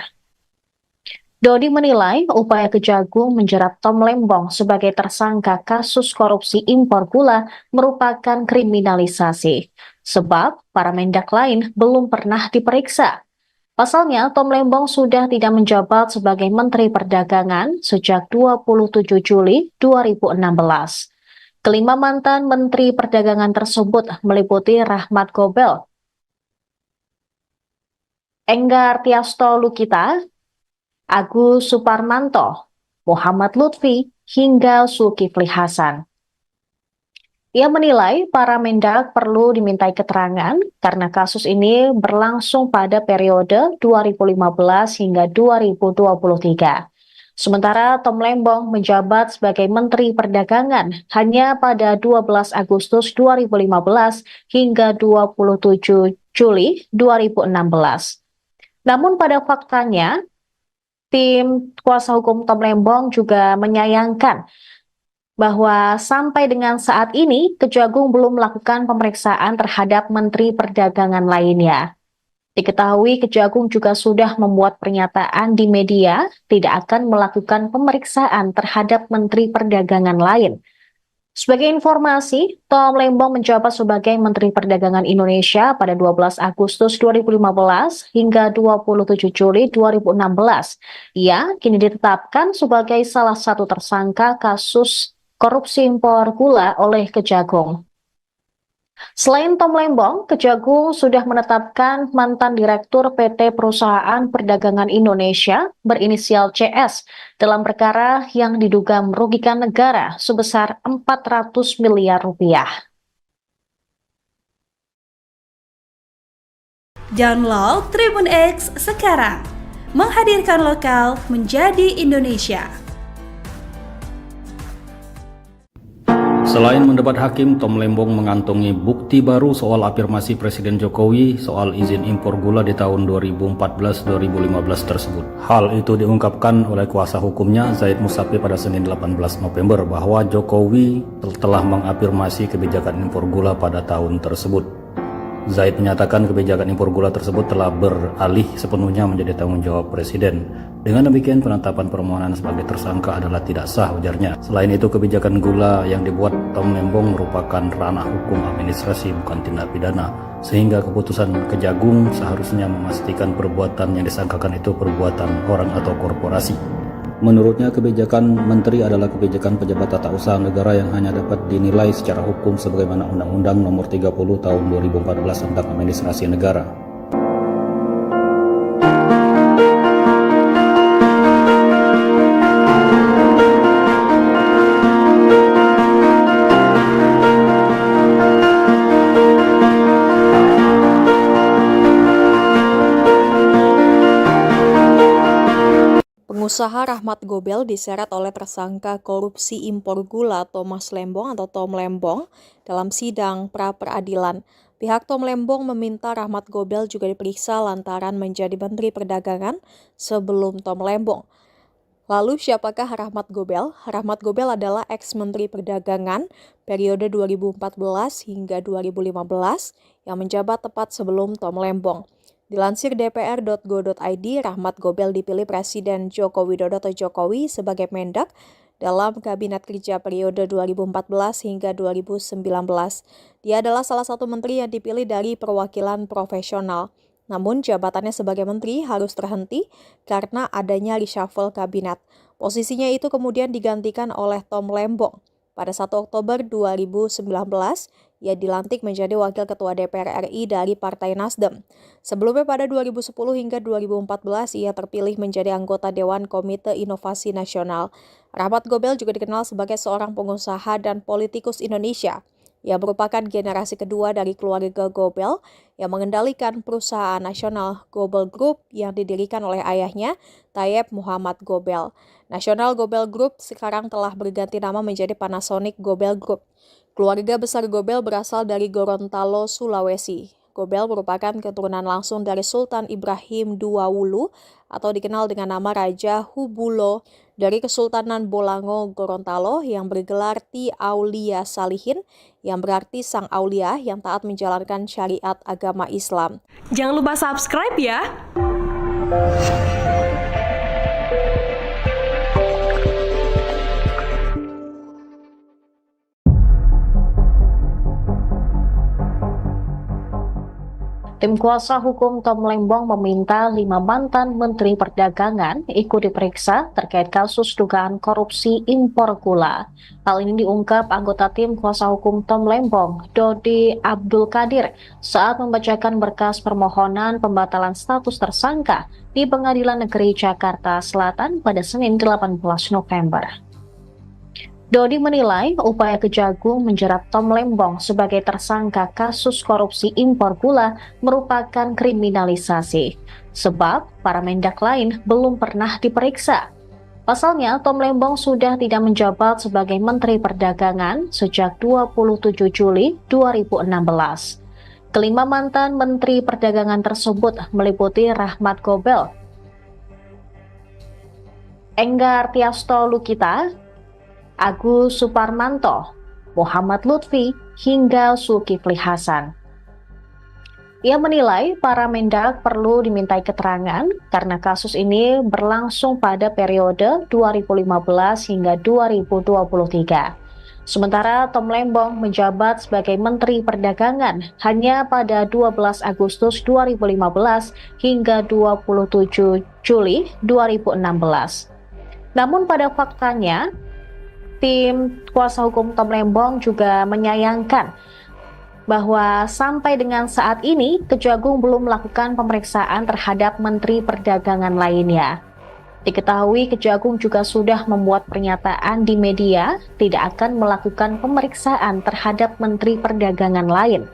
Dodi menilai upaya Kejagung menjerat Tom Lembong sebagai tersangka kasus korupsi impor gula merupakan kriminalisasi, sebab para mendak lain belum pernah diperiksa. Pasalnya, Tom Lembong sudah tidak menjabat sebagai Menteri Perdagangan sejak 27 Juli 2016. Kelima mantan Menteri Perdagangan tersebut meliputi Rahmat Gobel, Enggar Tiasto Lukita, Agus Suparmanto, Muhammad Lutfi, hingga Zulkifli Hasan. Ia menilai para mendak perlu dimintai keterangan karena kasus ini berlangsung pada periode 2015 hingga 2023. Sementara Tom Lembong menjabat sebagai Menteri Perdagangan hanya pada 12 Agustus 2015 hingga 27 Juli 2016. Namun pada faktanya, tim kuasa hukum Tom Lembong juga menyayangkan bahwa sampai dengan saat ini Kejagung belum melakukan pemeriksaan terhadap Menteri Perdagangan lainnya. Diketahui Kejagung juga sudah membuat pernyataan di media tidak akan melakukan pemeriksaan terhadap Menteri Perdagangan lain. Sebagai informasi, Tom Lembong menjabat sebagai Menteri Perdagangan Indonesia pada 12 Agustus 2015 hingga 27 Juli 2016. Ia kini ditetapkan sebagai salah satu tersangka kasus korupsi impor gula oleh Kejagung. Selain Tom Lembong, Kejagung sudah menetapkan mantan Direktur PT Perusahaan Perdagangan Indonesia berinisial CS dalam perkara yang diduga merugikan negara sebesar 400 miliar rupiah. Download Tribun X sekarang, menghadirkan lokal menjadi Indonesia. Selain mendebat hakim, Tom Lembong mengantongi bukti baru soal afirmasi Presiden Jokowi soal izin impor gula di tahun 2014-2015 tersebut. Hal itu diungkapkan oleh kuasa hukumnya Zaid Musafi pada Senin 18 November bahwa Jokowi telah mengafirmasi kebijakan impor gula pada tahun tersebut. Zaid menyatakan kebijakan impor gula tersebut telah beralih sepenuhnya menjadi tanggung jawab Presiden. Dengan demikian, penetapan permohonan sebagai tersangka adalah tidak sah, ujarnya. Selain itu, kebijakan gula yang dibuat Tom Lembong merupakan ranah hukum administrasi bukan tindak pidana, sehingga keputusan Kejagung seharusnya memastikan perbuatan yang disangkakan itu perbuatan orang atau korporasi. Menurutnya, kebijakan menteri adalah kebijakan pejabat tata usaha negara yang hanya dapat dinilai secara hukum sebagaimana Undang-Undang Nomor 30 Tahun 2014 tentang Administrasi Negara. Pengusaha Rahmat Gobel diseret oleh tersangka korupsi impor gula Thomas Lembong atau Tom Lembong dalam sidang pra-peradilan. Pihak Tom Lembong meminta Rahmat Gobel juga diperiksa lantaran menjadi Menteri Perdagangan sebelum Tom Lembong. Lalu siapakah Rahmat Gobel? Rahmat Gobel adalah ex-Menteri Perdagangan periode 2014 hingga 2015 yang menjabat tepat sebelum Tom Lembong. Dilansir dpr.go.id, Rahmat Gobel dipilih Presiden Joko Widodo atau Jokowi sebagai Mendak dalam Kabinet Kerja periode 2014 hingga 2019. Dia adalah salah satu menteri yang dipilih dari perwakilan profesional. Namun jabatannya sebagai menteri harus terhenti karena adanya reshuffle kabinet. Posisinya itu kemudian digantikan oleh Tom Lembong. Pada 1 Oktober 2019, ia dilantik menjadi Wakil Ketua DPR RI dari Partai Nasdem. Sebelumnya pada 2010 hingga 2014, ia terpilih menjadi anggota Dewan Komite Inovasi Nasional. Rahmat Gobel juga dikenal sebagai seorang pengusaha dan politikus Indonesia. Ia merupakan generasi kedua dari keluarga Gobel yang mengendalikan perusahaan nasional Gobel Group yang didirikan oleh ayahnya, Tayyip Muhammad Gobel. National Gobel Group sekarang telah berganti nama menjadi Panasonic Gobel Group. Keluarga besar Gobel berasal dari Gorontalo, Sulawesi. Gobel merupakan keturunan langsung dari Sultan Ibrahim II Wulu atau dikenal dengan nama Raja Hubulo dari Kesultanan Bolango, Gorontalo yang bergelar Ti Aulia Salihin yang berarti sang aulia yang taat menjalankan syariat agama Islam. Jangan lupa subscribe ya. Tim kuasa hukum Tom Lembong meminta 5 mantan Menteri Perdagangan ikut diperiksa terkait kasus dugaan korupsi impor gula. Hal ini diungkap anggota tim kuasa hukum Tom Lembong, Dodi Abdul Qadir, saat membacakan berkas permohonan pembatalan status tersangka di Pengadilan Negeri Jakarta Selatan pada Senin 18 November. Dodi menilai upaya Kejagung menjerat Tom Lembong sebagai tersangka kasus korupsi impor gula merupakan kriminalisasi, sebab para mendak lain belum pernah diperiksa. Pasalnya, Tom Lembong sudah tidak menjabat sebagai Menteri Perdagangan sejak 27 Juli 2016. Kelima mantan Menteri Perdagangan tersebut meliputi Rahmat Gobel, Enggar Tiasto Lukita, Agus Suparmanto, Muhammad Lutfi, hingga Zulkifli Hasan. Ia menilai para mendak perlu dimintai keterangan karena kasus ini berlangsung pada periode 2015 hingga 2023. Sementara Tom Lembong menjabat sebagai Menteri Perdagangan hanya pada 12 Agustus 2015 hingga 27 Juli 2016. Namun pada faktanya, tim kuasa hukum Tom Lembong juga menyayangkan bahwa sampai dengan saat ini Kejagung belum melakukan pemeriksaan terhadap Menteri Perdagangan lainnya. Diketahui Kejagung juga sudah membuat pernyataan di media tidak akan melakukan pemeriksaan terhadap Menteri Perdagangan lain.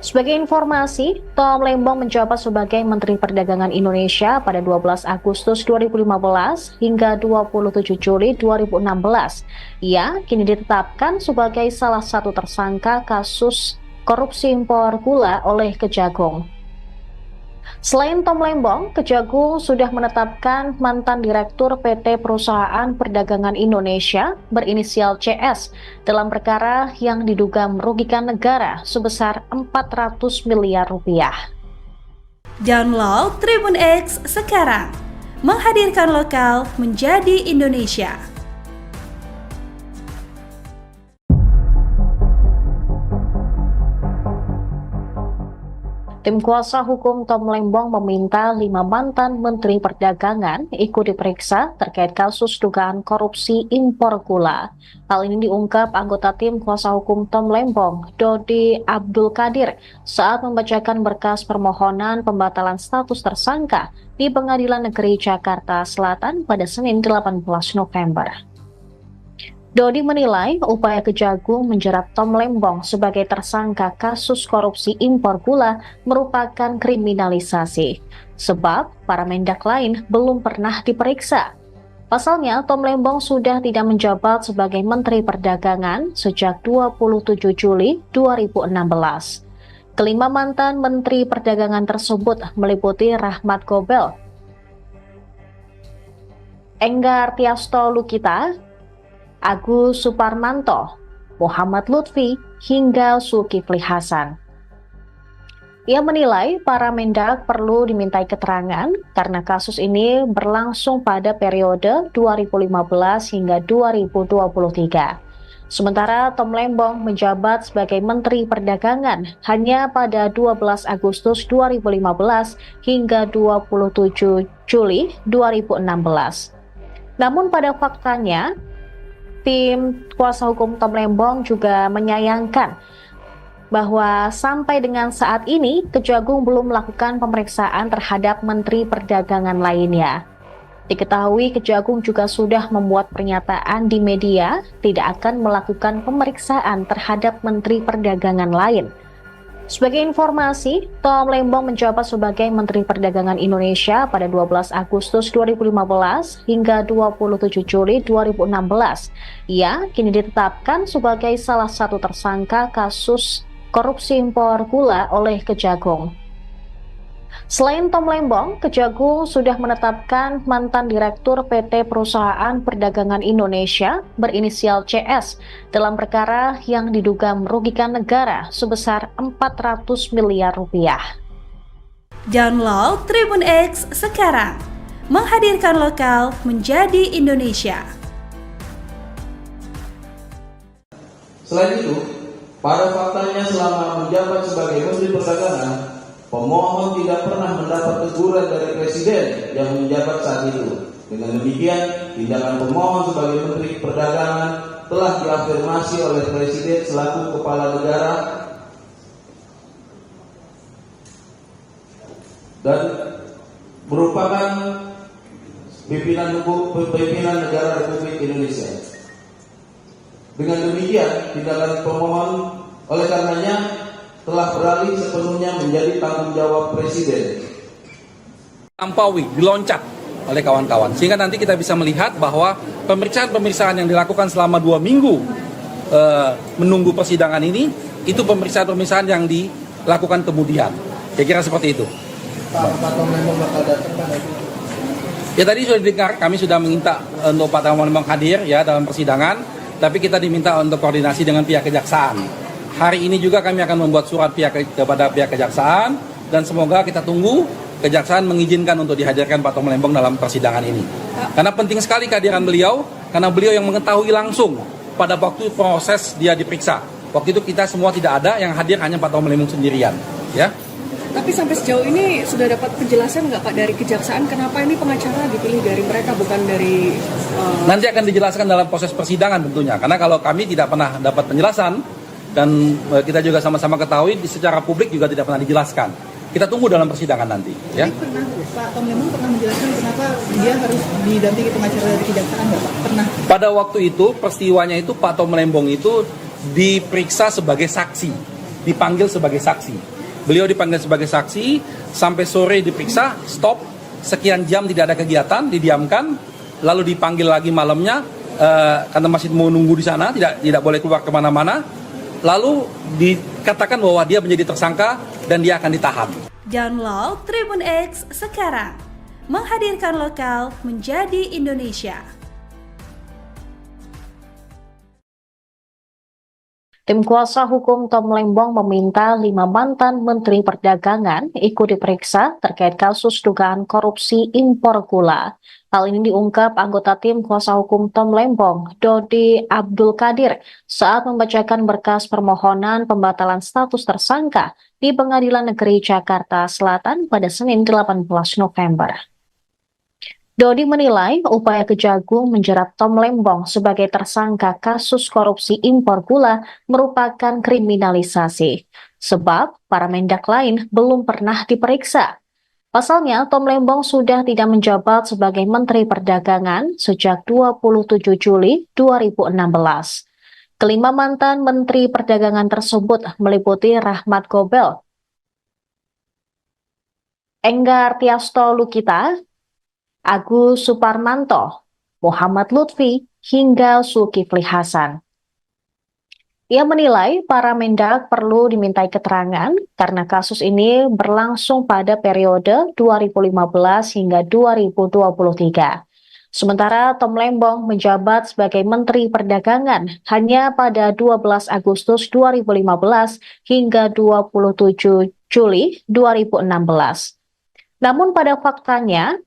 Sebagai informasi, Tom Lembong menjabat sebagai Menteri Perdagangan Indonesia pada 12 Agustus 2015 hingga 27 Juli 2016. Ia kini ditetapkan sebagai salah satu tersangka kasus korupsi impor gula oleh Kejagung. Selain Tom Lembong, Kejagung sudah menetapkan mantan Direktur PT Perusahaan Perdagangan Indonesia berinisial CS dalam perkara yang diduga merugikan negara sebesar 400 miliar rupiah. Download Tribun X sekarang, menghadirkan lokal menjadi Indonesia. Tim kuasa hukum Tom Lembong meminta 5 mantan Menteri Perdagangan ikut diperiksa terkait kasus dugaan korupsi impor gula. Hal ini diungkap anggota tim kuasa hukum Tom Lembong, Dodi Abdul Qadir, saat membacakan berkas permohonan pembatalan status tersangka di Pengadilan Negeri Jakarta Selatan pada Senin 18 November. Dodi menilai upaya Kejagung menjerat Tom Lembong sebagai tersangka kasus korupsi impor gula merupakan kriminalisasi, sebab para mendak lain belum pernah diperiksa. Pasalnya, Tom Lembong sudah tidak menjabat sebagai Menteri Perdagangan sejak 27 Juli 2016. Kelima mantan Menteri Perdagangan tersebut meliputi Rahmat Gobel, Enggar Tiasto Lukita, Agus Suparmanto, Muhammad Lutfi, hingga Zulkifli Hasan. Ia menilai para mendak perlu dimintai keterangan karena kasus ini berlangsung pada periode 2015 hingga 2023. Sementara Tom Lembong menjabat sebagai Menteri Perdagangan hanya pada 12 Agustus 2015 hingga 27 Juli 2016. Namun pada faktanya, tim kuasa hukum Tom Lembong juga menyayangkan bahwa sampai dengan saat ini Kejagung belum melakukan pemeriksaan terhadap Menteri Perdagangan lainnya. Diketahui Kejagung juga sudah membuat pernyataan di media tidak akan melakukan pemeriksaan terhadap Menteri Perdagangan lain. Sebagai informasi, Tom Lembong menjabat sebagai Menteri Perdagangan Indonesia pada 12 Agustus 2015 hingga 27 Juli 2016. Ia kini ditetapkan sebagai salah satu tersangka kasus korupsi impor gula oleh Kejagung. Selain Tom Lembong, Kejagung sudah menetapkan mantan Direktur PT Perusahaan Perdagangan Indonesia berinisial CS dalam perkara yang diduga merugikan negara sebesar 400 miliar rupiah. Download Tribun X sekarang, menghadirkan lokal menjadi Indonesia. Selain itu, pada faktanya selama menjabat sebagai Menteri Perdagangan, pemohon tidak pernah mendapat teguran dari Presiden yang menjabat saat itu. Dengan demikian, tindakan pemohon sebagai Menteri Perdagangan telah diafirmasi oleh Presiden selaku Kepala Negara dan merupakan pimpinan negara Republik Indonesia. Dengan demikian, tindakan pemohon oleh karenanya telah beralih sepenuhnya menjadi tanggung jawab Presiden. Lampaui, diloncat oleh kawan-kawan. Sehingga nanti kita bisa melihat bahwa pemeriksaan-pemeriksaan yang dilakukan selama 2 minggu menunggu persidangan ini, itu pemeriksaan-pemeriksaan yang dilakukan kemudian. Kira-kira seperti itu. Pak Tom Lembong bakal datang Pak? Ya tadi sudah didengar, kami sudah meminta untuk Pak Tom Lembong hadir ya dalam persidangan, tapi kita diminta untuk koordinasi dengan pihak kejaksaan. Hari ini juga kami akan membuat surat kepada pihak kejaksaan dan semoga kita tunggu kejaksaan mengizinkan untuk dihadirkan Pak Tom Lembong dalam persidangan ini. Karena penting sekali kehadiran beliau, karena beliau yang mengetahui langsung pada waktu proses dia diperiksa. Waktu itu kita semua tidak ada, yang hadir hanya Pak Tom Lembong sendirian. Ya. Tapi sampai sejauh ini sudah dapat penjelasan nggak Pak dari kejaksaan kenapa ini pengacara dipilih dari mereka bukan dari... Nanti akan dijelaskan dalam proses persidangan tentunya. Karena kalau kami tidak pernah dapat penjelasan, dan kita juga sama-sama ketahui secara publik juga tidak pernah dijelaskan. Kita tunggu dalam persidangan nanti. Ya. Pernah Pak Tom Lembong pernah menjelaskan kenapa dia harus didampingi pengacara dari kejaksaan nggak Pak? Pernah. Pada waktu itu peristiwanya itu Pak Tom Lembong itu diperiksa sebagai saksi, dipanggil sebagai saksi. Beliau dipanggil sebagai saksi sampai sore diperiksa, stop, sekian jam tidak ada kegiatan, didiamkan, lalu dipanggil lagi malamnya karena masih mau nunggu di sana, tidak boleh keluar kemana-mana. Lalu dikatakan bahwa dia menjadi tersangka dan dia akan ditahan. Download Tribun X sekarang. Menghadirkan lokal menjadi Indonesia. Tim kuasa hukum Tom Lembong meminta 5 mantan Menteri Perdagangan ikut diperiksa terkait kasus dugaan korupsi impor gula. Hal ini diungkap anggota tim kuasa hukum Tom Lembong, Dodi Abdul Qadir, saat membacakan berkas permohonan pembatalan status tersangka di Pengadilan Negeri Jakarta Selatan pada Senin 18 November. Dodi menilai upaya Kejagung menjerat Tom Lembong sebagai tersangka kasus korupsi impor gula merupakan kriminalisasi, sebab para mendak lain belum pernah diperiksa. Pasalnya, Tom Lembong sudah tidak menjabat sebagai Menteri Perdagangan sejak 27 Juli 2016. Kelima mantan Menteri Perdagangan tersebut meliputi Rahmat Gobel, Enggar Tiasto Lukita, Agus Suparmanto, Muhammad Lutfi, hingga Zulkifli Hasan. Ia menilai para mendak perlu dimintai keterangan karena kasus ini berlangsung pada periode 2015 hingga 2023. Sementara Tom Lembong menjabat sebagai Menteri Perdagangan hanya pada 12 Agustus 2015 hingga 27 Juli 2016. Namun pada faktanya,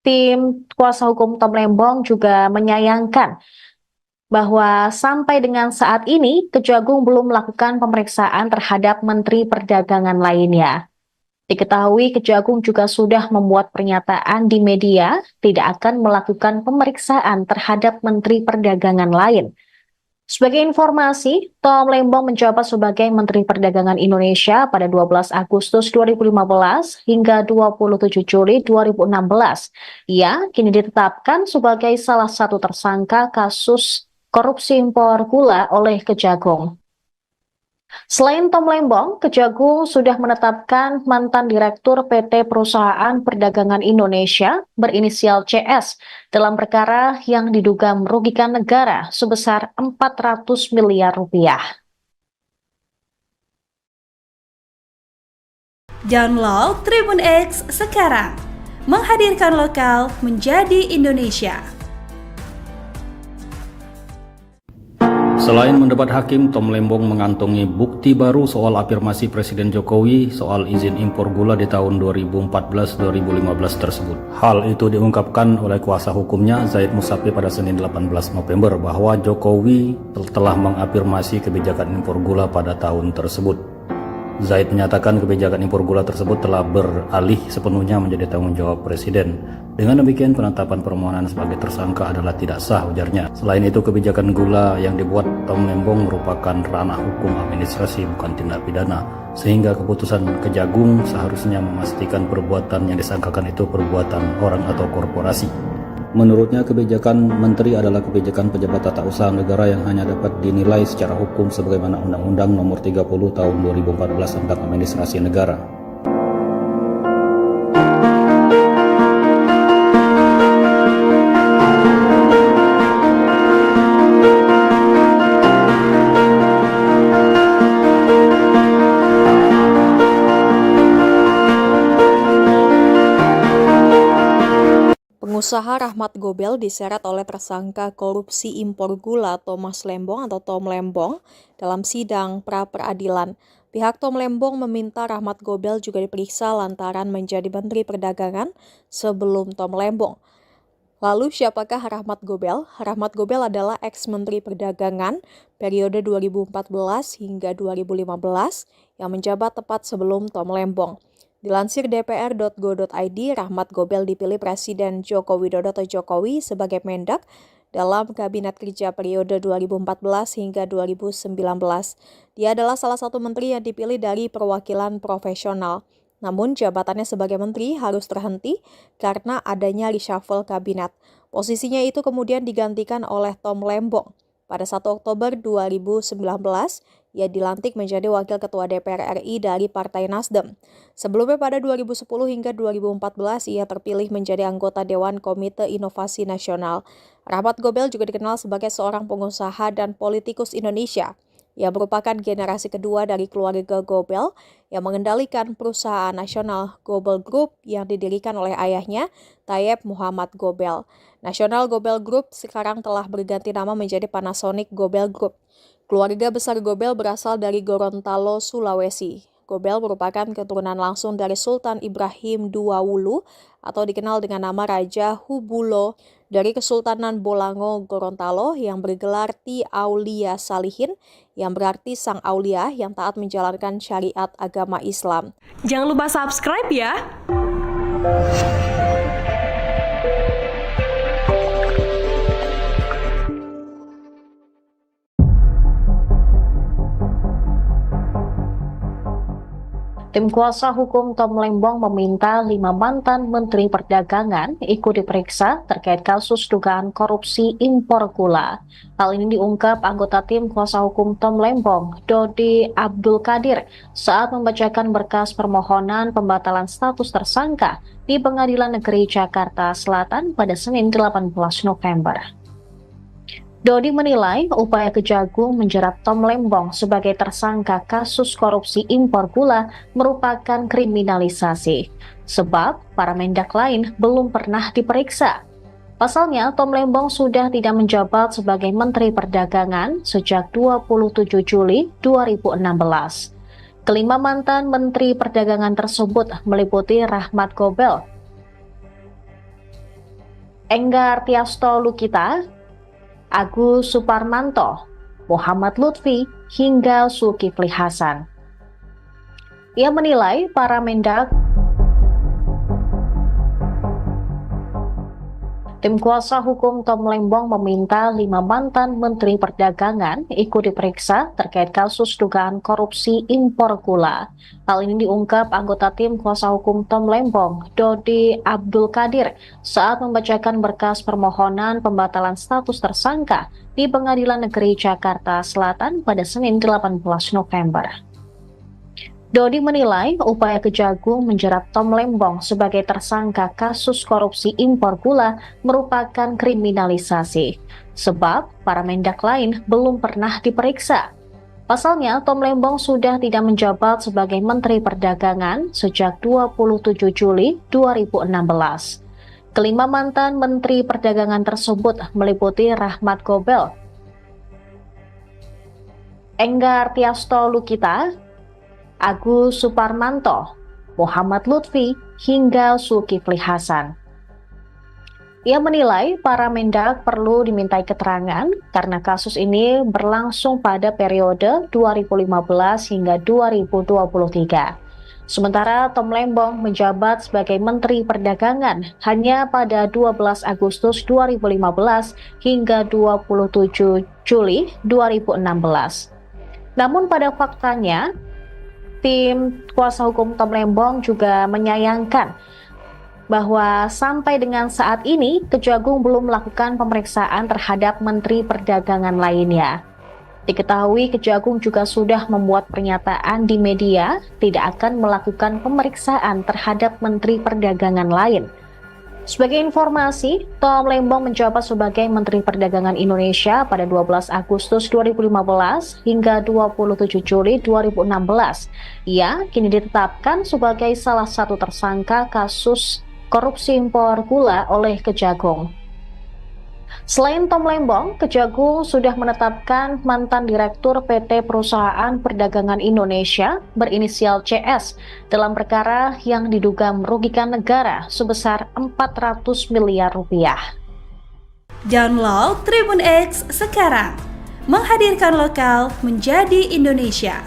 tim kuasa hukum Tom Lembong juga menyayangkan bahwa sampai dengan saat ini Kejagung belum melakukan pemeriksaan terhadap Menteri Perdagangan lainnya. Diketahui Kejagung juga sudah membuat pernyataan di media tidak akan melakukan pemeriksaan terhadap Menteri Perdagangan lain. Sebagai informasi, Tom Lembong menjabat sebagai Menteri Perdagangan Indonesia pada 12 Agustus 2015 hingga 27 Juli 2016. Ia kini ditetapkan sebagai salah satu tersangka kasus korupsi impor gula oleh Kejagung. Selain Tom Lembong, Kejagung sudah menetapkan mantan Direktur PT Perusahaan Perdagangan Indonesia berinisial CS dalam perkara yang diduga merugikan negara sebesar 400 miliar rupiah. Download Tribun X sekarang. Menghadirkan lokal menjadi Indonesia. Selain mendebat hakim, Tom Lembong mengantongi bukti baru soal afirmasi Presiden Jokowi soal izin impor gula di tahun 2014-2015 tersebut. Hal itu diungkapkan oleh kuasa hukumnya Zaid Musafi pada Senin 18 November bahwa Jokowi telah mengafirmasi kebijakan impor gula pada tahun tersebut. Zaid menyatakan kebijakan impor gula tersebut telah beralih sepenuhnya menjadi tanggung jawab Presiden. Dengan demikian, penetapan permohonan sebagai tersangka adalah tidak sah, ujarnya. Selain itu, kebijakan gula yang dibuat Tom Lembong merupakan ranah hukum administrasi, bukan tindak pidana. Sehingga keputusan Kejagung seharusnya memastikan perbuatan yang disangkakan itu perbuatan orang atau korporasi. Menurutnya, kebijakan menteri adalah kebijakan pejabat tata usaha negara yang hanya dapat dinilai secara hukum sebagaimana Undang-Undang Nomor 30 Tahun 2014 tentang Administrasi Negara. Pengusaha Rahmat Gobel diseret oleh tersangka korupsi impor gula Thomas Lembong atau Tom Lembong dalam sidang pra-peradilan. Pihak Tom Lembong meminta Rahmat Gobel juga diperiksa lantaran menjadi Menteri Perdagangan sebelum Tom Lembong. Lalu siapakah Rahmat Gobel? Rahmat Gobel adalah ex-Menteri Perdagangan periode 2014 hingga 2015 yang menjabat tepat sebelum Tom Lembong. Dilansir dpr.go.id, Rahmat Gobel dipilih Presiden Joko Widodo atau Jokowi sebagai Mendak dalam Kabinet Kerja periode 2014 hingga 2019. Dia adalah salah satu menteri yang dipilih dari perwakilan profesional. Namun jabatannya sebagai menteri harus terhenti karena adanya reshuffle kabinet. Posisinya itu kemudian digantikan oleh Tom Lembong. Pada 1 Oktober 2019, ia dilantik menjadi Wakil Ketua DPR RI dari Partai Nasdem. Sebelumnya pada 2010 hingga 2014, ia terpilih menjadi anggota Dewan Komite Inovasi Nasional. Rahmat Gobel juga dikenal sebagai seorang pengusaha dan politikus Indonesia. Ia merupakan generasi kedua dari keluarga Gobel yang mengendalikan perusahaan nasional Gobel Group yang didirikan oleh ayahnya, Tayyip Muhammad Gobel. National Gobel Group sekarang telah berganti nama menjadi Panasonic Gobel Group. Keluarga besar Gobel berasal dari Gorontalo, Sulawesi. Gobel merupakan keturunan langsung dari Sultan Ibrahim II Wulu atau dikenal dengan nama Raja Hubulo dari Kesultanan Bolango Gorontalo yang bergelar Ti Aulia Salihin yang berarti sang aulia yang taat menjalankan syariat agama Islam. Jangan lupa subscribe ya. Tim kuasa hukum Tom Lembong meminta 5 mantan Menteri Perdagangan ikut diperiksa terkait kasus dugaan korupsi impor gula. Hal ini diungkap anggota tim kuasa hukum Tom Lembong, Dodi Abdul Qadir, saat membacakan berkas permohonan pembatalan status tersangka di Pengadilan Negeri Jakarta Selatan pada Senin 18 November. Dodi menilai upaya Kejagung menjerat Tom Lembong sebagai tersangka kasus korupsi impor gula merupakan kriminalisasi, sebab para mendak lain belum pernah diperiksa. Pasalnya, Tom Lembong sudah tidak menjabat sebagai Menteri Perdagangan sejak 27 Juli 2016. Kelima mantan Menteri Perdagangan tersebut meliputi Rahmat Gobel, Enggar Tiasto Lukita, Agus Suparmanto, Muhammad Lutfi, hingga Zulkifli Hasan. Ia menilai para mendak Tim kuasa hukum Tom Lembong meminta 5 mantan Menteri Perdagangan ikut diperiksa terkait kasus dugaan korupsi impor gula. Hal ini diungkap anggota tim kuasa hukum Tom Lembong, Dodi Abdul Qadir, saat membacakan berkas permohonan pembatalan status tersangka di Pengadilan Negeri Jakarta Selatan pada Senin 18 November. Dodi menilai upaya Kejagung menjerat Tom Lembong sebagai tersangka kasus korupsi impor gula merupakan kriminalisasi, sebab para mendak lain belum pernah diperiksa. Pasalnya, Tom Lembong sudah tidak menjabat sebagai Menteri Perdagangan sejak 27 Juli 2016. Kelima mantan Menteri Perdagangan tersebut meliputi Rahmat Gobel, Enggar Tiasto Lukita, Agus Suparmanto, Muhammad Lutfi, hingga Zulkifli Hasan. Ia menilai para mendak perlu dimintai keterangan karena kasus ini berlangsung pada periode 2015 hingga 2023. Sementara Tom Lembong menjabat sebagai Menteri Perdagangan hanya pada 12 Agustus 2015 hingga 27 Juli 2016. Namun pada faktanya, tim kuasa hukum Tom Lembong juga menyayangkan bahwa sampai dengan saat ini Kejagung belum melakukan pemeriksaan terhadap Menteri Perdagangan lainnya. Diketahui Kejagung juga sudah membuat pernyataan di media tidak akan melakukan pemeriksaan terhadap Menteri Perdagangan lain. Sebagai informasi, Tom Lembong menjabat sebagai Menteri Perdagangan Indonesia pada 12 Agustus 2015 hingga 27 Juli 2016. Ia kini ditetapkan sebagai salah satu tersangka kasus korupsi impor gula oleh Kejagung. Selain Tom Lembong, Kejagung sudah menetapkan mantan Direktur PT Perusahaan Perdagangan Indonesia berinisial CS dalam perkara yang diduga merugikan negara sebesar 400 miliar rupiah. Download Tribun X sekarang, menghadirkan lokal menjadi Indonesia.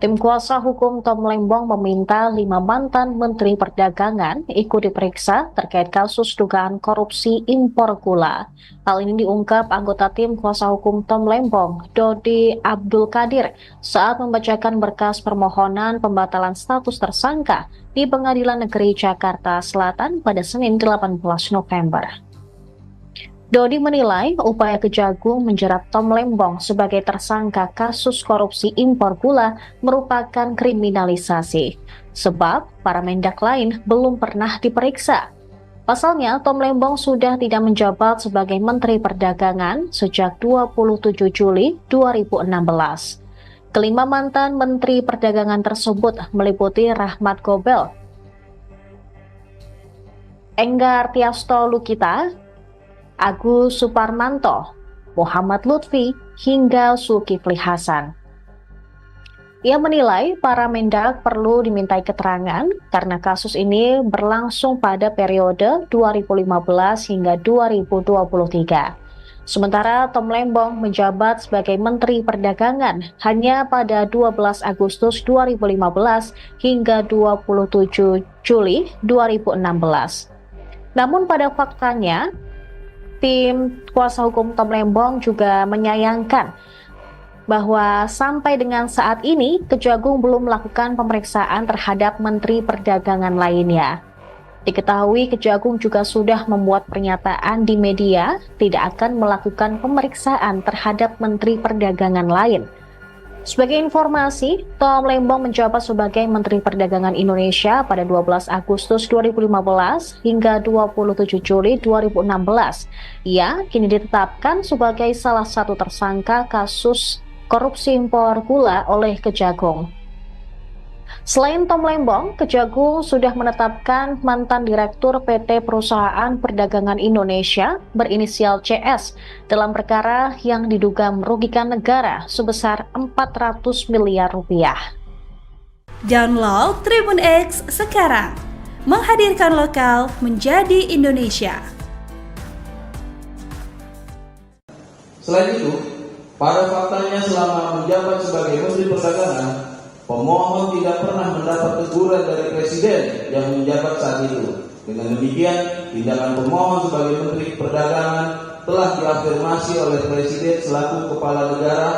Tim kuasa hukum Tom Lembong meminta 5 mantan Menteri Perdagangan ikut diperiksa terkait kasus dugaan korupsi impor gula. Hal ini diungkap anggota tim kuasa hukum Tom Lembong, Dodi Abdul Qadir, saat membacakan berkas permohonan pembatalan status tersangka di Pengadilan Negeri Jakarta Selatan pada Senin 18 November. Dodi menilai upaya Kejagung menjerat Tom Lembong sebagai tersangka kasus korupsi impor gula merupakan kriminalisasi, sebab para mendak lain belum pernah diperiksa. Pasalnya, Tom Lembong sudah tidak menjabat sebagai Menteri Perdagangan sejak 27 Juli 2016. Kelima mantan Menteri Perdagangan tersebut meliputi Rahmat Gobel, Enggar Tiasto Lukita, Agus Suparmanto, Muhammad Lutfi, hingga Zulkifli Hasan. Ia menilai para Mendak perlu dimintai keterangan karena kasus ini berlangsung pada periode 2015 hingga 2023. Sementara Tom Lembong menjabat sebagai Menteri Perdagangan hanya pada 12 Agustus 2015 hingga 27 Juli 2016. Namun pada faktanya, tim kuasa hukum Tom Lembong juga menyayangkan bahwa sampai dengan saat ini Kejagung belum melakukan pemeriksaan terhadap Menteri Perdagangan lainnya. Diketahui Kejagung juga sudah membuat pernyataan di media tidak akan melakukan pemeriksaan terhadap Menteri Perdagangan lain. Sebagai informasi, Tom Lembong menjabat sebagai Menteri Perdagangan Indonesia pada 12 Agustus 2015 hingga 27 Juli 2016. Ia kini ditetapkan sebagai salah satu tersangka kasus korupsi impor gula oleh Kejagung. Selain Tom Lembong, Kejagung sudah menetapkan mantan Direktur PT Perusahaan Perdagangan Indonesia berinisial CS dalam perkara yang diduga merugikan negara sebesar 400 miliar rupiah. Download Tribun X sekarang, menghadirkan lokal menjadi Indonesia. Selain itu, pada faktanya selama menjabat sebagai Menteri Perdagangan, pemohon tidak pernah mendapat teguran dari Presiden yang menjabat saat itu. Dengan demikian, tindakan pemohon sebagai Menteri Perdagangan telah diafirmasi oleh Presiden selaku Kepala Negara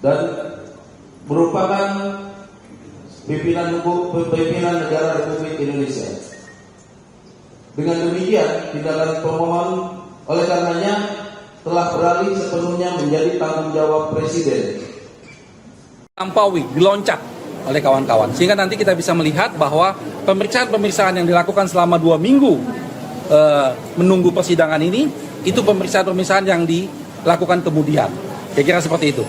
dan merupakan pimpinan negara Republik Indonesia. Dengan demikian, tindakan pemohon oleh karenanya telah beralih sepenuhnya menjadi tanggung jawab Presiden. Lampaui, diloncat oleh kawan-kawan. Sehingga nanti kita bisa melihat bahwa pemeriksaan-pemeriksaan yang dilakukan selama 2 minggu menunggu persidangan ini, itu pemeriksaan-pemeriksaan yang dilakukan kemudian. Kira-kira seperti itu.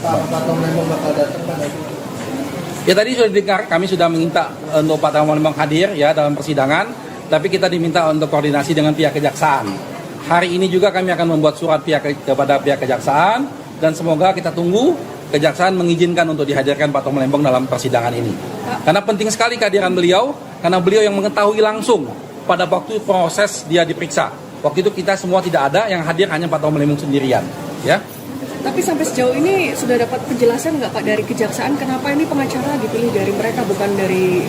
Pak Tom Lembong bakal datang pada Ya tadi sudah didengar, kami sudah minta untuk Pak Tom Lembong hadir ya dalam persidangan. Tapi kita diminta untuk koordinasi dengan pihak kejaksaan. Hari ini juga kami akan membuat surat kepada pihak kejaksaan dan semoga kita tunggu kejaksaan mengizinkan untuk dihadirkan Pak Tom Lembong dalam persidangan ini. Karena penting sekali kehadiran beliau, karena beliau yang mengetahui langsung pada waktu proses dia diperiksa. Waktu itu kita semua tidak ada, yang hadir hanya Pak Tom Lembong sendirian. Ya. Tapi sampai sejauh ini sudah dapat penjelasan nggak Pak dari kejaksaan kenapa ini pengacara dipilih dari mereka bukan dari...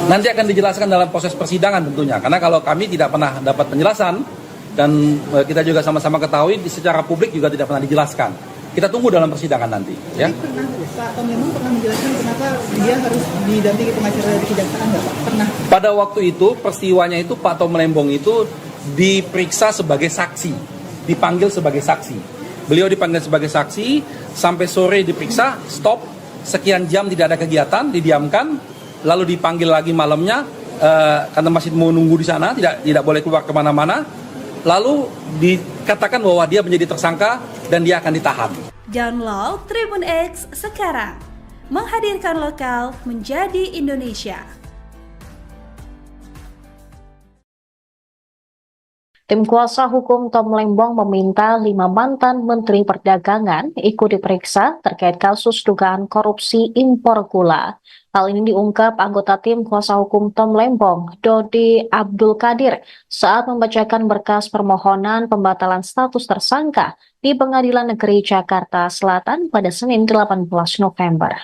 Nanti akan dijelaskan dalam proses persidangan tentunya. Karena kalau kami tidak pernah dapat penjelasan dan kita juga sama-sama ketahui secara publik juga tidak pernah dijelaskan. Kita tunggu dalam persidangan nanti. Ya. Pernah Pak Tom Lembong pernah menjelaskan kenapa dia harus didampingi pengacara dari kejaksaan nggak Pak? Pernah. Pada waktu itu peristiwanya itu Pak Tom Lembong itu diperiksa sebagai saksi, dipanggil sebagai saksi. Beliau dipanggil sebagai saksi, sampai sore diperiksa, stop, sekian jam tidak ada kegiatan, didiamkan, lalu dipanggil lagi malamnya, karena masih mau nunggu di sana, tidak boleh keluar kemana-mana, lalu dikatakan bahwa dia menjadi tersangka dan dia akan ditahan. Download Tribun X sekarang, menghadirkan lokal menjadi Indonesia. Tim kuasa hukum Tom Lembong meminta 5 mantan Menteri Perdagangan ikut diperiksa terkait kasus dugaan korupsi impor gula. Hal ini diungkap anggota tim kuasa hukum Tom Lembong, Dodi Abdul Qadir, saat membacakan berkas permohonan pembatalan status tersangka di Pengadilan Negeri Jakarta Selatan pada Senin 18 November.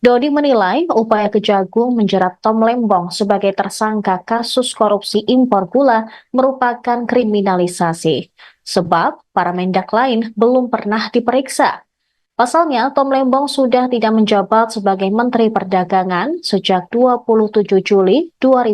Dodi menilai upaya Kejagung menjerat Tom Lembong sebagai tersangka kasus korupsi impor gula merupakan kriminalisasi, sebab para Mendak lain belum pernah diperiksa. Pasalnya, Tom Lembong sudah tidak menjabat sebagai Menteri Perdagangan sejak 27 Juli 2015.